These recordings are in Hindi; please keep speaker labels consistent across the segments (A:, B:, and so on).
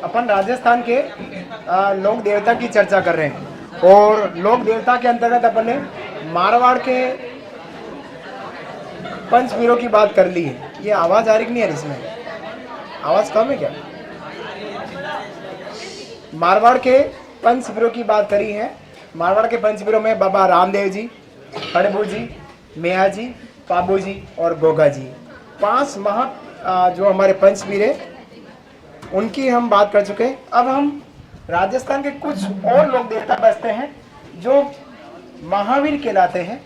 A: अपन राजस्थान के लोक देवता की चर्चा कर रहे हैं और लोक देवता के अंतर्गत अपन ने मारवाड़ के पंचवीरों की बात कर ली है। ये आवाज आ रही कि नहीं है? इसमें आवाज कम है क्या? मारवाड़ के पंचवीरों की बात करी है। मारवाड़ के पंचवीरों में बाबा रामदेव जी, हड़बू जी, मेहा जी, पाबू जी और गोगा जी, 5 जो हमारे पंचवीर है उनकी हम बात कर चुके हैं। अब हम राजस्थान के कुछ और लोक देवता बसते हैं जो महावीर कहलाते हैं,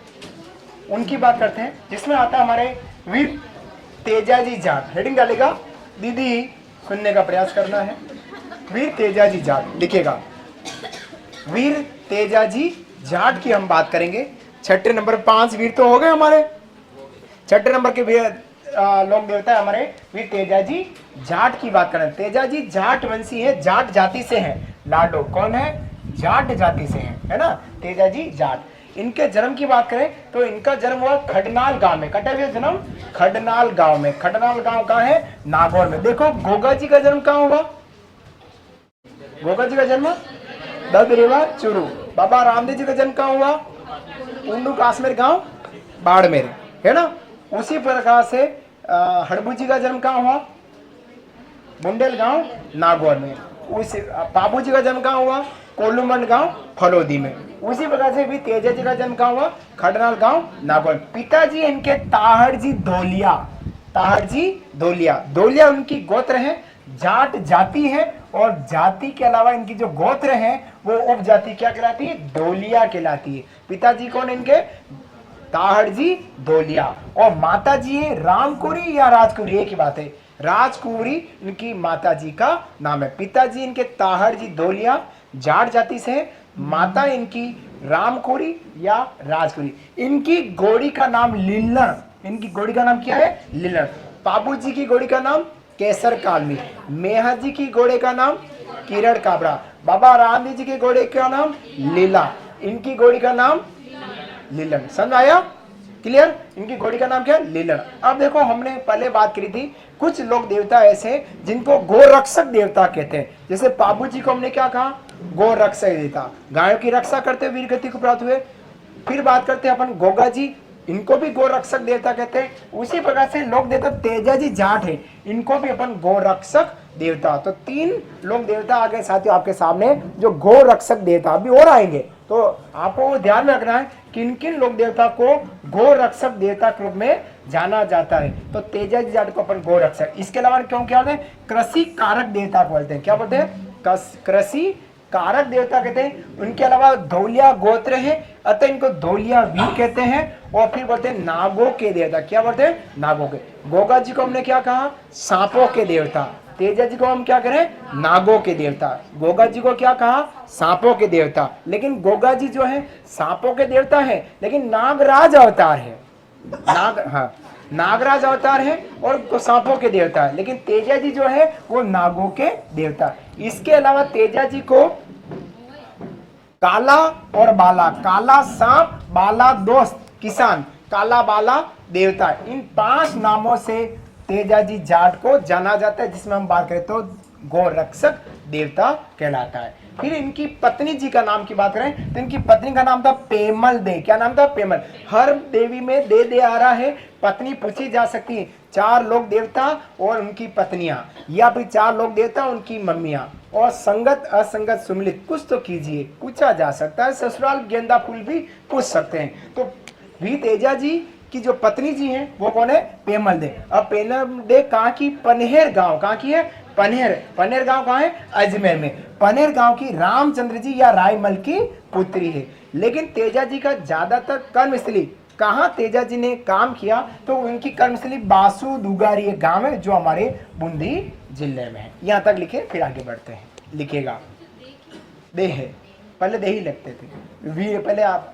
A: उनकी बात करते हैं, जिसमें आता है हमारे वीर तेजाजी जाट। हेडिंग डालेगा दीदी, सुनने का प्रयास करना है। वीर तेजाजी जाट लिखेगा। वीर तेजाजी जाट की हम बात करेंगे। छठे नंबर 5 वीर तो हो गए हमारे। छठे नंबर के लोक देवता है हमारे वीर तेजाजी जाट की बात करें। तेजाजी जाट वंशी है, जाट जाति से है। लाडो कौन है? जाट जाति से है ना, तेजाजी जाट। इनके जन्म की बात करें तो इनका जन्म हुआ खडनाल गांव में। कटा हुआ जन्म खडनाल गांव में। खडनाल गांव कहाँ है? नागौर में। देखो गोगा जी का जन्म कहाँ हुआ? गोगा जी का जन्म ददरेवा चुरू। बाबा रामदेव जी का जन्म कहाँ हुआ? उंडू काश्मीर गांव बाड़मेर, है ना। उसी प्रकार से हड़बू जी का जन्म कहाँ हुआ? बुंडेल गांव नागौर में। उसी बाबू जी का जन्म कहाँ हुआ? कोलूमंड गांव फलोदी में। उसी प्रकार से भी तेजा जी का जन्म कहाँ हुआ? खडनाल गांव नागौर। पिताजी इनके ताहड़ जी धोलिया। ताहड़ जी धोलिया, धोलिया उनकी गोत्र है। जाट जाति है और जाति के अलावा इनकी जो गोत्र है वो उपजाति क्या कहलाती है? धोलिया कहलाती है। पिताजी कौन इनके? ताहड़ जी धोलिया। और माता जी है रामकुरी या राजकुरी, एक ही बात है, राजकुरी इनकी माता जी का नाम है। पिताजी इनके ताहड़ जी धोलिया जाट जाति से है। माता इनकी रामकुरी या राजकुरी। इनकी घोड़ी का नाम लीलण। इनकी घोड़ी का नाम क्या है? लीलण। बाबू जी की घोड़ी का नाम केसर कालमी। मेहा जी की घोड़े का नाम किरण काबरा। बाबा रामदेव जी के घोड़े का नाम लीला। इनकी घोड़ी का नाम लीलन। समझ आया? क्लियर? इनकी घोड़ी का नाम क्या है? लीलन। अब देखो, हमने पहले बात करी थी कुछ लोग देवता ऐसे जिनको गोरक्षक देवता कहते हैं। जैसे बाबू जी को हमने क्या कहा? गोरक्षक देवता, गायों की रक्षा करते हुए वीर गति को प्राप्त हुए। फिर बात करते हैं अपन गोगा जी, इनको भी गोरक्षक देवता कहते हैं। उसी प्रकार से लोक देवता तेजाजी जाट है, इनको भी अपन गोरक्षक देवता। तो 3 लोक देवता आ गए साथियों आपके सामने जो गोरक्षक देवता। अभी और आएंगे तो आपको ध्यान में रखना है किन किन लोक देवता को गोरक्षक देवता के रूप में जाना जाता है। तो तेजाजी जाट को अपन गोरक्षक। इसके अलावा क्यों क्या बोलते हैं? कृषि कारक देवता बोलते हैं। क्या बोलते हैं? कृषि कारक देवता कहते हैं। उनके अलावा धौलिया गोत्र है, अतः इनको धौलिया भी कहते हैं। और फिर बोलते हैं नागो के देवता। क्या बोलते हैं? नागो के। गोगा जी को हमने क्या कहा? सांपों के देवता। तेजा जी को हम क्या करें? नागो के देवता। गोगा जी को क्या कहा? सांपों के देवता। लेकिन गोगा जी जो है सांपों के देवता है लेकिन नागराज अवतार है। नागराज अवतार है और सांपों के देवता है। लेकिन तेजा जी जो है वो नागों के देवता। इसके अलावा तेजा जी को काला और बाला, काला सांप, बाला दोस्त किसान, काला बाला देवता, इन 5 नामों से तेजाजी जाट को जाना जाता है, जिसमें हम बात करें तो गोरक्षक देवता कहलाता है। फिर इनकी पत्नी जी का नाम की बात करें तो इनकी पत्नी का नाम था पेमल दे। क्या नाम था? पेमल। हर देवी में दे आ रहा है, पत्नी पूछी जा सकती है। 4 लोक देवता और उनकी पत्नियां, या फिर 4 लोक देवता उनकी मम्मियां, और संगत असंगत सुमिलित कुछ तो कीजिए, पूछा जा सकता है। ससुराल गेंदा फूल भी पूछ सकते हैं। तो वी तेजा जी की जो पत्नी जी हैं वो कौन है? पेमल दे। अब पेमल दे कहाँ की? पनहेर गांव। कहाँ की है? पनहेर। पनहेर गांव कहाँ है? अजमेर में। पनहेर गांव की रामचंद्र जी या रायमल की पुत्री है। लेकिन तेजा जी का ज्यादातर कर्मस्थली कहाँ तेजा जी ने काम किया? तो उनकी कर्मस्थली बासु दुगारी एक गांव है जो हमारे बूंदी जिले में है। यहाँ तक लिखे, फिर आगे बढ़ते हैं। लिखेगा दे है, पहले दे ही लगते थे। वी पहले आप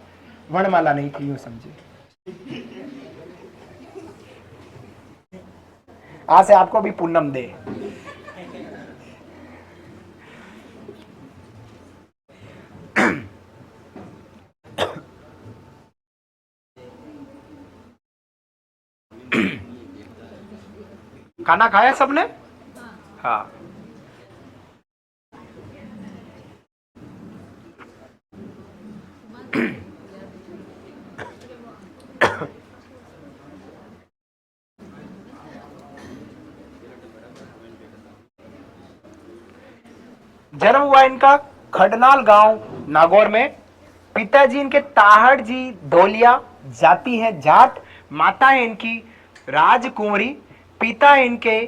A: वर्णमाला नहीं थी, यूं समझिए। आज से आपको भी पूनम दे। खाना खाया सबने? हाँ। जन्म हुआ इनका खडनाल गांव नागौर में। पिताजी इनके ताहड़ जी धोलिया, जाति है जाट, माता है इनकी राजकुंवरी, पिता है इनके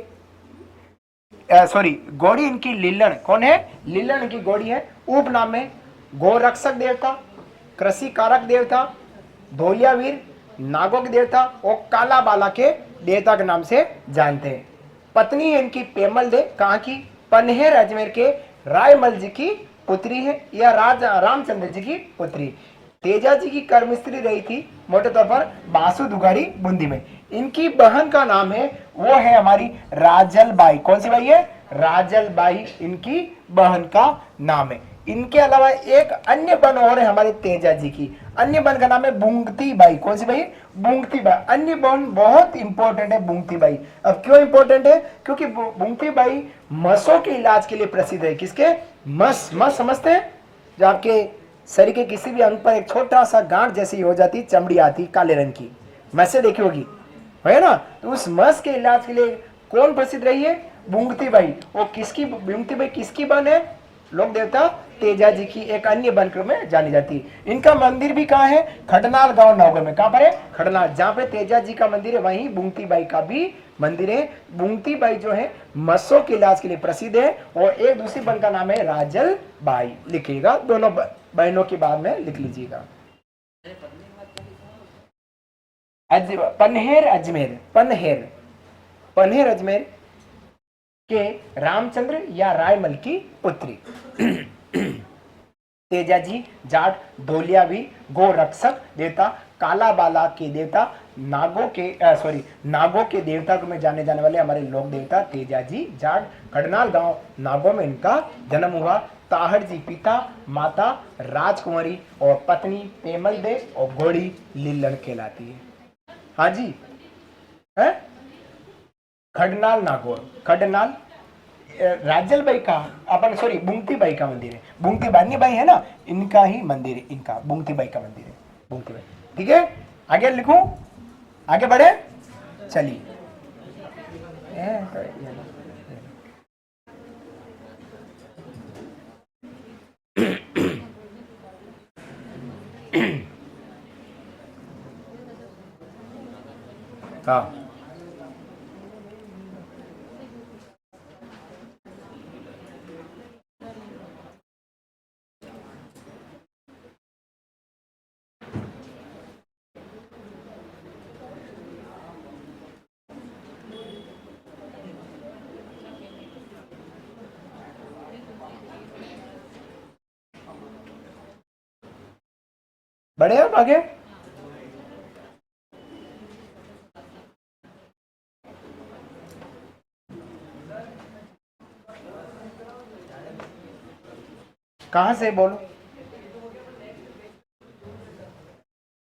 A: सॉरी गौड़ी इनकी लीलन। कौन है? लीलन इनकी गौड़ी है। उपनाम में गोरक्षक देवता, कृषि कारक देवता, धोलियावीर, नागों के देवता और काला बाला के देवता के नाम से जानते हैं। पत्नी है इनकी पेमल दे, कहाँ की? पनहेर अजमेर के रायमल जी की पुत्री है, या राजा रामचंद्र जी की पुत्री। तेजा जी की कर्मस्त्री रही थी मोटे तौर पर बासु दुगारी बूंदी में। इनकी बहन का नाम है, वो है हमारी राजल बाई। कौन सी बाई है? राजल बाई इनकी बहन का नाम है। इनके अलावा एक अन्य बहन और है हमारे तेजा जी की। अन्य बहन का नाम है बुंगती बाई। कौन सी बाई? बुंगती बाई। अन्य बहन बहुत इंपॉर्टेंट है बुंगती बाई। अब क्यों इंपॉर्टेंट है? क्योंकि बुंगती बाई मसों के इलाज के लिए प्रसिद्ध है। किसके? मस। मस समझते हैं? जो आपके शरीर के किसी भी अंग पर एक छोटा सा गांठ जैसी हो जाती, चमड़ी आती काले रंग की, मस्से देखी होगी, है ना? तो उस मस के इलाज के लिए कौन प्रसिद्ध रही है? बुंगती बाई। वो किसकी? बुंगती बाई किसकी बहन है? लोक देवता तेजा जी की एक अन्य बन के में जानी जाती है। इनका मंदिर भी कहाँ है? खडनाल गांव नागौर में। कहाँ पर है? खडनाल। जहाँ पे तेजा जी का मंदिर है वहीं बुंगती बाई का भी मंदिर है। बुंगती बाई जो है मस्सों के इलाज के लिए प्रसिद्ध है, और एक दूसरी बहन का नाम है राजल बाई। लिखिएगा, दोनों बहनों के बाद में लिख लीजिएगा। पनहेर अजमेर, पनहेर, पनहेर अजमेर के रामचंद्र या रायमल की पुत्री। तेजा जी जाट धोलियावी गोरक्षक देवता, काला बाला के देवता, नागों के देवता में जाने जाने वाले हमारे लोक देवता तेजा जी जाट। खडनाल गांव नागौर में इनका जन्म हुआ। ताहड़ जी पिता, माता राजकुमारी और पत्नी पेमल दे और घोड़ी लीलन कहलाती है। हाँ जी है? खडनाल नागौर। खडनाल राजल बाई का अपन बुंगती बाई का मंदिर है। बुंगती बानी बाई है ना, इनका ही मंदिर है। इनका बुंगती बाई का मंदिर है, बुंगती बाई। ठीक है, आगे लिखूं, आगे बढ़े, चलिए। हाँ, बढ़े अब आगे। कहां से बोलो?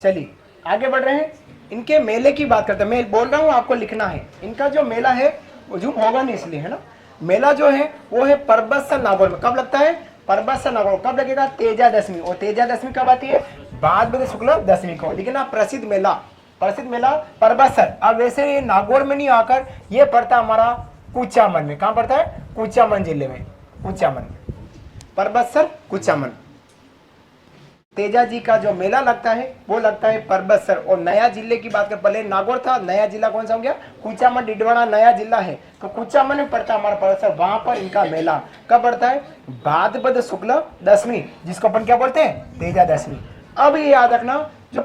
A: चलिए आगे बढ़ रहे हैं। इनके मेले की बात करते हैं। मैं बोल रहा हूं आपको लिखना है। इनका जो मेला है वो जूम होगा नहीं इसलिए, है ना। मेला जो है वो है परबतसर नागौर में। कब लगता है? परबतसर नागौर। कब लगेगा? तेजा दशमी। और तेजा दशमी कब आती है? भाद्रपद शुक्ल दशमी को। लेकिन आप प्रसिद्ध मेला परबतसर। अब वैसे ये नागौर में नहीं आकर ये पड़ता हमारा कुचामन में। कहां पड़ता है? कुचामन जिले में। कुचामन, परबतसर, कुचामन। तेजा जी का जो मेला लगता है वो लगता है परबतसर। और नया जिले की बात कर, पहले नागौर था, नया जिला कौन सा हो गया? कुचामन। डिडवाना नया जिला है, तो कुचामन में पड़ता है हमारा परबतसर। वहां पर इनका मेला कब पड़ता है? भाद्रपद शुक्ल दशमी, जिसको अपन क्या बोलते हैं? तेजा दशमी। अब ये याद रखना, जो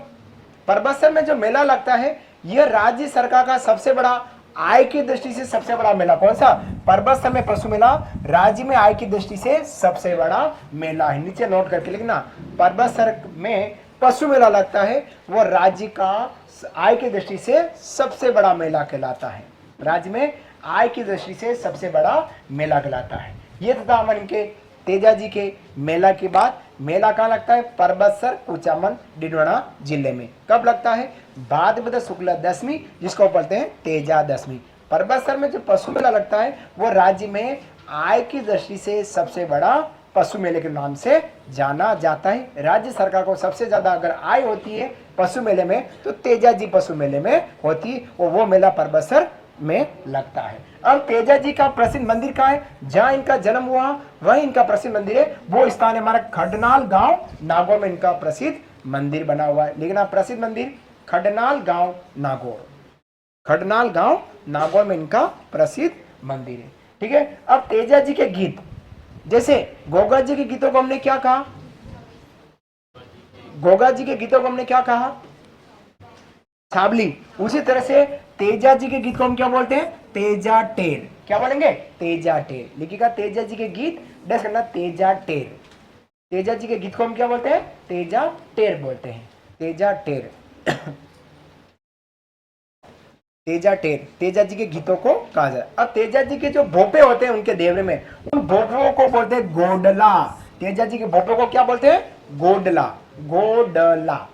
A: परबतसर में जो मेला लगता है यह राज्य सरकार का सबसे बड़ा आय की दृष्टि से सबसे बड़ा मेला। कौन सा? परबतसर में पशु मेला राज्य में आय की दृष्टि से सबसे बड़ा मेला है। नीचे नोट करके लिखना, परबतसर में पशु मेला लगता है, वो राज्य का आय की दृष्टि से सबसे बड़ा मेला कहलाता है। राज्य में आय की दृष्टि से सबसे बड़ा मेला कहलाता है। ये तथा हम इनके तेजा जी के मेला की बात। मेला कहाँ लगता है? परबतसर, कुचामन, डिडवाना जिले में। कब लगता है? भाद्रपद शुक्ल दशमी, जिसको बोलते हैं तेजा दशमी। परबतसर में जो पशु मेला लगता है वो राज्य में आय की दृष्टि से सबसे बड़ा पशु मेले के नाम से जाना जाता है। राज्य सरकार को सबसे ज्यादा अगर आय होती है पशु मेले में तो तेजा जी पशु मेले में होती है, और वो मेला परबतसर में लगता है। अब तेजा जी का प्रसिद्ध मंदिर कहाँ है? जहां इनका जन्म हुआ वही इनका प्रसिद्ध मंदिर है। वो स्थान है हमारा खडनाल गांव नागौर में इनका प्रसिद्ध मंदिर बना हुआ है। लेकिन प्रसिद्ध मंदिर खडनाल गांव नागौर, खडनाल गांव नागौर में इनका प्रसिद्ध मंदिर है। ठीक है। अब तेजा जी के गीत, जैसे गोगा जी के गीतों को हमने क्या कहा? गोगा जी के गीतों को हमने क्या कहा? छाबली। उसी तरह से तेजा जी के गीत को हम क्या बोलते हैं? तेजा टेर। क्या बोलेंगे? तेजा टेर। लिखिएगा तेजा जी के गीत, डस करना तेजा टेर। तेजा जी के गीत को हम क्या बोलते हैं? तेजा टेर बोलते हैं। तेजा टेर। तेजा टेर, तेजा जी के गीतों को कहा जाए। अब तेजा जी के जो भोपे होते हैं उनके देवरे में, उन भोपों को बोलते हैं गोडला। तेजा जी के भोपों को क्या बोलते हैं? गोडला। गोडला।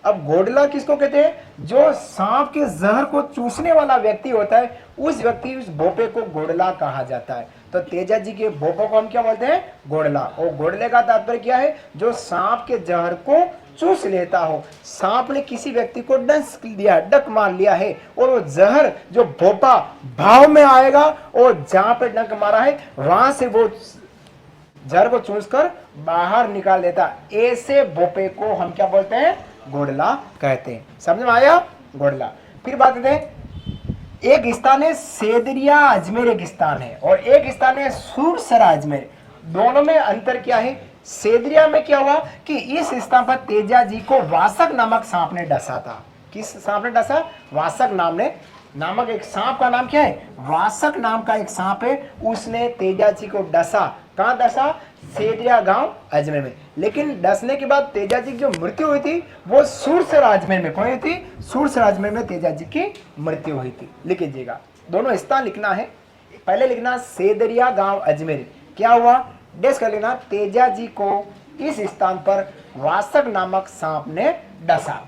A: अब गोडला किसको कहते हैं? जो सांप के जहर को चूसने वाला व्यक्ति होता है, उस व्यक्ति, उस भोपे को गोडला कहा जाता है। तो तेजा जी के भोपों को हम क्या बोलते हैं? गोडला। और गोडले का तात्पर्य क्या है? जो सांप के जहर को चूस लेता हो। सांप ने किसी व्यक्ति को डस लिया, डक मार लिया है, और वो जहर जो भोपा भाव में आएगा और जहां पे डंक मारा है वहां से वो जहर को चूस कर बाहर निकाल देता। ऐसे भोपे को हम क्या बोलते हैं? गोडला कहते हैं। समझ में आया? गोडला। फिर बात करते हैं, एक स्थान है सेदरिया अजमेर, एक स्थान है, और एक स्थान है सुरसरा अजमेर। दोनों में अंतर क्या है? सेदरिया में क्या हुआ कि इस स्थान पर तेजा जी को वासक नामक सांप ने डसा था। किस सांप ने डसा? वासक नामक एक सांप का नाम क्या है? वासक नाम का एक सांप है, उसने तेजा जी को डसा। कहां डसा? सेदरिया गांव अजमेर में। लेकिन डसने के बाद तेजा जी की जो मृत्यु हुई थी वो सुरसरा अजमेर में। कौन हुई थी? सुरसरा अजमेर में तेजा जी की मृत्यु हुई थी। लिख लीजिएगा, दोनों स्थान लिखना है। पहले लिखना सेदरिया गांव अजमेर। क्या हुआ? डेस कर लेना, तेजा जी को इस स्थान पर वासक नामक सांप ने डसा।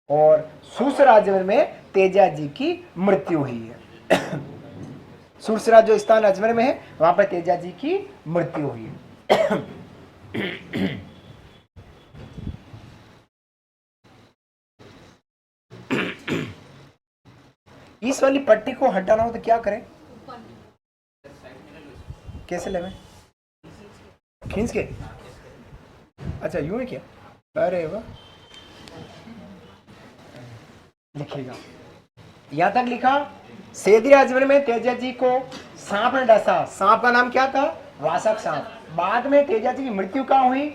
A: और सुरसरा अजमेर में तेजा जी की मृत्यु हुई है। सुरसरा जो स्थान अजमेर में है वहां पर तेजा जी की मृत्यु हुई है। इस वाली पट्टी को हटाना हो तो क्या करें? कैसे लेवे? खींच के? अच्छा, यूं है क्या? अरे वाह। लिखिएगा, यहां तक लिखा। सेदरिया अजमेर में तेजा जी को सांप ने डसा। सांप का नाम क्या था? वासक सांप। बाद में तेजा जी की मृत्यु कहां हुई?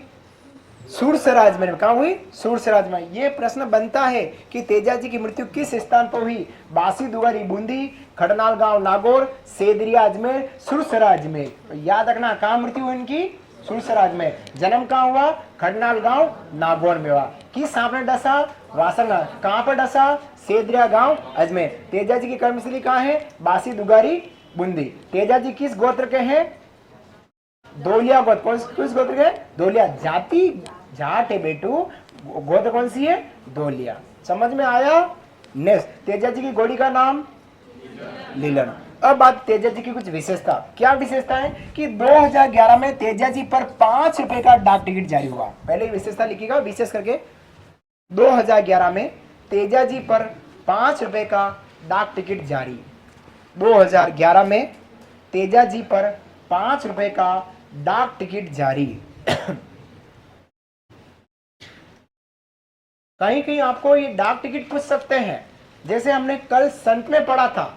A: सुरसरा अजमेर में। कहां हुई? सुरसरा अजमेर। ये प्रश्न बनता है कि तेजा जी की मृत्यु किस स्थान पर हुई? बासी दुगारी बूंदी, खडनाल गांव नागौर, सेदरिया अजमेर, सुरसरा अजमेर। तो याद रखना, कहां मृत्यु हुई इनकी? सुरसरा अजमेर। जन्म कहां हुआ? खडनाल गांव नागौर में हुआ। किस सांप ने डसा? वासक। कहां पर डसा? सेदरिया गांव अजमेर। तेजा जी की कर्मस्थली कहां है? बासी दुगारी बूंदी। तेजा जी किस गोत्र के हैं? दोलिया गोत्र। किस गोत्र के? दोलिया। जाति जाट है बेटू, गोत्र कौन सी है? दोलिया। समझ में आया? नेक्स्ट, तेजा जी की घोड़ी का नाम? लीलन। अब बात तेजा जी की कुछ विशेषता। क्या विशेषता है? कि 2011 में तेजा जी पर 5 रुपए का डाक टिकट जारी हुआ। पहले विशेषता लिखिएगा, विशेष करके 2011 में तेजा जी पर 5 रुपए का डाक टिकट जारी। 2011 में तेजा जी पर 5 रुपए का डाक टिकट जारी। कहीं कहीं आपको ये डाक टिकट पूछ सकते हैं, जैसे हमने कल संत में पढ़ा था,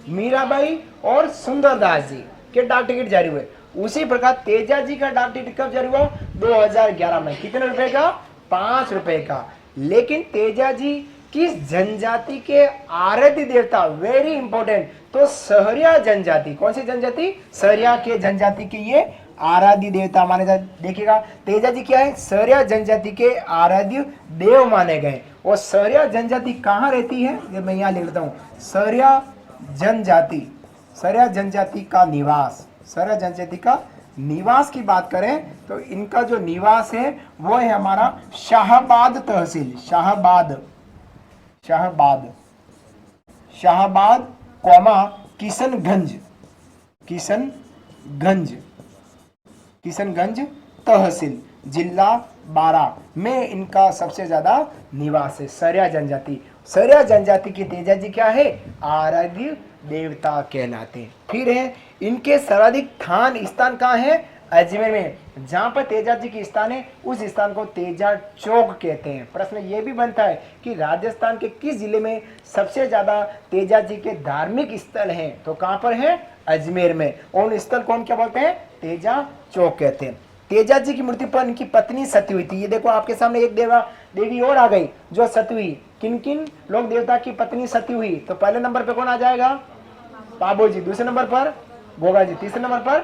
A: मीराबाई और सुंदरदास जी के डाक टिकट जारी हुए। उसी प्रकार तेजा जी का डाक टिकट कब जारी हुआ? 2011 में। कितने रुपए का? 5 रुपए का। लेकिन तेजा जी किस जनजाति के आराध्य देवता? Very important. तो सहरिया जनजाति। कौन सी जनजाति? सहरिया के जनजाति के ये आराध्य देवता माने जाते। देखिएगा, तेजा जी क्या है? सहरिया जनजाति के आराध्य देव माने गए। और सहरिया जनजाति कहाँ रहती है? ये मैं यहाँ लिख लेता हूँ। सहरिया जनजाति का निवास। सहरिया जनजाति का निवास की बात करें तो इनका जो निवास है वो है हमारा शाहबाद तहसील। शाहबाद कौमा किशनगंज तहसील, जिला बारा में इनका सबसे ज्यादा निवास है, सहरिया जनजाति। सरिया जनजाति के तेजा जी क्या है, आराध्य देवता कहलाते हैं। फिर है इनके सर्वाधिक स्थान स्थान कहाँ है, अजमेर में। जहां पर तेजा जी की स्थान है उस स्थान को तेजा चौक कहते हैं। प्रश्न ये भी बनता है कि राजस्थान के किस जिले में सबसे ज्यादा तेजा जी के धार्मिक स्थल हैं, तो कहां पर है, अजमेर में। और उन स्थल कौन क्या बोलते हैं, तेजा चौक कहते हैं। तेजा जी की मृत्यु पर इनकी पत्नी सती हुई थी। ये देखो आपके सामने एक देवी और आ गई जो सती हुई। किन किन लोक देवता की पत्नी सती हुई, तो पहले नंबर पे कौन आ जाएगा, पाबो जी, दूसरे नंबर पर गोगा जी, तीसरे नंबर पर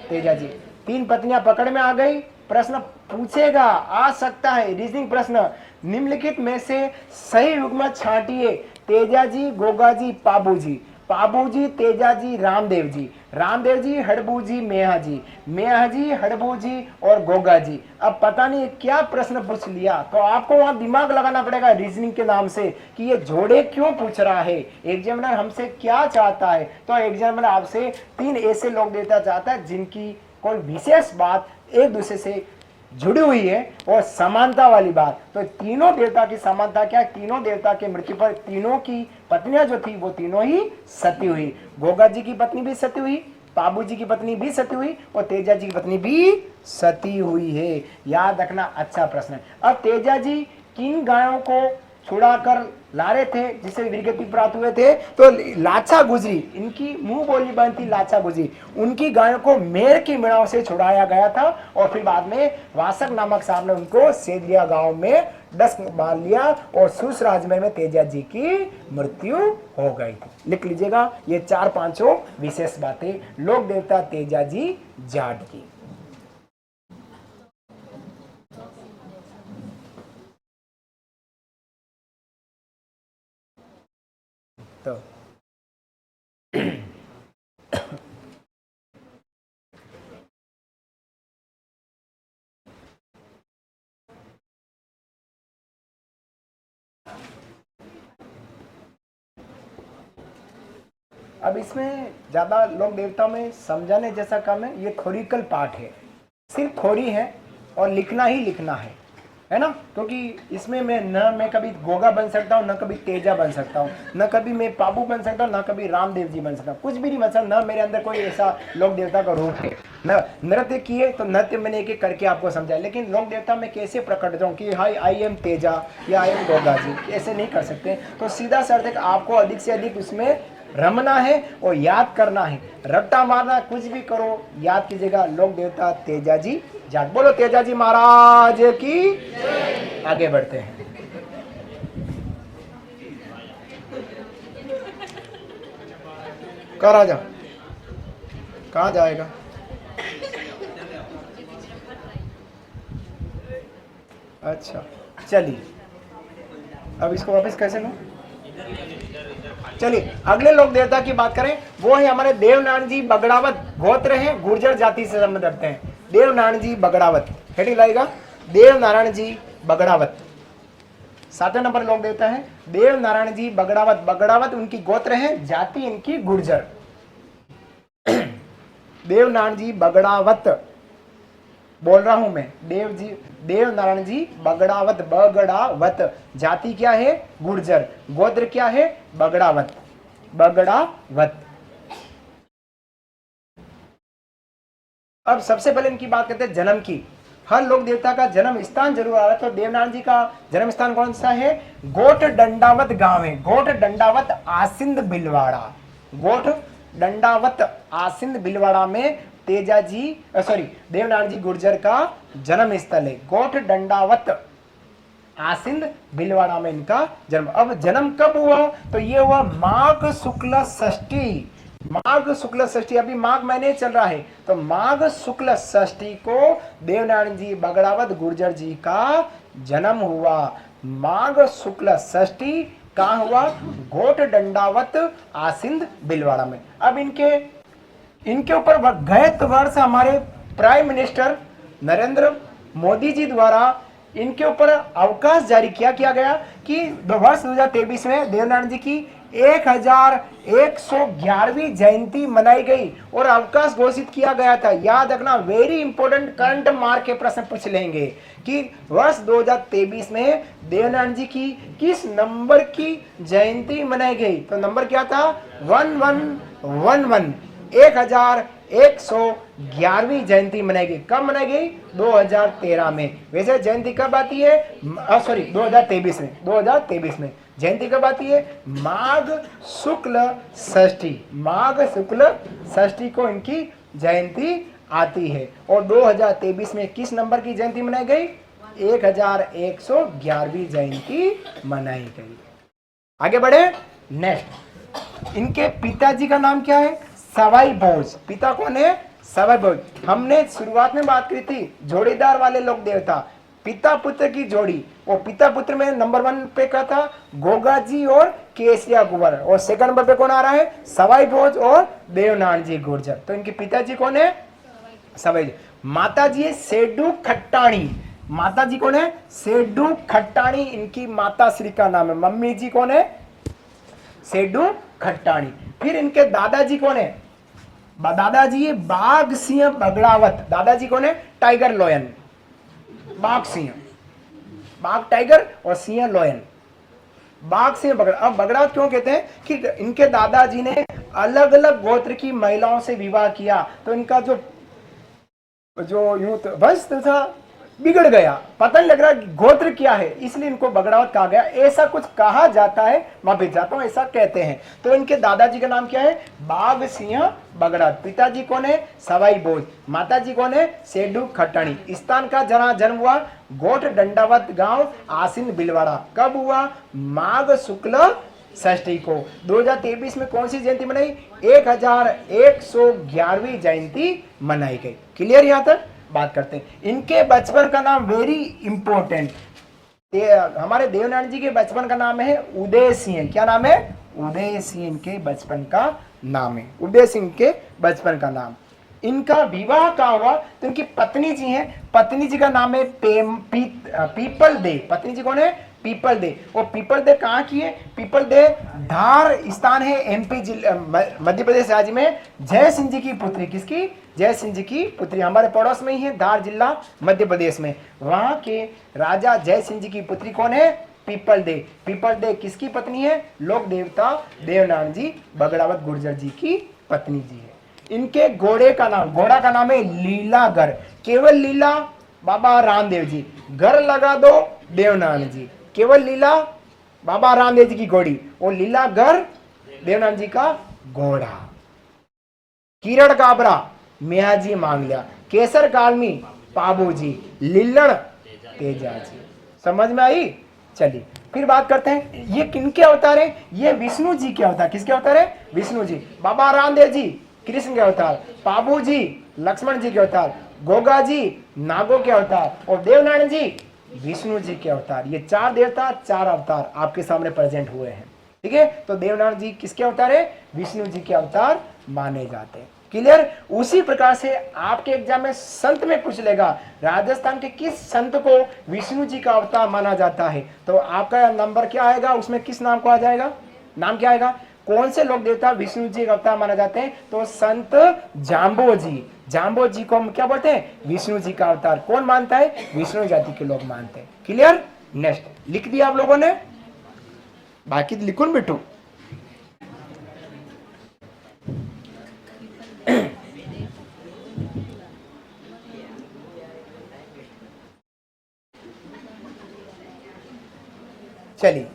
A: तेजा जी। 3 पत्नियां पकड़ में आ गई। प्रश्न पूछेगा, आ सकता है रीजनिंग प्रश्न, निम्नलिखित में से सही युग्म छांटिए। तेजा जी, गोगा जी, पाबू जी, पाबू जी, तेजा जी, रामदेव जी, रामदेव जी, हड़बू जी, मेहा जी, मेहा जी, हड़बू जी और गोगा जी। अब पता नहीं क्या प्रश्न पूछ लिया, तो आपको वहां दिमाग लगाना पड़ेगा रीजनिंग के नाम से कि ये जोड़े क्यों पूछ रहा है, एग्जामिनर हमसे क्या चाहता है। तो एग्जामिनर आपसे 3 ऐसे लोग देता चाहता है जिनकी कोई विशेष बात एक दूसरे से जुड़ी हुई है और समानता वाली बात। तो तीनों देवता की समानता क्या, तीनों देवता के मृत्यु पर तीनों की पत्नियां जो थी वो तीनों ही सती हुई। गोगा जी की पत्नी भी सती हुई, पाबू जी की पत्नी भी सती हुई और तेजा जी की पत्नी भी सती हुई है। याद रखना, अच्छा प्रश्न है। अब तेजा जी किन गायों को छुड़ाकर ला रहे थे जिसे वीरगति प्राप्त हुए थे, तो लाचा गुजरी, इनकी मुंह बोली बनती लाचा गुजरी, उनकी गायों को मेर की मिड़ाव से छुड़ाया गया था। और फिर बाद में वासक नामक साहब ने उनको सेदिया गांव में डस मार लिया और सुस राजमहल में तेजा जी की मृत्यु हो गई थी। लिख लीजिएगा ये 4-5 विशेष बातें लोक देवता तेजा जी जाट की। तो अब इसमें ज्यादा लोक देवता में समझाने जैसा काम है, ये थ्योरिकल पार्ट है, सिर्फ थ्योरी है और लिखना ही लिखना है ना। क्योंकि इसमें मैं कभी गोगा बन सकता हूँ, न कभी तेजा बन सकता हूँ, न कभी मैं पाबू बन सकता हूँ, न कभी रामदेव जी बन सकता हूँ, कुछ भी नहीं बन सकता। न मेरे अंदर कोई ऐसा लोक देवता का रूप है, न नृत्य किए तो नृत्य मैंने एक एक करके आपको समझाया। लेकिन लोक देवता में कैसे प्रकट जाऊँ कि हाई आई एम तेजा या आई एम गोगा जी, ऐसे नहीं कर सकते। तो सीधा सा अर्थ आपको अधिक से अधिक उसमें रमना है और याद करना है, रट्टा मारना, कुछ भी करो, याद कीजिएगा लोक देवता तेजा जी जाट। बोलो तेजा जी महाराज की। आगे बढ़ते हैं। कर आ जा, कहाँ जाएगा, अच्छा चलिए अब इसको वापस कैसे लूं। चलिए अगले लोक देवता की बात करें, वो है हमारे देवनारायण जी बगड़ावत, गोत्र है, गुर्जर जाति से संबंध रखते हैं। देवनारायण जी बगड़ावत हेडिंग लाएगा, देवनारायण जी बगड़ावत 7वें नंबर लोक देवता है देवनारायण जी बगड़ावत। बगड़ावत उनकी गोत्र है, जाति इनकी गुर्जर। देवनारायण जी बगड़ावत बोल रहा हूं मैं, देवनारायण जी बगड़ावत, बगड़ावत, जाति क्या है, गुर्जर, गोत्र क्या है, बगड़ावत, बगड़ावत। अब सबसे पहले इनकी बात करते हैं जन्म की। हर लोक देवता का जन्म स्थान जरूर आ रहा है, तो देवनारायण जी का जन्म स्थान कौन सा है, गोठ डंडावत गांव है, गोठ डंडावत आसिंद भिलवाड़ा, गोठ डंडावत आसिंद भिलवाड़ा में तेजा जी देवनारायण जी गुर्जर का जन्म स्थल है। गोठ डंडावत आसिंद भिलवाड़ा में इनका जन्म। अब जन्म कब हुआ, तो ये हुआ माघ शुक्ल षष्ठी, माघ शुक्ल षष्ठी, अभी माघ महीने चल रहा है, तो माघ शुक्ल षष्ठी को देवनारायण जी बगड़ावत गुर्जर जी का जन्म हुआ। माघ शुक्ल षष्ठी कहाँ हुआ, गोठ डंडावत आसिंद भिलवाड़ा में। अब इनके ऊपर गत वर्ष हमारे प्राइम मिनिस्टर नरेंद्र मोदी जी द्वारा इनके ऊपर अवकाश जारी किया गया कि वर्ष 2023 में देवनारायण जी की 1111वीं जयंती मनाई गई और अवकाश घोषित किया गया था। याद रखना, वेरी इंपॉर्टेंट करंट मार्क के प्रश्न पूछ लेंगे कि वर्ष 2023 में देवनारायण जी की किस नंबर की जयंती मनाई गई। तो नंबर क्या था? 1111। 1111वीं जयंती मनाई गई। कब मनाई गई? 2013 में। वैसे जयंती कब आती है? सॉरी 2023 में। 2023 में जयंती कब आती है? माघ शुक्ल षष्ठी। माघ शुक्ल षष्ठी को इनकी जयंती आती है। और 2023 में किस नंबर की जयंती मनाई गई? 1111वीं जयंती मनाई गई। आगे बढ़े। नेक्स्ट, इनके पिताजी का नाम क्या है? सवाई भोज। पिता कौन है? सवाई भोज। हमने शुरुआत में बात की थी जोड़ीदार वाले लोग देवता, पिता पुत्र की जोड़ी। और पिता पुत्र में नंबर 1 पे क्या था? गोगा जी और केसरिया कुंवर। और सेकंड नंबर पे कौन आ रहा है? सवाई भोज और देवनारायण जी गुर्जर। तो इनके पिताजी कौन है? सवाई। माता जी है सेडू खट्टाणी। माता जी कौन है? सेडू खट्टाणी इनकी माता श्री का नाम है। मम्मी जी कौन है? सेडू खट्टाणी। फिर इनके दादाजी कौन है? दादाजी है बाघ सिंह बगड़ावत। दादाजी कौन है? टाइगर लोयन। बाघ सिंह, बाघ टाइगर और सिंह लोयन। बाघ सिंह बगड़ा। अब बगड़ावत क्यों कहते हैं? कि इनके दादाजी ने अलग अलग गोत्र की महिलाओं से विवाह किया, तो इनका जो यूं वंश था बिगड़ गया। पता नहीं लग रहा गोत्र क्या है, इसलिए इनको बगड़ावत कहा गया। ऐसा कुछ कहा जाता है, मैं भेज जाता हूं, ऐसा कहते हैं। तो इनके दादाजी का नाम क्या है? बाघ सिंह बगड़ावत। पिताजी कौन है? सवाई भोज। माताजी कौन है? सेडू खट्टाणी। स्थान का जन्म हुआ गोठ दंडावत गांव आसीन बिलवाड़ा। कब हुआ? माघ शुक्ल षष्ठी को। 2023 में कौन सी जयंती मनाई? 1111वीं जयंती मनाई गई। क्लियर? यहां तक बात करते हैं। इनके बचपन का नाम वेरी इंपॉर्टेंट, हमारे देवनारायण जी के बचपन का नाम है उदय सिंह। क्या नाम है? उदय सिंह के बचपन का नाम है। उदय सिंह के बचपन का नाम। इनका विवाह कहाँ हुआ? तो इनकी पत्नी जी हैं, पत्नी जी का नाम है पीपल दे। पत्नी जी कौन है? People they. और पीपल दे कहाँ की है? पीपल दे धार स्थान है एमपी जिला मध्य प्रदेश राज्य में। जय सिंह जी की पुत्री। किसकी? जय सिंह जी की पुत्री। हमारे पड़ोस में ही है, धार जिला मध्य प्रदेश में। वहां के राजा जय सिंह जी की पुत्री कौन है? People they. पीपल दे किसकी पत्नी है? लोक देवता देवनारायण जी बगड़ावत गुर्जर जी की पत्नी जी है। इनके घोड़े का नाम है लीलागर। केवल लीला बाबा रामदेव जी, घर लगा दो देवनारायण जी। केवल लीला बाबा रामदेव जी की घोड़ी और लीला घर देवनारायण जी का घोड़ा। किरण काबरा मियाजी मांग लिया। केसर कालमी पाबू जी। लिल्लड़ तेजा जी। समझ में आई? चलिए फिर बात करते हैं ये किनके अवतार है? ये विष्णु जी के अवतार। किसके अवतार है? विष्णु जी। बाबा रामदेव जी कृष्ण के अवतार, पाबू जी लक्ष्मण जी के अवतार, गोगा जी नागों के अवतार और देवनारायण जी विष्णु जी के अवतार। ये 4 देवता 4 अवतार आपके सामने प्रेजेंट हुए हैं। ठीक है, तो देवनारायण जी किसके अवतार है? विष्णु जी के अवतार माने जाते हैं। क्लियर? उसी प्रकार से आपके एग्जाम में संत में पूछ लेगा राजस्थान के किस संत को विष्णु जी का अवतार माना जाता है, तो आपका नंबर क्या आएगा? उसमें किस नाम को आ जाएगा? नाम क्या आएगा? कौन से लोक देवता विष्णु जी का अवतार माना जाते हैं? तो संत जाम्बो जी। जाम्बो जी को हम क्या बोलते हैं? विष्णु जी का अवतार। कौन मानता है? विष्णु जाति के लोग मानते हैं। क्लियर? नेक्स्ट लिख दिया आप लोगों ने? बाकी लिखो न बेटू। चलिए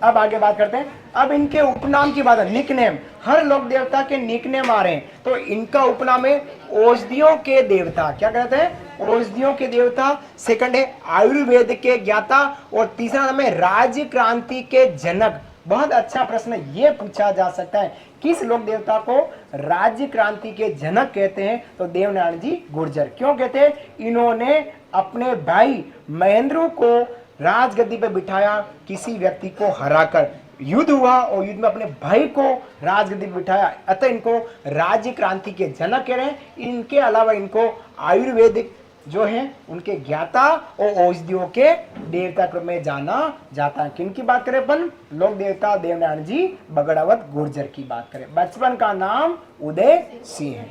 A: अब आगे बात करते हैं। अब इनके उपनाम की बात है। निकनेम, हर लोक देवता के निकनेम आ रहे हैं। तो इनका उपनाम है औषधियों के देवता। क्या कहते हैं? औषधियों के देवता। सेकंड है आयुर्वेद के ज्ञाता और तीसरा नाम है राज्य क्रांति के जनक। बहुत अच्छा प्रश्न ये पूछा जा सकता है, किस लोक देवता को राज्य क्रांति के जनक कहते हैं? तो देवनारायण जी गुर्जर। क्यों कहते हैं? इन्होंने अपने भाई महेंद्र को राजगद्दी पर बिठाया, किसी व्यक्ति को हराकर युद्ध हुआ और युद्ध में अपने भाई को राजगद्दी पर बिठाया, अतः इनको राज्य क्रांति के जनक कह रहे हैं। इनके अलावा इनको आयुर्वेदिक जो है उनके ज्ञाता और औषधियों के देवता के रूप में जाना जाता है। किन की बात करें अपन? लोक देवता देवनारायण जी बगड़ावत गुर्जर की बात करें। बचपन का नाम उदय सिंह है।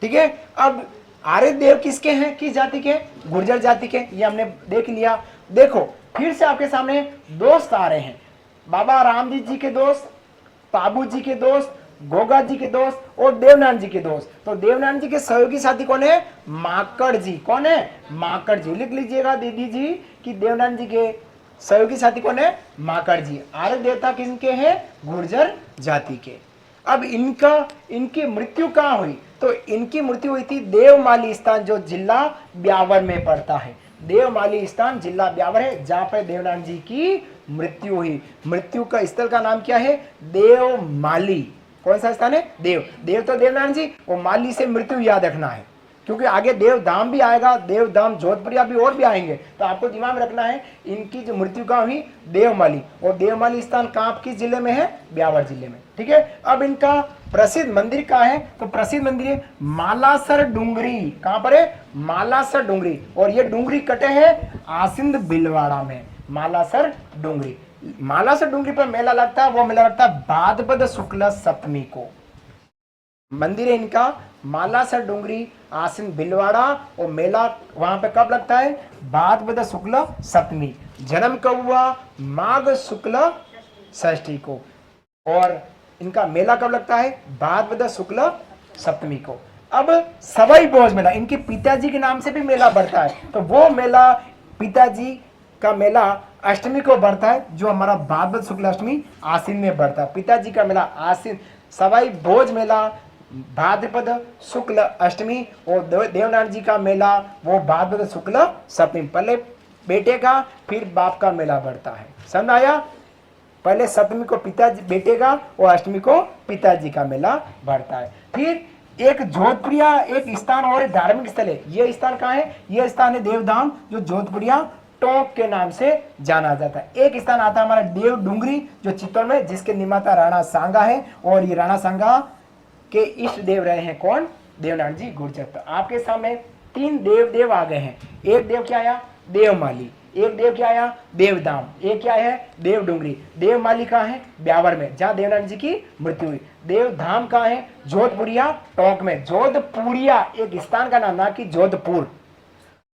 A: ठीक है, अब आर्य देव किसके हैं, किस जाति के? गुर्जर जाति के, ये हमने देख लिया। देखो फिर से आपके सामने दोस्त आ रहे हैं, बाबा रामजीत जी के दोस्त, पाबू जी के दोस्त, गोगा जी के दोस्त और देवनारायण जी के दोस्त। तो देवनारायण जी के सहयोगी साथी कौन है? माकड़ जी। कौन है? माकड़ जी। लिख लीजिएगा दीदी जी कि देवनारायण जी के सहयोगी साथी कौन है? माकड़ जी। आर्य देवता किसके हैं? गुर्जर जाति के। अब इनकी मृत्यु कहाँ हुई? तो इनकी मृत्यु हुई थी देवमाली स्थान, जो जिला ब्यावर में पड़ता है। देवमाली स्थान जिला ब्यावर है, जहां पर देवनारायण जी की मृत्यु हुई। मृत्यु का स्थल का नाम क्या है? देवमाली। कौन सा स्थान है? देव तो देवनारायण जी, और माली से मृत्यु याद रखना है, क्योंकि आगे देवधाम भी आएगा, देवधाम जोधपुरिया भी और भी आएंगे। तो आपको दिमाग में रखना है इनकी जो मृत्यु कहाँ हुई? देवमाली। और देवमाली स्थान कहाँ, किस जिले में है? ब्यावर जिले में। ठीक है, अब इनका प्रसिद्ध मंदिर कहाँ है? तो प्रसिद्ध मंदिर है मालासर डूंगरी। कहां पर है? मालासर डूंगरी। और ये डूंगरी कटे हैं आसिंद बिलवाड़ा में। मालासर डूंगरी, मालासर डूंगरी पर मेला लगता है, वो मेला लगता है भाद्रपद शुक्ल सप्तमी को। मंदिर है इनका मालासर डूंगरी, आसिन बिलवाड़ा, और मेला वहां पे कब लगता है? भाद्रपद शुक्ल सप्तमी। जन्म कब हुआ? माघ शुक्ल षष्ठी को। और इनका मेला कब लगता है? भाद्रपद शुक्ल सप्तमी को। अब सवाई भोज मेला, इनके पिताजी के नाम से भी मेला बढ़ता है। तो वो मेला, पिताजी का मेला अष्टमी को बढ़ता है, जो हमारा भाद्रपद शुक्ल अष्टमी आसीन में बढ़ता है। पिताजी का मेला आसीन, सवाई भोज मेला भाद्रपद शुक्ल अष्टमी, और देवनारायण जी का मेला वो भाद्रपद शुक्ल सप्तमी। पहले बेटे का, फिर बाप का मेला बढ़ता है। समझ आया? पहले सप्तमी को पिताजी बेटे का, और अष्टमी को पिताजी का मेला बढ़ता है। फिर एक जोधपुरिया एक स्थान और धार्मिक स्थल है। यह स्थान कहाँ है? यह स्थान है देवधाम, जो जोधपुरिया टोंक के नाम से जाना जाता है। एक स्थान आता है हमारा देव डूंगरी, जो चित्तौड़ में, जिसके निर्माता राणा सांगा है। और ये राणा सांगा के इष्ट देव रहे हैं कौन? देवनारायण जी गुर्जर। तो आपके सामने तीन देव आ गए हैं। एक देव क्या आया? देवमाली। एक देव क्या आया? देवधाम। एक क्या है? देव डूंगरी। देवमाली कहाँ है? ब्यावर में, जहां देवनारायण जी की मृत्यु हुई। देवधाम कहाँ है? जोधपुरिया टोंक में। जोधपुरिया एक स्थान का नाम, ना कि जोधपुर।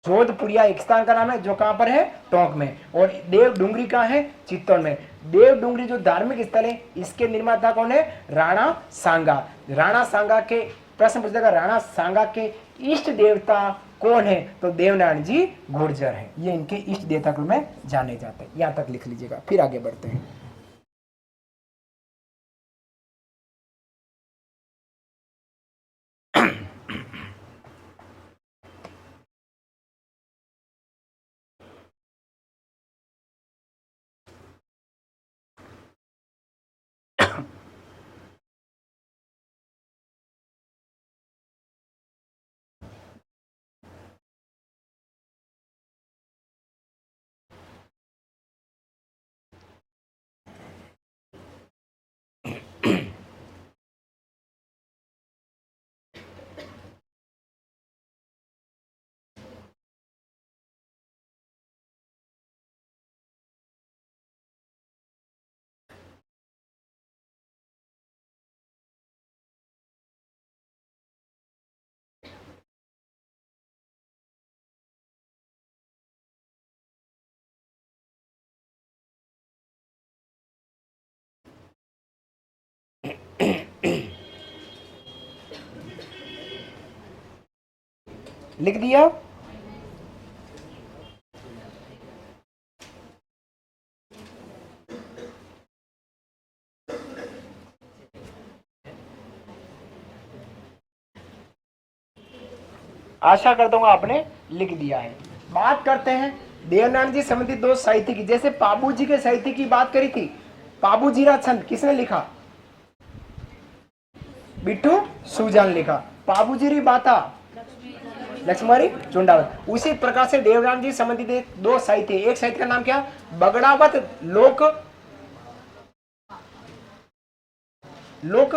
A: जोधपुरिया एक स्थान का नाम है, जो कहां पर है? टोंक में। और देव डूंगरी कहां है? चित्तौड़ में। देव डूंगरी जो धार्मिक स्थल है, इसके निर्माता कौन है? राणा सांगा। राणा सांगा के, प्रश्न पूछेगा राणा सांगा के इष्ट देवता कौन है? तो देवनारायण जी गुर्जर है। ये इनके इष्ट देवता के रूप में जाने जाते हैं। यहां तक लिख लीजिएगा, फिर आगे बढ़ते हैं। लिख दिया? आशा करता हूँ आपने लिख दिया है। बात करते हैं देवनारायण जी संबंधित दो साहित्य की। जैसे पाबू जी के साहित्य की बात करी थी, पाबू जीरा छंद किसने लिखा? बिट्टू सुजान लिखा। पाबू जीरी बाता लक्ष्मणी चुंडावत। उसी प्रकार से देवनारायण जी संबंधित दो साहित्य, एक साहित्य का नाम क्या? बगड़ावत लोक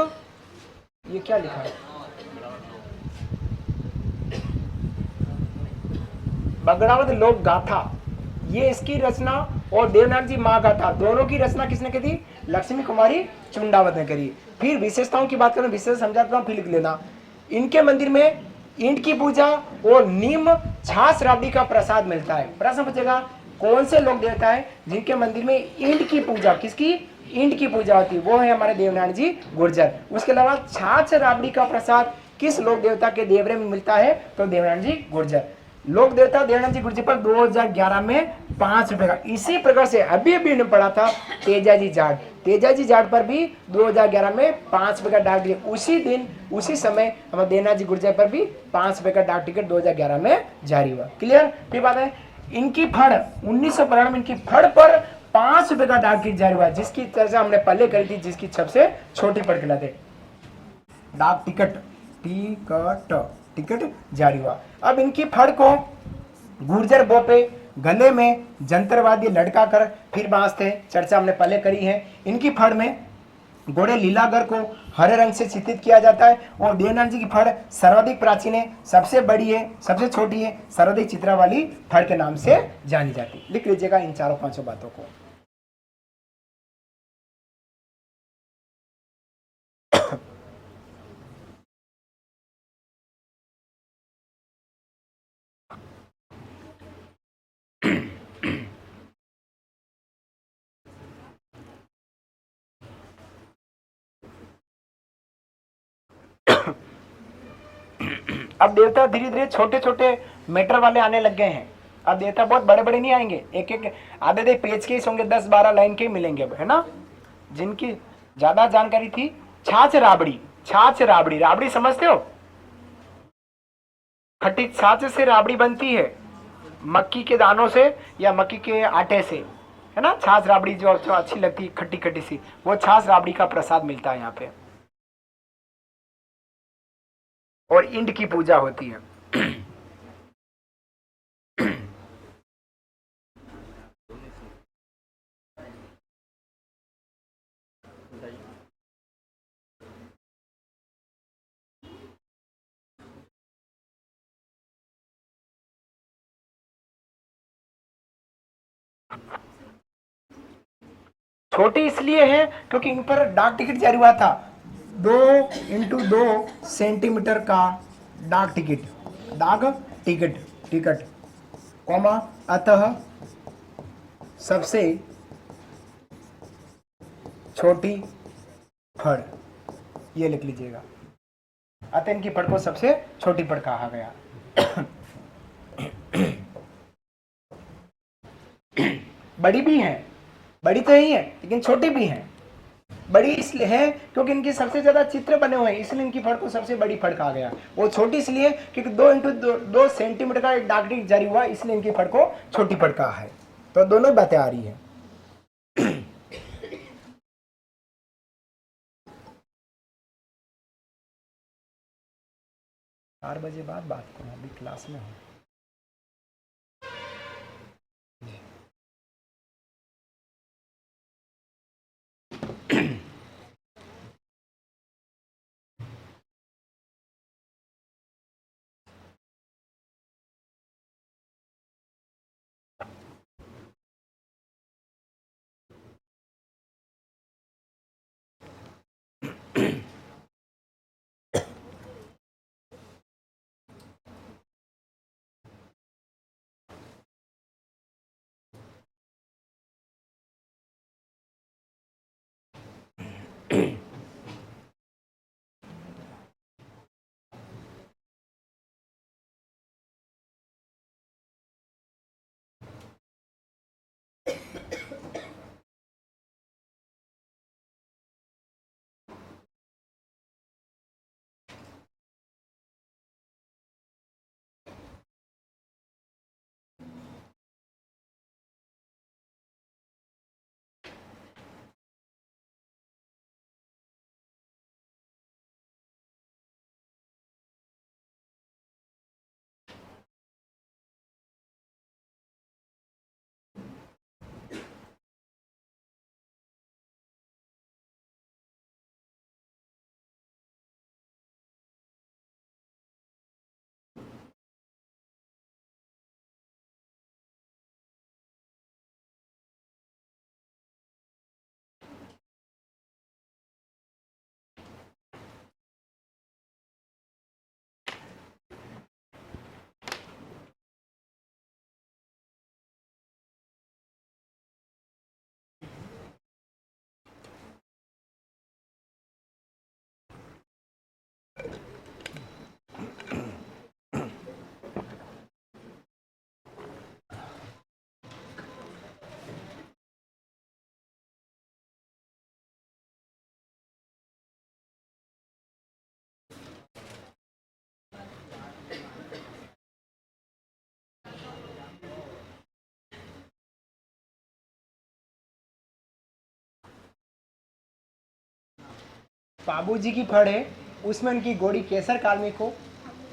A: ये क्या लिखा है? बगड़ावत लोक गाथा, ये इसकी रचना और देवनाथ जी महागाथा दोनों की रचना किसने की थी? लक्ष्मी कुमारी चुंडावत ने करी। फिर विशेषताओं की बात करें, विशेष समझाता हूं, फिर लिख लेना। इनके मंदिर में ईंट की पूजा और नीम छाछ राबड़ी का प्रसाद मिलता है। प्रश्न पूछेगा कौन से लोक देवता है जिनके मंदिर में ईंट की पूजा, किसकी? ईंट की पूजा होती है, वो है हमारे देवनारायण जी गुर्जर। उसके अलावा छाछ राबड़ी का प्रसाद किस लोक देवता के देवरे में मिलता है? तो देवनारायण जी गुर्जर। लोक देवता देवनारायण जी गुर्जर पर 2011 में 5 रुपए का। इसी प्रकार से अभी अभी ने पढ़ा था तेजाजी जाट, तेजाजी जाट पर भी 2011 में 5 रुपए का डाक टिकट, उसी दिन उसी समय हमारे देवनारायण जी गुर्जर पर भी 5 रुपए का डाक टिकट 2011 में जारी हुआ। क्लियर? फिर बात है इनकी फड़ 1992 में इनकी फड़ पर 5 रुपए का डाक टिकट जारी हुआ, जिसकी चर्चा हमने पहले करी थी, जिसकी सबसे छोटी फड़ कहलाते डाक टिकट, टिकट जारी हुआ। अब इनकी फड़ को गुर्जर बोपे गले में जंतरवादी लटका कर फिर बांधते, चर्चा हमने पहले करी है। इनकी फड़ में घोड़े लीलागर को हरे रंग से चित्रित किया जाता है और देवनारायण जी की फड़ सर्वाधिक प्राचीन है, सबसे बड़ी है, सबसे छोटी है, सर्वाधिक चित्रा वाली फड़ के नाम से जानी जाती है। लिख लीजिएगा इन चारों पांचों बातों को। अब देवता धीरे धीरे छोटे छोटे मैटर वाले आने लग गए हैं। अब देवता बहुत बड़े बड़े नहीं आएंगे, एक एक आधे आधे पेज के ही होंगे, 10-12 लाइन के ही मिलेंगे, है ना। जिनकी ज्यादा जानकारी थी, छाछ राबड़ी, छाछ राबड़ी, राबड़ी समझते हो? खट्टी छाछ से राबड़ी बनती है, मक्की के दानों से या मक्की के आटे से, है ना। छाछ राबड़ी जो अच्छी लगती है, खट्टी खट्टी सी, वो छाछ राबड़ी का प्रसाद मिलता है यहाँ पे। और इंड की पूजा होती है। छोटी इसलिए है क्योंकि इन पर डाक टिकट जारी हुआ था, 2x2 सेंटीमीटर का डाक टिकट, डाक टिकट, टिकट कॉमा, अतः सबसे छोटी फड़, ये लिख लीजिएगा। अतः इनकी फड़ को सबसे छोटी फड़ कहा गया। बड़ी भी है, बड़ी तो ही है लेकिन छोटी भी है। बड़ी इसलिए है क्योंकि इनके सबसे ज्यादा चित्र बने हुए हैं, इसलिए इनकी फड़ को सबसे बड़ी फड़ कहा गया। वो छोटी इसलिए क्योंकि 2x2 सेंटीमीटर का एक डाक टिकट जारी हुआ, इसलिए इनकी फड़ को छोटी फड़ कहा है। तो दोनों बातें आ रही है। 4 बजे बाद बात करूँ, अभी क्लास में हूँ। पाबूजी की फड़ है, उसमें उनकी घोड़ी केसर कालमी को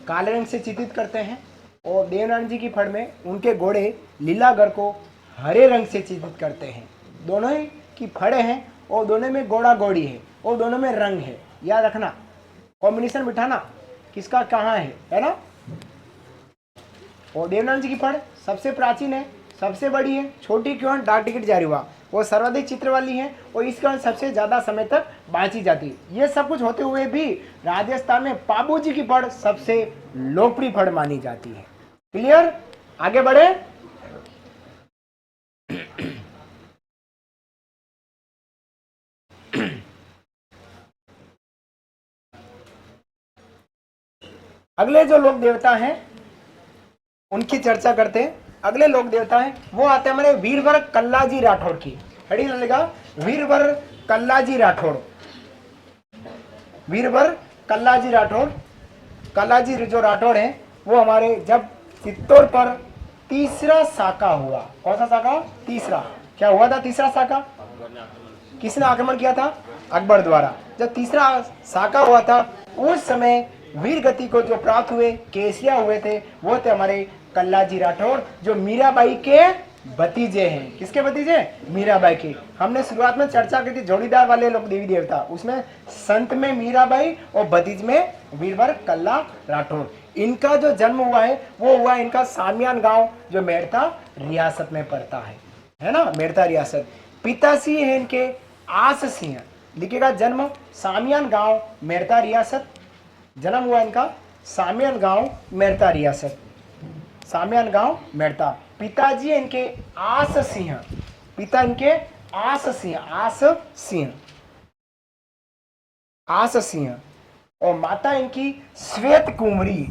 A: काले रंग से चित्रित करते हैं, और देवनारायण जी की फड़ में उनके घोड़े लीलागर को हरे रंग से चित्रित करते हैं। दोनों ही की फड़े हैं और दोनों में घोड़ा घोड़ी है और दोनों में रंग है। याद रखना, कॉम्बिनेशन बिठाना किसका कहाँ है ना। और देवनारायण जी की फड़ सबसे प्राचीन है, सबसे बड़ी है, छोटी क्यों है, डाक टिकट जारी हुआ, वो सर्वाधिक चित्र वाली है और इस कारण सबसे ज्यादा समय तक बांची जाती है। ये सब कुछ होते हुए भी राजस्थान में पाबूजी की फड़ सबसे लोकप्रिय फड़ मानी जाती है। क्लियर, आगे बढ़े। अगले जो लोक देवता हैं उनकी चर्चा करते हैं। अगले लोक देवता हैं वो आते हैं हमारे वीरवर कल्लाजी राठौड़ की। खड़ी लगेगा, वीरवर कल्लाजी राठौड़, वीरवर कल्लाजी राठौड़। कल्लाजी जो राठौड़ हैं वो हमारे जब चित्तौड़ पर तीसरा साका हुआ, कौन सा साका, तीसरा, क्या हुआ था तीसरा साका, किसने आक्रमण किया था, अकबर द्वारा। जब तीसरा साका हुआ था उस समय वीर गति को जो प्राप्त हुए केसिया हुए थे वो थे हमारे कल्लाजी राठौड़, जो मीराबाई के भतीजे हैं। किसके भतीजे, मीराबाई के। हमने शुरुआत में चर्चा की थी जोड़ीदार वाले लोग देवी देवता, उसमें संत में मीराबाई और भतीज में वीरवर कल्ला राठौड़। इनका जो जन्म हुआ है वो हुआ इनका सामियान गांव जो मेड़ता रियासत में पड़ता है ना, मेड़ता रियासत। पिताश्री है इनके आस सिंह, लिखेगा जन्म सामियान गांव मेड़ता रियासत, जन्म हुआ इनका सामियान गांव मेड़ता रियासत, सामियान गांव मेड़ता। पिताजी इनके आस सिंह, पिता इनके आस सिंह, आस सिंह, आस सिंह, और माता इनकी श्वेत कुंवरी।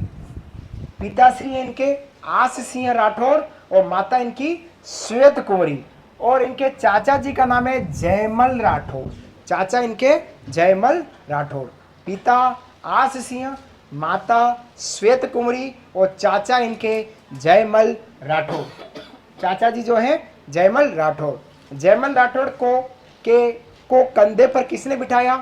A: पिताश्री इनके आस सिंह राठौड़ और माता इनकी श्वेत कुंवरी। और इनके चाचा जी का नाम है जयमल राठौड़, चाचा इनके जयमल राठौड़। पिता आस सिंह, माता श्वेत कुंवरी और चाचा इनके जयमल राठौड़। चाचा जी जो है जयमल राठौड़। जयमल राठौड़ को कंधे पर किसने बिठाया,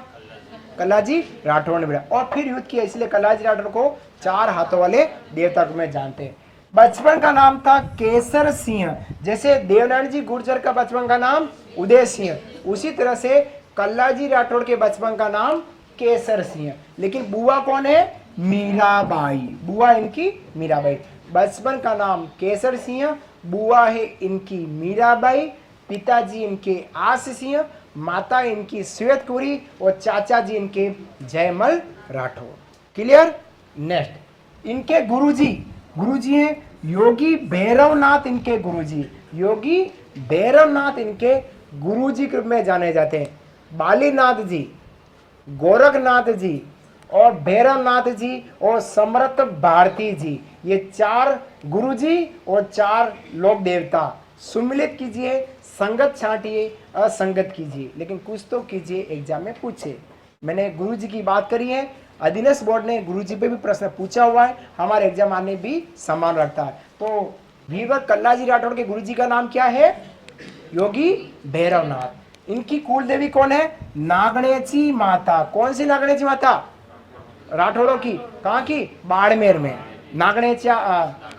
A: कल्लाजी राठौड़ ने बिठाया, और फिर युद्ध किया, इसलिए कल्लाजी राठौड़ को 4 हाथों वाले देवता में जानते हैं। बचपन का नाम था केसर सिंह, जैसे देवनारायण जी गुर्जर का बचपन का नाम उदय सिंह, उसी तरह से कल्लाजी राठौड़ के बचपन का नाम केसर सिंह। लेकिन बुआ कौन है, मीराबाई, बुआ इनकी मीराबाई। बचपन का नाम केसर सिंह, बुआ है इनकी मीराबाई, पिताजी इनके आस सिंह, माता इनकी श्वेत कुंवरी और चाचा जी इनके जयमल राठौड़। क्लियर। नेक्स्ट, इनके गुरुजी हैं योगी भैरवनाथ, इनके गुरुजी योगी भैरवनाथ इनके गुरुजी के रूप में जाने जाते हैं। बालीनाथ जी, गोरखनाथ जी और भैरवनाथ जी और समर्थ भारती जी, ये 4 गुरुजी और 4 लोक देवता। सुमिलित कीजिए, संगत छांटिए, असंगत कीजिए, लेकिन कुछ तो कीजिए, एग्जाम में पूछे। मैंने गुरुजी की बात करी है, अधीनस्थ बोर्ड ने गुरुजी पे भी प्रश्न पूछा हुआ है, हमारे एग्जाम आने भी समान रखता है। तो वीरवर कल्लाजी राठौड़ के गुरुजी का नाम क्या है, योगी भैरवनाथ। इनकी कुल देवी कौन है, नागणेची माता। कौन सी नागणेची माता, राठौड़ों की, कहाँ की, बाड़मेर में, नागणेचा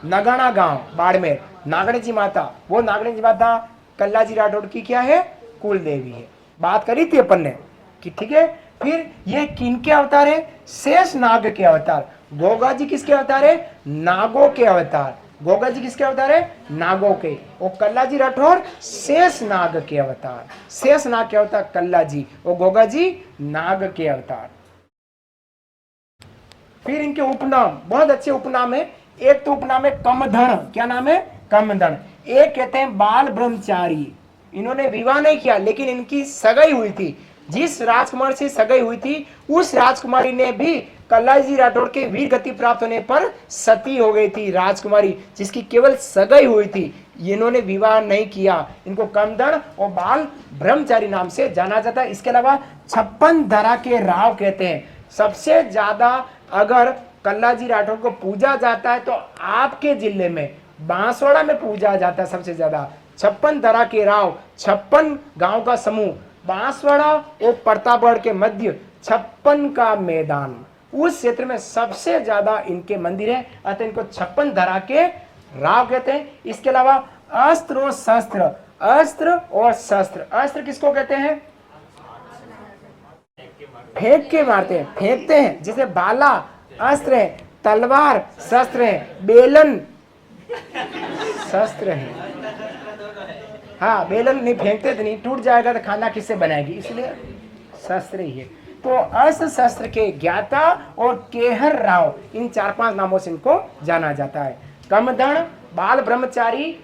A: नगाना गांव बाड़मेर, नागणेची माता। वो नागणेची माता कल्लाजी राठौड़ की क्या है, कुल देवी है। बात करी थी अपन ने कि ठीक है। फिर ये किनके अवतार है, शेष नाग के अवतार। गोगा जी किसके अवतार है, नागों के अवतार। गोगा जी किसके अवतार है, नागों के। और कल्लाजी राठौड़ शेष नाग के अवतार, शेष नाग के अवतार कल्लाजी, और गोगा जी नाग के अवतार। फिर इनके उपनाम, बहुत अच्छे उपनाम है। एक तो उपनाम है कमधन, क्या नाम है, कमधन। एक कहते हैं बाल ब्रह्मचारी, इन्होंने विवाह नहीं किया लेकिन इनकी सगाई हुई थी। जिस राजकुमार से सगाई हुई थी उस राजकुमारी ने भी कल्लाजी राठौड़ के वीर गति प्राप्त होने पर सती हो गई थी। राजकुमारी जिसकी केवल सगाई हुई थी, इन्होंने विवाह नहीं किया। इनको कमधन और बाल ब्रह्मचारी नाम से जाना जाता है। इसके अलावा 56 धरा के राव कहते हैं। सबसे ज्यादा अगर कल्लाजी राठौड़ को पूजा जाता है तो आपके जिले में बांसवाड़ा में पूजा जाता है सबसे ज्यादा। 56 धरा के राव, 56 गांव का समूह, बांसवाड़ा और प्रतापगढ़ के मध्य 56 का मैदान, उस क्षेत्र में सबसे ज्यादा इनके मंदिर है, अतः इनको 56 धरा के राव कहते हैं। इसके अलावा अस्त्र और शस्त्र, अस्त्र और शस्त्र, अस्त्र किसको कहते हैं? फेंक के मारते हैं, फेंकते हैं, जैसे भाला अस्त्र है, तलवार शस्त्र है, बेलन शस्त्र है। हाँ, बेलन नहीं फेंकते तो नहीं, टूट जाएगा तो खाना किससे बनाएगी, इसलिए शस्त्र ही है। तो अस्त्र शस्त्र के ज्ञाता और केहर राव, इन 4-5 नामों से इनको जाना जाता है। कमदण, बाल ब्रह्मचारी,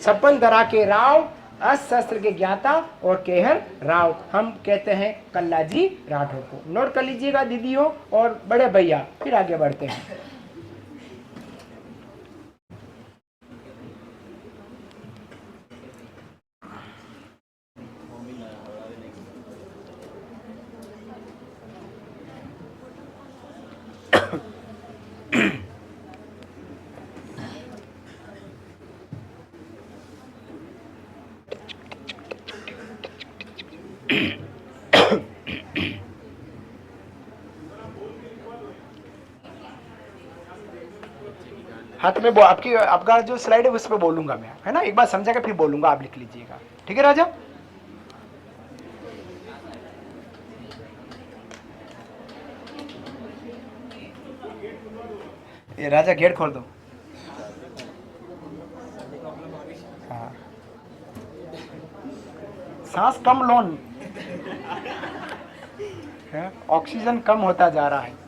A: 56 धरा के राव, अस्त्र शस्त्र के ज्ञाता और केहर राव, हम कहते हैं कल्लाजी राठौर को। नोट कर लीजिएगा दीदियों और बड़े भैया, फिर आगे बढ़ते हैं। हाथ में आपका जो स्लाइड है उस पर बोलूंगा मैं, है ना, एक बार समझा के फिर बोलूंगा, आप लिख लीजिएगा, ठीक है राजा? ये राजा गेट खोल दो। हाँ, सांस कम लोन, ऑक्सीजन कम होता जा रहा है।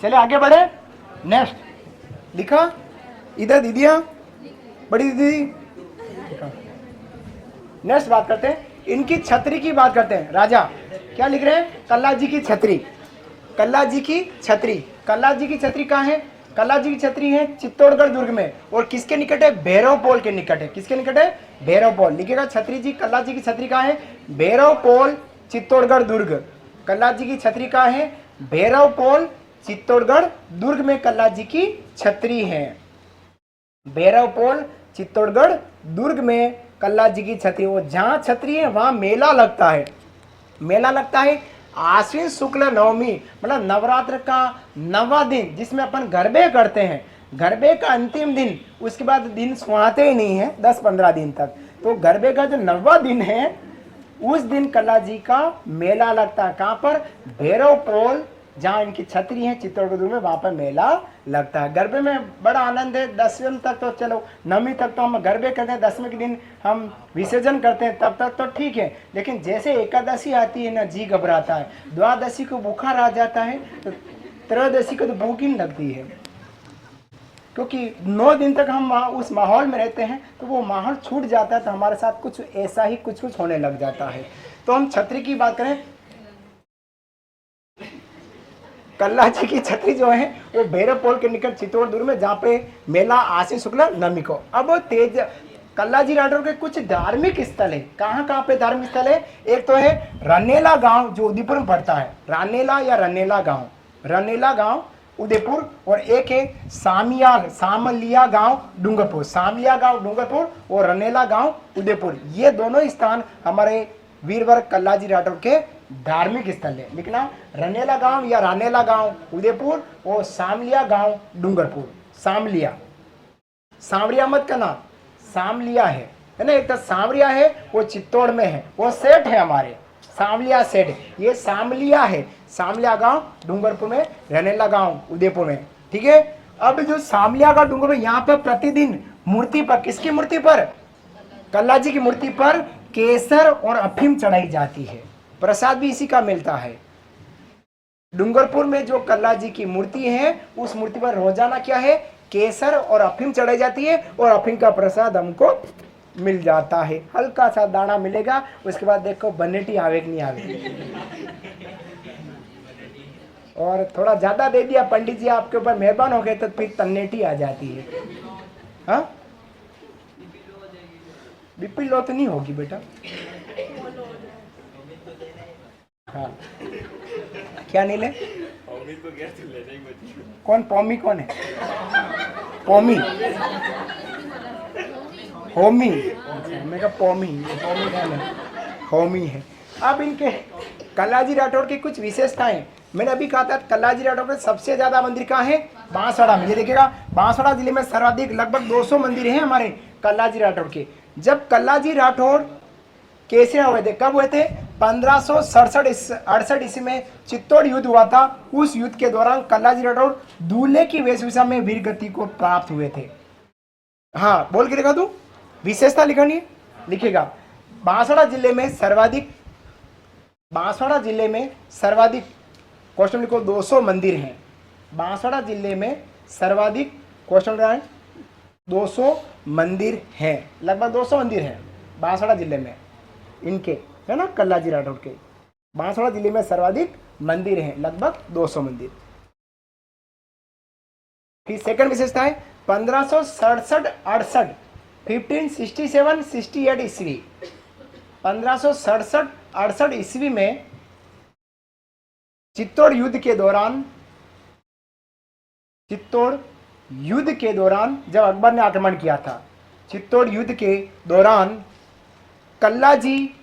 A: चले आगे बढ़े। नेक्स्ट लिखा इधर दीदिया, बड़ी दीदी। नेक्स्ट बात करते हैं, इनकी छतरी की बात करते हैं। राजा क्या लिख रहे हैं? कल्ला जी की छतरी, कल्ला जी की छतरी। कल्ला जी की छतरी कहाँ है? कल्ला जी की छतरी है चित्तौड़गढ़ दुर्ग में, और किसके निकट है? भैरव पोल के निकट है। किसके निकट है? भैरव पोल। लिखेगा छतरी जी, कल्ला जी की छतरी कहाँ है? भैरव पोल, चित्तौड़गढ़ दुर्ग। कल्ला जी की छतरी कहाँ है? भैरव पोल, चित्तौड़गढ़ दुर्ग में कल्ला जी की छतरी है। भैरव पोल, चित्तौड़गढ़ दुर्ग में कल्ला जी की छतरी। वो जहां छतरी है वहां मेला लगता है। मेला लगता है आश्विन शुक्ल नवमी, मतलब नवरात्र का 9वां दिन, जिसमें अपन गरबे करते हैं। गरबे का अंतिम दिन, उसके बाद दिन सुहाते ही नहीं है 10-15 दिन तक। तो गरबे का जो 9वां दिन है, उस दिन कल्ला जी का मेला लगता है। कहाँ पर? भैरव पोल, जहाँ इनकी छतरी है चित्तौड़गढ़ में, वहां पर मेला लगता है। गरबे में बड़ा आनंद है। 10वें तक तो चलो, 9वीं तक तो हम गरबे करते हैं, 10वें के दिन हम विसर्जन करते हैं, तब तक तो ठीक है। लेकिन जैसे एकादशी आती है ना, जी घबराता है। द्वादशी को बुखार आ जाता है, तो त्रयोदशी को तो भूख ही नहीं लगती है, क्योंकि 9 दिन तक हम वहाँ उस माहौल में रहते हैं, तो वो माहौल छूट जाता है। तो हमारे साथ कुछ ऐसा ही कुछ होने लग जाता है। तो हम छतरी की बात करें, कल्ला जी की छतरी जो है वो भैरव पोल के निकट चित्तौड़गढ़ दुर्ग में, जहाँ पे मेला आश्विन शुक्ल नवमी को। अब तेज कल्ला जी राठौर के कुछ धार्मिक स्थल है। कहाँ कहाँ पे धार्मिक स्थल है? एक तो है रनेला गांव, जो उदयपुर में पड़ता है, रानेला या रनेला गांव, रनेला गांव उदयपुर। और एक है सामलिया गांव डूंगरपुर, सामलिया गांव डूंगरपुर और रनेला गांव उदयपुर। ये दोनों स्थान हमारे वीरवर कल्ला जी राठौर के धार्मिक स्थल है। लिखना रनेला गांव या रानेला गांव उदयपुर और सामलिया गांव डूंगरपुर। सामलिया, सांवरिया मत करना, सामलिया है ना। एक तो सांवरिया है वो चित्तौड़ में है, वो सेठ है हमारे, सामलिया सेठ। ये सामलिया है, सामलिया गांव डूंगरपुर में, रनेला गांव उदयपुर में, ठीक है। अब जो सामलिया गांव डूंगरपुर, यहाँ पर प्रतिदिन मूर्ति पर, किसकी मूर्ति पर? कल्ला जी की मूर्ति पर केसर और अफीम चढ़ाई जाती है। प्रसाद भी इसी का मिलता है। डूंगरपुर में जो कल्ला जी की मूर्ति है, उस मूर्ति पर रोजाना क्या है? केसर और अफीम चढ़ाई जाती है, और अफीम का प्रसाद हमको मिल जाता है। हल्का सा दाना मिलेगा, उसके बाद देखो बनेटी आवे कि नहीं आवे। और थोड़ा ज्यादा दे दिया पंडित जी आपके ऊपर मेहरबान हो गए, तो फिर तन्नेटी आ जाती है। हाँ, बीपी लो तो नहीं होगी बेटा। हाँ, क्या नहीं ले? कौन पौमी कौन है? पौमी, होमी, मैं कहा पौमी, पौमी कौन है? होमी है। अब इनके कल्लाजी राठौड़ की कुछ विशेषताएं, मैंने अभी कहा था कल्लाजी राठौड़ के सबसे ज्यादा मंदिर कहाँ है? बांसवाड़ा में। ये देखिएगा बांसवाड़ा जिले में सर्वाधिक लगभग 200 मंदिर हैं हमारे कल्लाजी राठौड़ के। जब कल्लाजी राठौड़ कैसे हुए थे, कब हुए थे? 1567 ईस्वी में चित्तौड़ युद्ध हुआ था। उस युद्ध के दौरान कल्लाजी राठौड़ दूल्हे की वेशभूषा में वीर गति को प्राप्त हुए थे। हाँ बोल के दिखा दूं, विशेषता लिखनी है, लिखेगा। बांसवाड़ा जिले में सर्वाधिक क्वेश्चन लिखो 200 मंदिर हैं। बांसवाड़ा जिले में सर्वाधिक क्वेश्चन 200 मंदिर हैं, लगभग 200 मंदिर हैं बांसवाड़ा जिले में इनके, है ना, कल्लाजी राठौड़ के। बांसवाड़ा जिले में सर्वाधिक मंदिर हैं, लगभग 200 मंदिर। फिर सेकंड विशेषता है 1567-68 1567-68 ईस्वी, 1567-68 ईस्वी में चित्तौड़ युद्ध के दौरान जब अकबर ने आक्रमण किया था, चित्तौड़ युद्ध के दौरान कल्लाजी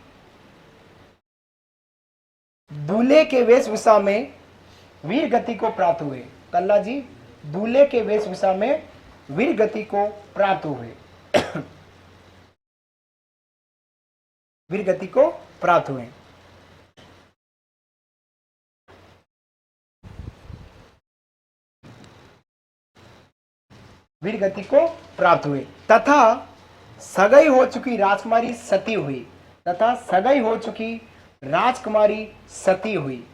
A: दूल्हे के वेशभूषा में वीर गति को प्राप्त हुए। कल्लाजी दूल्हे के वेशभूषा में वीर गति को प्राप्त हुए। वीर गति को प्राप्त हुए। वीर गति को प्राप्त हुए तथा सगाई हो चुकी राजकुमारी सती हुई।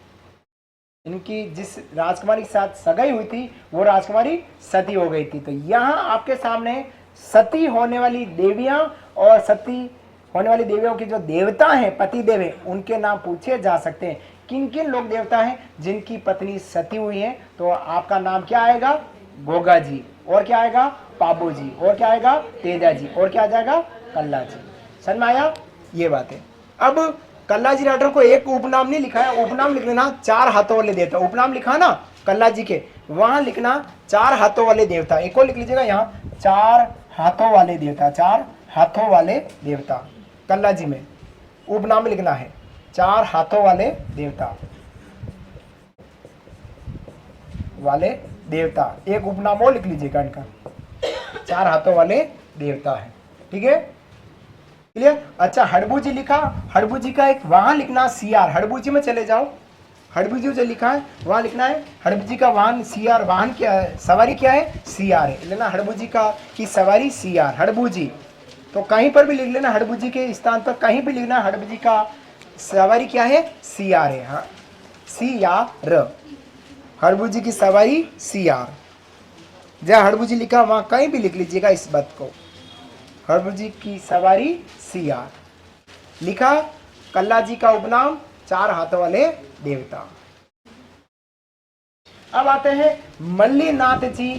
A: इनकी जिस राजकुमारी के साथ सगाई हुई थी वो राजकुमारी सती हो गई थी। तो यहाँ आपके सामने सती होने वाली देवियां और सती होने वाली देवियों के जो देवता हैं, पति देव हैं, उनके नाम पूछे जा सकते हैं। किन किन लोग देवता हैं जिनकी पत्नी सती हुई है? तो आपका नाम क्या आएगा? गोगा जी। और क्या आएगा? पाबो जी। और क्या आएगा? तेजा जी। और क्या आ जाएगा? कल्ला जी। समझ में आया? ये बात है। अब कल्लाजी राठौर को एक उपनाम नहीं लिखा है, उपनाम लिख लेना 4 हाथों वाले देवता। उपनाम लिखा ना कल्लाजी के, वहां लिखना 4 हाथों वाले देवता। एक और लिख लीजिएगा यहाँ 4 हाथों वाले देवता। 4 हाथों वाले देवता कल्लाजी में उपनाम लिखना है, 4 हाथों वाले देवता। एक उपनाम और लिख लीजिएगा इनका, 4 हाथों वाले देवता है। ठीक है, क्लियर? अच्छा, हड़बूजी लिखा, हड़बूजी का एक वहां लिखना सियार। हड़बूजी में चले जाओ, हड़बूजी जो लिखा है वहां लिखना है हड़बूजी का वाहन सियार। वाहन क्या है? सवारी क्या है? सियार है। लेना हड़बूजी का की सवारी सियार, हड़बूजी। तो कहीं पर भी लिख लेना, हड़बूजी के स्थान पर कहीं भी लिखना हड़बूजी का सवारी क्या है? सियार है। हाँ, सियार, हड़बूजी की सवारी सियार। जहाँ हड़बूजी लिखा वहां कहीं भी लिख लीजिएगा इस बात को, हड़बूजी की सवारी सियार लिखा। कल्लाजी का उपनाम 4 हाथों वाले देवता। अब आते हैं मल्लीनाथ जी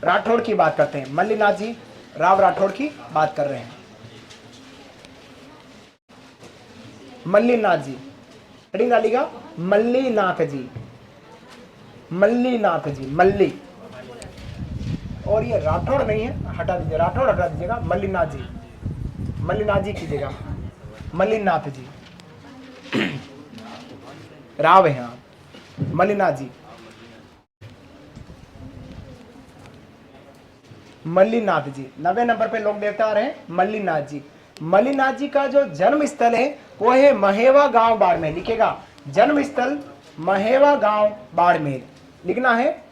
A: राठौड़ की बात करते हैं। मल्लीनाथ जी राव राठौड़ की बात कर रहे हैं। मल्लीनाथ जी, हेडिंग डालिएगा मल्लीनाथ जी, मल्लीनाथ जी, मल्ली। और ये राठौड़ नहीं है, हटा दीजिए, राठौड़ हटा दीजिएगा, मल्लीनाथ जी, मल्लीनाथ जी कीजिएगा, मल्लीनाथ जी राव है आप, मल्लीनाथ जी, मल्लीनाथ जी। 90 नंबर पे लोग देवता आ रहे हैं मल्लीनाथ जी। मल्लीनाथ जी का जो जन्म स्थल है वो है महेवा गांव बाड़मेर। लिखेगा जन्म स्थल महेवा गांव बाड़मेर, लिखना है।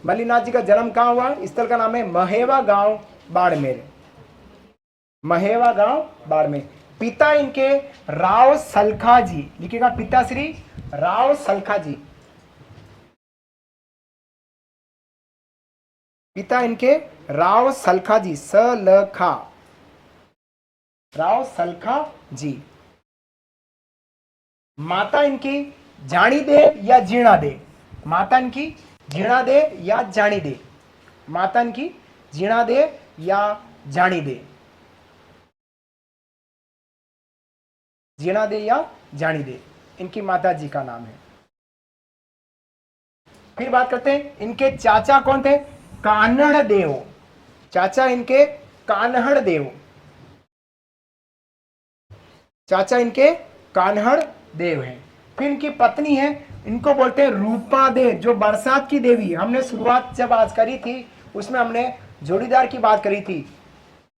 A: मल्लीनाथ जी का जन्म कहाँ हुआ? स्थल का नाम है महेवा गांव बाड़मेर, महेवा गांव बाड़मेर। पिता इनके राव सलखा जी, लिखेगा पिता श्री राव सलखा जी। पिता इनके राव सलखा जी, सलखा, राव सलखा जी। माता इनकी जानी दे या जीणा दे, माता इनकी जीणा दे या जानी दे, माता इनकी जीणा दे या जानी दे, जीणा दे या जानी दे, इनकी माता जी का नाम है। फिर बात करते हैं इनके चाचा कौन थे, कान्हड़ देव, चाचा इनके कान्हड़ देव, चाचा इनके कान्हड़ देव हैं। फिर इनकी पत्नी है, इनको बोलते हैं रूपा देव, जो बरसात की देवी। हमने शुरुआत जब आज करी थी उसमें हमने जोड़ीदार की बात करी थी,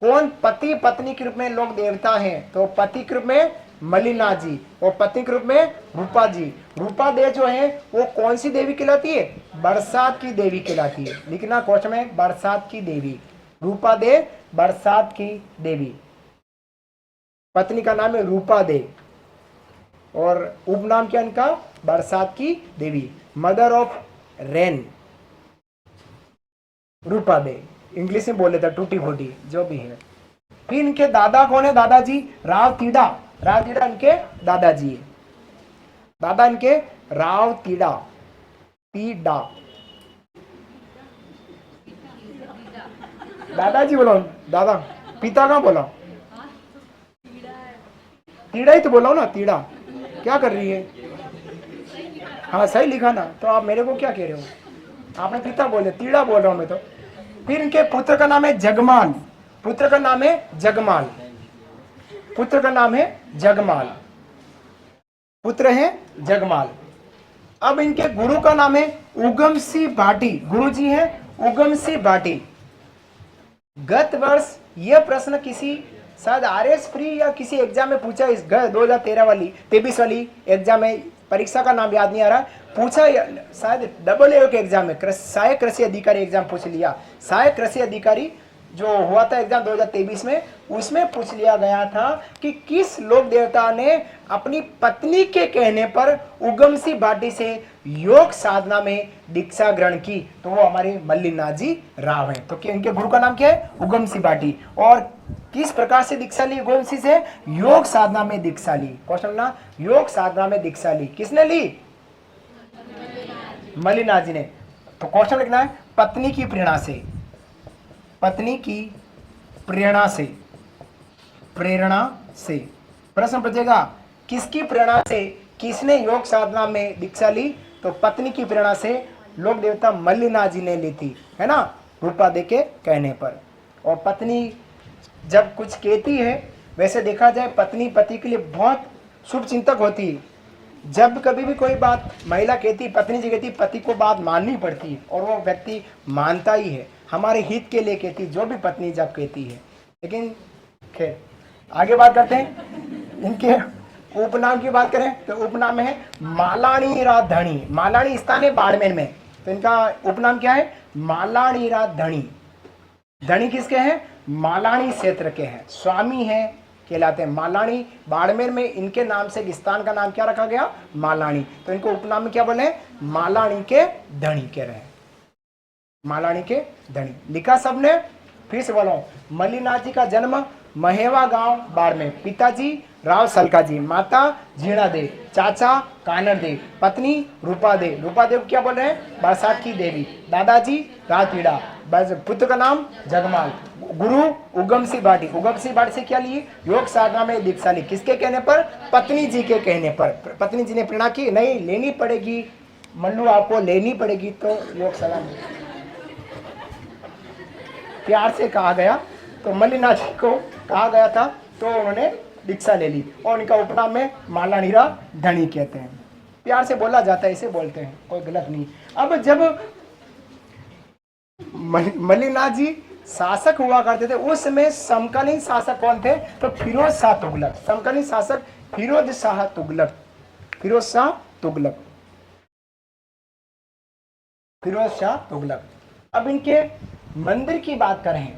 A: कौन पति पत्नी के रूप में लोग देवता हैं, तो पति के रूप में मल्लिनाथ जी और पत्नी के रूप में रूपा जी। रूपा देव जो है वो कौन सी देवी कहलाती है, बरसात की देवी कहलाती है। लिखना क्वेश्चन में, बरसात की देवी, रूपा देव बरसात की देवी। पत्नी का नाम है रूपा देव और उपनाम क्या इनका, बरसात की देवी, mother of rain, Rupa Dev. English में बोले था टूटी फूटी जो भी है। फिर इनके दादा कौन है, दादाजी राव तीड़ा, राव तीड़ा इनके दादाजी है, दादा इनके राव तीड़ा, तीड़ा, दादाजी बोलो, दादा, पिता कहाँ बोला, तीड़ा ही तो बोला ना, तीड़ा। क्या कर रही है, हाँ सही लिखा ना, तो आप मेरे को क्या कह रहे हो, आपने पिता बोले, तीड़ा बोल रहा हूं मैं तो। फिर इनके पुत्र का नाम है जगमाल, पुत्र का नाम है जगमाल, पुत्र का नाम है जगमाल, पुत्र है जगमाल। अब इनके गुरु का नाम है उगम सिंह भाटी, गुरु जी है उगम सिंह भाटी। गत वर्ष यह प्रश्न किसी शायद RS फ्री या किसी एग्जाम में पूछा, इस 2013 वाली 23 वाली एग्जाम में, परीक्षा का नाम याद नहीं आ रहा, पूछा शायद AA के एग्जाम में, सहायक कृषि अधिकारी एग्जाम पूछ लिया, सहायक कृषि अधिकारी जो हुआ था एग्जाम 2023 में, उसमें पूछ लिया गया था कि किस लोक देवता ने अपनी पत्नी के कहने पर उगम सिंह भाटी से योग साधना में दीक्षा ग्रहण की, तो वो हमारे मल्लिनाथ जी राव हैं। तो इनके गुरु का नाम क्या है, उगम सिंह भाटी। और किस प्रकार से दीक्षा ली उगम सिंह से, योग साधना में दीक्षा ली। क्वेश्चन ना, योग साधना में दीक्षा ली, किसने ली, मल्लिनाथ जी ने। तो क्वेश्चन लिखना है, पत्नी की प्रेरणा से, पत्नी की प्रेरणा से, प्रेरणा से। प्रश्न पूछेगा किसकी प्रेरणा से, किसने योग साधना में दीक्षा ली, तो पत्नी की प्रेरणा से लोक देवता मल्लिनाथ जी ने ली थी, है ना, रूपा दे के कहने पर। और पत्नी जब कुछ कहती है, वैसे देखा जाए पत्नी पति के लिए बहुत शुभ चिंतक होती है। जब कभी भी कोई बात महिला कहती, पत्नी जी कहती, पति को बात माननी पड़ती है और वो व्यक्ति मानता ही है, हमारे हित के लिए कहती, जो भी पत्नी जब कहती है। लेकिन खैर आगे बात करते हैं, इनके उपनाम की बात करें तो उपनाम है मालानी रात धनी। मालानी स्थान है बाड़मेर में, तो इनका उपनाम क्या है, मालानी रात धनी। धनी किसके हैं, मालानी क्षेत्र के हैं, स्वामी हैं कहलाते हैं मालानी। बाड़मेर में इनके नाम से एक स्थान का नाम क्या रखा गया, मालानी। तो इनको उपनाम में क्या बोले, मालानी के धनी कह रहे हैं, मालानी के धनी। लिखा सबने, फिर से बोलो, मल्लिनाथ जी का जन्म महेवा गांव बाड़मेर, पिताजी राव सलका जी, माता जीणा देव, चाचा कानर देव, पत्नी रूपा देव। रूपा देव क्या बोल रहे हैं, बरसात की देवी। दादाजी रातीड़ा, पुत्र का नाम जगमाल। गुरु उगम सिंह भाटी, उगम सिंह भाटी से क्या लिए, योग साधना में दीक्षा ली, किसके कहने पर, पत्नी जी के कहने पर। पत्नी जी ने प्रेरणा की, नहीं लेनी पड़ेगी मल्लू, आपको लेनी पड़ेगी, तो योग साधना प्यार से कहा गया, तो मल्लिनाथ जी को कहा गया था, तो उन्होंने दीक्षा ले ली और उनका उपनाम में मालानीरा धनी कहते हैं। प्यार से बोला जाता है, इसे बोलते हैं, कोई गलत नहीं। अब जब मल्लिनाथ जी शासक हुआ करते थे, उस समय समकालीन शासक कौन थे, तो फिरोज शाह तुगलक। समकालीन शासक फिरोज शाह तुगलक, फिरोज शाह तुगलक, फिरोज शाह तुगलक। अब इनके मंदिर की बात करें,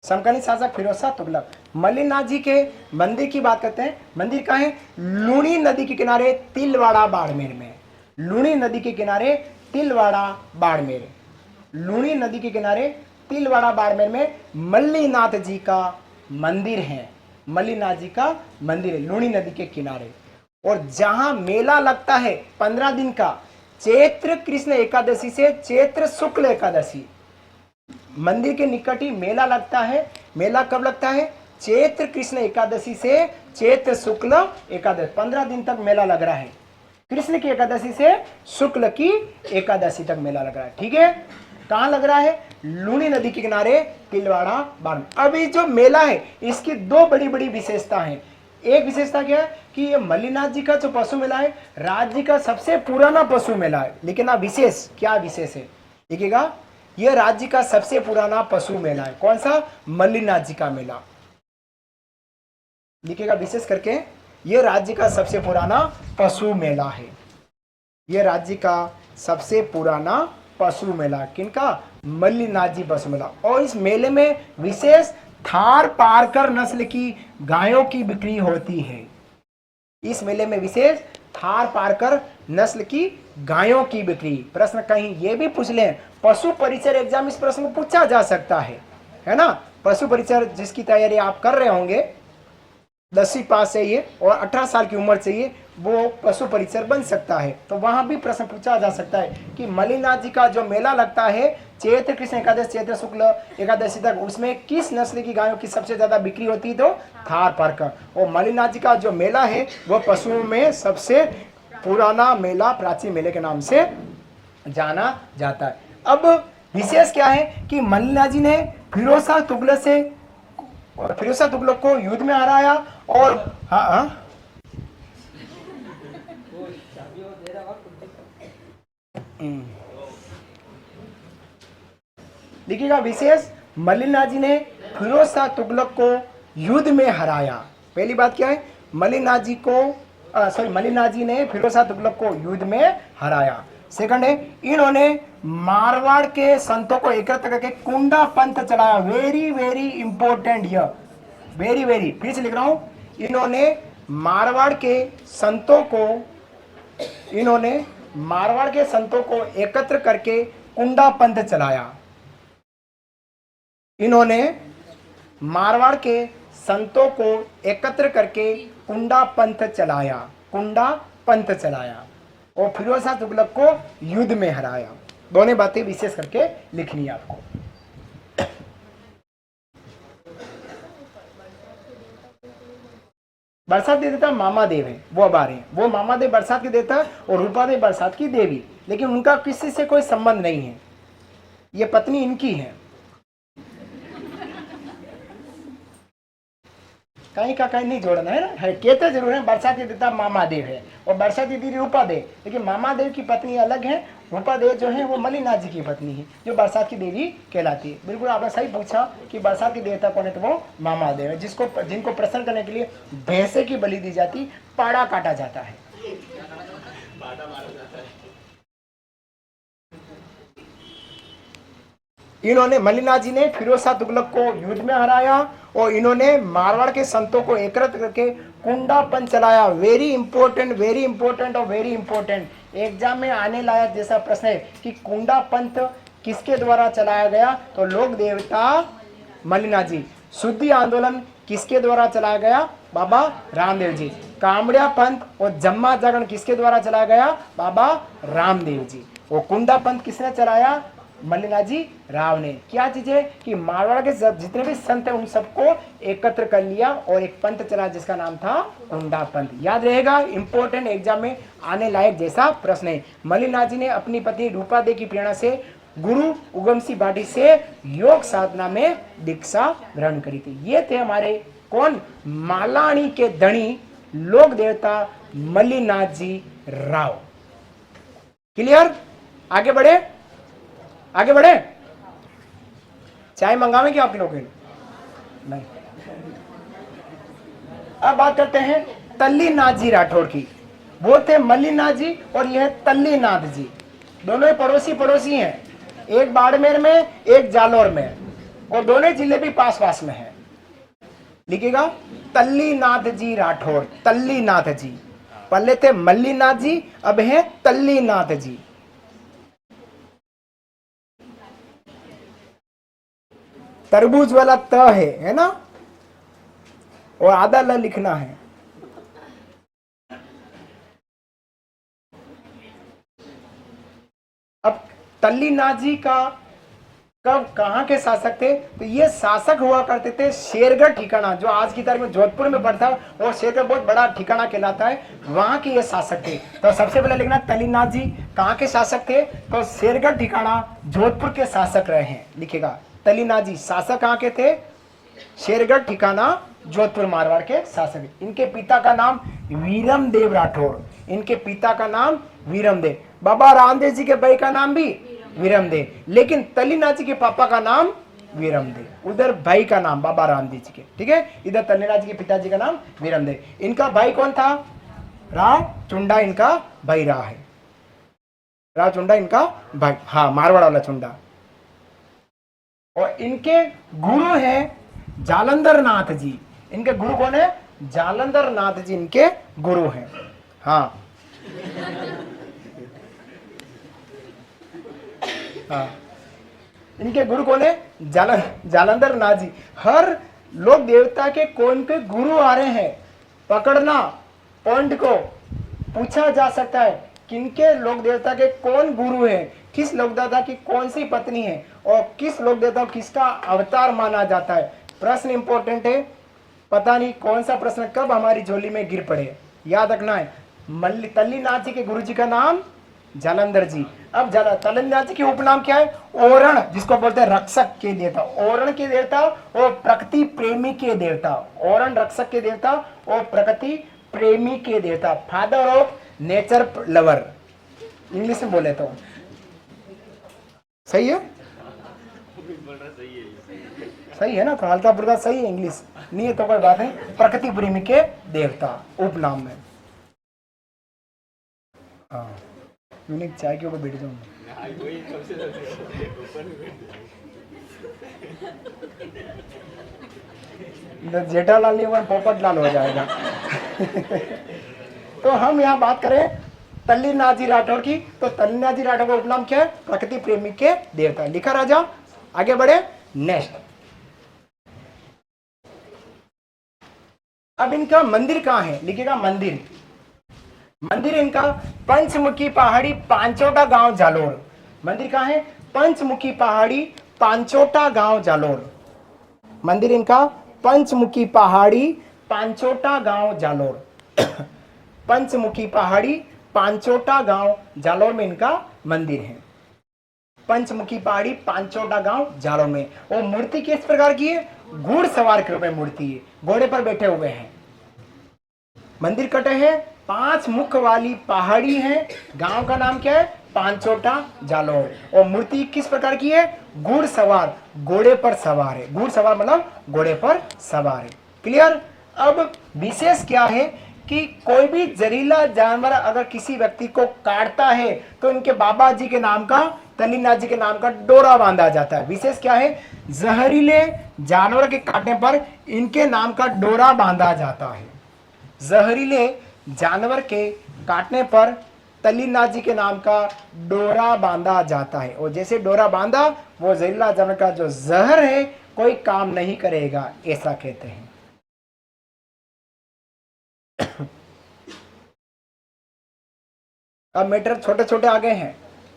A: समकालीन शासक फिरोज शाह तुगलक, मल्लिनाथ जी के मंदिर की बात करते हैं। मंदिर कहाँ है, लूणी नदी के किनारे तिलवाड़ा बाड़मेर में, लूणी नदी के किनारे तिलवाड़ा बाड़मेर, लूणी नदी के किनारे तिलवाड़ा बाड़मेर में मल्लिनाथ जी का मंदिर है, मल्लिनाथ जी का मंदिर है लूणी नदी के किनारे। और जहां मेला लगता है 15 दिन का, चैत्र कृष्ण एकादशी से चैत्र शुक्ल एकादशी, मंदिर के निकट ही मेला लगता है। मेला कब लगता है, चैत्र कृष्ण एकादशी से चैत्र शुक्ल एकादशी, 15 दिन तक मेला लग रहा है। कृष्ण की एकादशी से शुक्ल की एकादशी तक मेला लग रहा है। ठीक है, कहां लग रहा है? लूनी नदी के किनारे तिलवाड़ा बांध। अभी जो मेला है इसकी दो बड़ी बड़ी विशेषता है। एक विशेषता क्या है कि ये मल्लिनाथ जी का जो पशु मेला है राज्य का सबसे पुराना पशु मेला है। लेकिन आप विशेष क्या विशेष है देखिएगा, यह राज्य का सबसे पुराना पशु मेला है। कौन सा? मल्लिनाथ जी का मेला। लिखिएगा विशेष करके, यह राज्य का सबसे पुराना पशु मेला है। यह राज्य का सबसे पुराना पशु मेला किनका? मल्लिनाथ जी पशु मेला। और इस मेले में विशेष थार पारकर नस्ल की गायों की बिक्री होती है। इस मेले में विशेष थार पारकर नस्ल की गायों की बिक्री। प्रश्न कहीं यह भी पूछ लें, पशु परिचर एग्जाम इस प्रश्न को पूछा जा सकता है ना। पशु परिचर जिसकी तैयारी आप कर रहे होंगे, 10वीं पास चाहिए और 18 साल की उम्र चाहिए, वो पशु परिचर बन सकता है। तो वहां भी प्रश्न पूछा जा सकता है कि मल्लिनाथ जी का जो मेला लगता है चैत्र कृष्ण एकादश चैत्र शुक्ल एकादशी तक, उसमें किस नस्ल की गायों की सबसे ज्यादा बिक्री होती है? तो थार पारकर। और मल्लिनाथ जी का जो मेला है वो पशुओं में सबसे पुराना मेला, प्राचीन मेले के नाम से जाना जाता है। अब विशेष क्या है कि मल्लिनाथ जी ने फिरोज शाह तुगलक को युद्ध में हराया। और देखिएगा विशेष, मल्लिनाथ जी ने फिरोज शाह तुगलक को युद्ध में हराया। पहली बात क्या है? मल्लिनाथ जी ने फिरोज शाह तुगलक को युद्ध में हराया। सेकंड है, इन्होंने मारवाड़ के संतों को एकत्र करके कुंडा पंथ चलाया। वेरी वेरी इंपॉर्टेंट, यह वेरी वेरी, फिर से लिख रहा हूं, इन्होंने मारवाड़ के संतों को एकत्र करके कुंडा पंथ चलाया। इन्होंने मारवाड़ के संतों को एकत्र करके कुंडा पंथ चलाया और फिरोज शाह तुगलक को युद्ध में हराया। दोनों बातें विशेष करके लिखनी है आपको। बरसात के देवता मामादेव है, वो अब आ रहे हैं। वो मामादेव बरसात के देवता और रूपादेव बरसात की देवी, लेकिन उनका किसी से कोई संबंध नहीं है। ये पत्नी इनकी है। कहीं का कहीं नहीं जोड़ना है ना, है कहते जरूर है बरसात के देवता मामादेव है और बरसात की देवी रूपादेव, लेकिन मामादेव की पत्नी अलग है। रूपादेव जो है वो मल्लिनाथ जी की पत्नी है जो बरसात की देवी कहलाती है। बिल्कुल आपने सही पूछा कि बरसात की देवता कौन है, तो वो मामादेव है, जिनको प्रसन्न करने के लिए भैंसे की बलि दी जाती, पाड़ा काटा जाता है। इन्होंने, मल्लिनाथ जी ने फिरोज शाह तुगलक को युद्ध में हराया और इन्होंने मारवाड़ के संतों को एकत्र करके कुंडा पंथ चलाया। वेरी इंपॉर्टेंट और वेरी इंपॉर्टेंट एग्जाम में आने लायक जैसा प्रश्न है कि कुंडा पंथ किसके द्वारा चलाया गया, तो लोक देवता मल्लिनाथ जी। शुद्धि आंदोलन किसके द्वारा चलाया गया? बाबा रामदेव जी। कामड़िया पंथ और जम्मा जागरण किसके द्वारा चलाया गया? बाबा रामदेव जी। वो कुंडा पंथ किसने चलाया? मल्लिनाथ जी राव ने। क्या चीज है कि मारवाड़ के जितने भी संत हैं उन सबको एकत्र कर लिया और एक पंथ चला जिसका नाम था कुंडा पंथ। याद रहेगा, इंपॉर्टेंट एग्जाम में आने लायक जैसा प्रश्न है। मल्लिनाथ जी ने अपनी पत्नी रूपादेव की प्रेरणा से गुरु उगम सिंह भाटी से योग साधना में दीक्षा ग्रहण करी थी। ये थे हमारे कौन? मालानी के धनी लोक देवता मल्लिनाथ जी राव। क्लियर? आगे बढ़े। चाय मंगावे क्या आपके लोग? नहीं। अब बात करते हैं तल्लीनाथ जी राठौर की। वो थे मल्लिनाथ जी और यह तल्लीनाथ जी, दोनों पड़ोसी हैं। एक बाड़मेर में, एक जालौर में, और दोनों जिले भी पास पास में है। लिखिएगा तल्लीनाथ जी राठौर। तल्लीनाथ जी, पहले थे मल्लिनाथ जी, अब है तल्लीनाथ जी। तरबूज वाला त है ना, और आधा ल लिखना है। अब तल्लीनाथ जी का कब कहाँ के शासक थे? तो ये शासक हुआ करते थे शेरगढ़ ठिकाना, जो आज की तारीख में जोधपुर में पड़ता है, और शेरगढ़ बहुत बड़ा ठिकाना कहलाता है, वहां के ये शासक थे। तो सबसे पहले लिखना तल्लीनाथ जी कहाँ के शासक थे? तो शेरगढ़ ठिकाना जोधपुर के शासक रहे हैं, लिखेगा तल्लीनाथ जी शासक कहाँ के थे? शेरगढ़ ठिकाना जोधपुर मारवाड़ के शासक। इनके पिता का नाम वीरम देव राठौर, इनके पिता का नाम वीरम देव। बाबा रामदेव जी के भाई का नाम भी वीरम देव, लेकिन तल्लीनाथ जी के पापा का नाम वीरम देव, उधर भाई का नाम बाबा रामदेव जी के, ठीक है, इधर तल्लीनाथ जी के पिताजी का नाम वीरम देव। इनका भाई कौन था? राव चुंडा इनका भाई रहा है, राव चुंडा इनका भाई, हाँ मारवाड़ वाला चुंडा। और इनके गुरु है जालंधर नाथ जी। इनके गुरु कौन है? जालंधर नाथ जी इनके गुरु हैं। हाँ हाँ, इनके गुरु कौन है? जालंधर नाथ जी। हर लोक देवता के कौन के गुरु आ रहे हैं, पकड़ना पॉइंट को, पूछा जा सकता है किनके लोक देवता के कौन गुरु है, किस लोक देवता की कौन सी पत्नी है, और किस लोक देवता किसका अवतार माना जाता है। प्रश्न इंपॉर्टेंट है, पता नहीं कौन सा प्रश्न कब हमारी झोली में गिर पड़े, याद रखना है। तल्लीनाथ जी के गुरु जी का नाम जालंधर जी। अब तल्लीनाथ जी के उपनाम क्या है? ओरण, जिसको बोलते हैं रक्षक के देवता, ओरण के देवता और प्रकृति प्रेमी के देवता। ओरण रक्षक के देवता और प्रकृति प्रेमी के देवता, father of nature lover, English में बोले तो सही है? सही है ना? तो हल्का फुल्का सही है, इंग्लिश नहीं है तो कोई बात नहीं। प्रकृति प्रेमी के देवता उपनाम में। हाँ, यूनिक चाय के ऊपर बैठ जाऊंगा। जेठालाल नहीं, पोपटलाल हो जाएगा। तो हम यहाँ बात करें तल्लीनाथ जी राठौर की, तो तल्लीनाथ जी राठौर का उपनाम क्या है? प्रकृति प्रेमी के देवता। लिखा राजा, आगे बढ़े। नेक्स्ट, अब इनका मंदिर कहाँ है? लिखेगा मंदिर। मंदिर इनका पंचमुखी पहाड़ी पांचोटा गांव जालोर। मंदिर कहाँ है? पंचमुखी पहाड़ी पांचोटा गांव जालोर। मंदिर इनका पंचमुखी पहाड़ी पांचोटा गांव जालोर। पंचमुखी पहाड़ी पांचोटा गांव जालोर में इनका मंदिर है। पंचमुखी पहाड़ी पांचोटा गांव जालोर में। वो मूर्ति किस प्रकार की है? घुड़सवार के रूप में मूर्ति है, घोड़े पर बैठे हुए हैं। मंदिर कटे हैं, 5 मुख वाली पहाड़ी है। गांव का नाम क्या है? पांचोटा जालोर। और मूर्ति किस प्रकार की है? घुड़सवार, घोड़े पर सवार है। घुड़सवार मतलब घोड़े पर सवार है। क्लियर? अब विशेष क्या है कि कोई भी जहरीला जानवर अगर किसी व्यक्ति को काटता है तो इनके बाबा जी के नाम का, तल्लीनाथ जी के नाम का डोरा बांधा जाता है। विशेष क्या है? जहरीले जानवर के काटने पर इनके नाम का डोरा बांधा जाता है। जहरीले जानवर के काटने पर तल्लीनाथ जी के नाम का डोरा बांधा जाता है। और जैसे डोरा बांधा, वो जहरीला जानवर का जो जहर है कोई काम नहीं करेगा, ऐसा कहते हैं। अब मैटर छोटे छोटे आ गए हैं,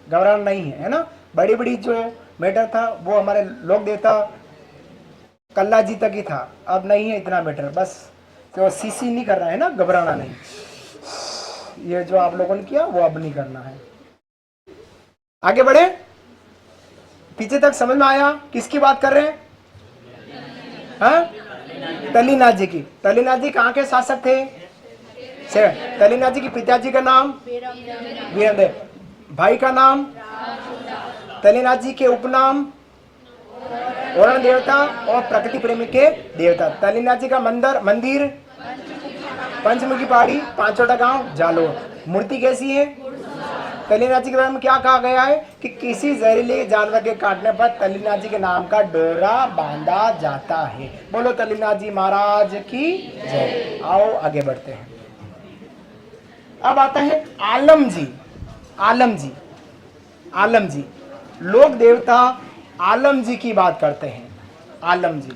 A: घबराना नहीं है, है ना? बड़ी बड़ी जो मैटर था वो हमारे लोक देवता कल्ला जी तक ही था, अब नहीं है इतना मैटर। बस तो सीसी नहीं करना है ना, घबराना नहीं। ये जो आप लोगों ने किया वो अब नहीं करना है। आगे बढ़े, पीछे तक समझ में आया किसकी बात कर रहे हैं? हाँ, तल्लीनाथ जी की। तल्लीनाथ जी कहाँ के शासक थे? तल्लीनाथ जी के पिताजी का नाम वीरमदेव, भाई का नाम तल्लीनाथ जी के उपनाम ओरण देवता और प्रकृति प्रेमी के देवता। तल्लीनाथ जी का मंदिर पंचमुखी पहाड़ी पांचोटा गांव जालोर। मूर्ति कैसी है? तल्लीनाथ जी के बारे में क्या कहा गया है कि किसी जहरीले जानवर के काटने पर तल्लीनाथ जी के नाम का डोरा बांधा जाता है। बोलो तल्लीनाथ जी महाराज की जय। आओ आगे बढ़ते हैं। अब आता है आलम जी। आलम जी, आलम जी, लोक देवता आलम जी की बात करते हैं। आलम जी,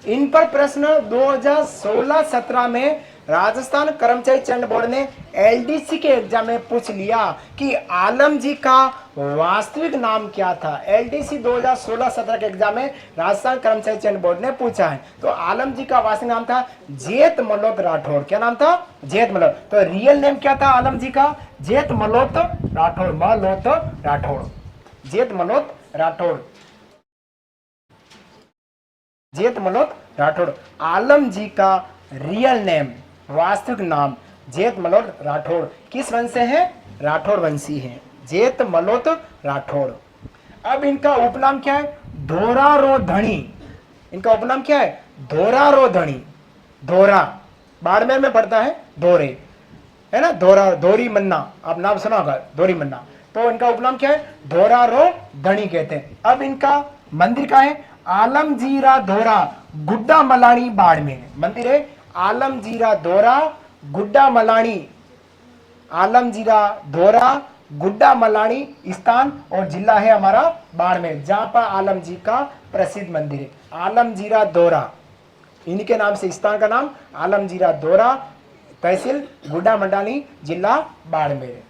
A: इन पर प्रश्न 2016-17 में राजस्थान कर्मचारी चयन बोर्ड ने एलडीसी के एग्जाम में पूछ लिया कि आलम जी का वास्तविक नाम क्या था। एलडीसी 2016-17 के एग्जाम में राजस्थान कर्मचारी चयन बोर्ड ने पूछा है। तो आलम जी का वास्तविक नाम था जेत मल्होत राठौड़। क्या नाम था? जेत मल्होत। तो रियल नेम क्या था आलम जी का? जेत मल्होत राठौड़। मल्होत राठौड़, जेत मल्होत राठौड़, जेत मल्होत राठौड़। आलम जी का रियल नेम, वास्तविक नाम जेत मल्होत राठौड़। किस वंश से है? राठौड़ वंशी है, जेत मल्होत राठौड़। अब इनका उपनाम क्या है? धोरारोधणी। इनका उपनाम क्या है? धोरारोधणी। धोरा बाड़मेर में पड़ता है, धोरे है ना, धोरा, धोरी मन्ना, आप नाम सुना होगा, धोरी मन्ना। तो इनका उपनाम क्या है? धोरारोधणी कहते हैं। अब इनका मंदिर का है? आलमजीरा धोरा गुड्डा मलानी बाड़मेर। मंदिर है आलमजीरा धोरा गुड्डा मलानी, आलमजीरा धोरा गुड्डा मलानी स्थान, और जिला है हमारा बाड़मेर, जहां पर आलम जी का प्रसिद्ध मंदिर है आलमजीरा धोरा। इनके नाम से स्थान का नाम आलमजीरा धोरा, तहसील गुड्डा मंडानी, जिला बाड़मेर।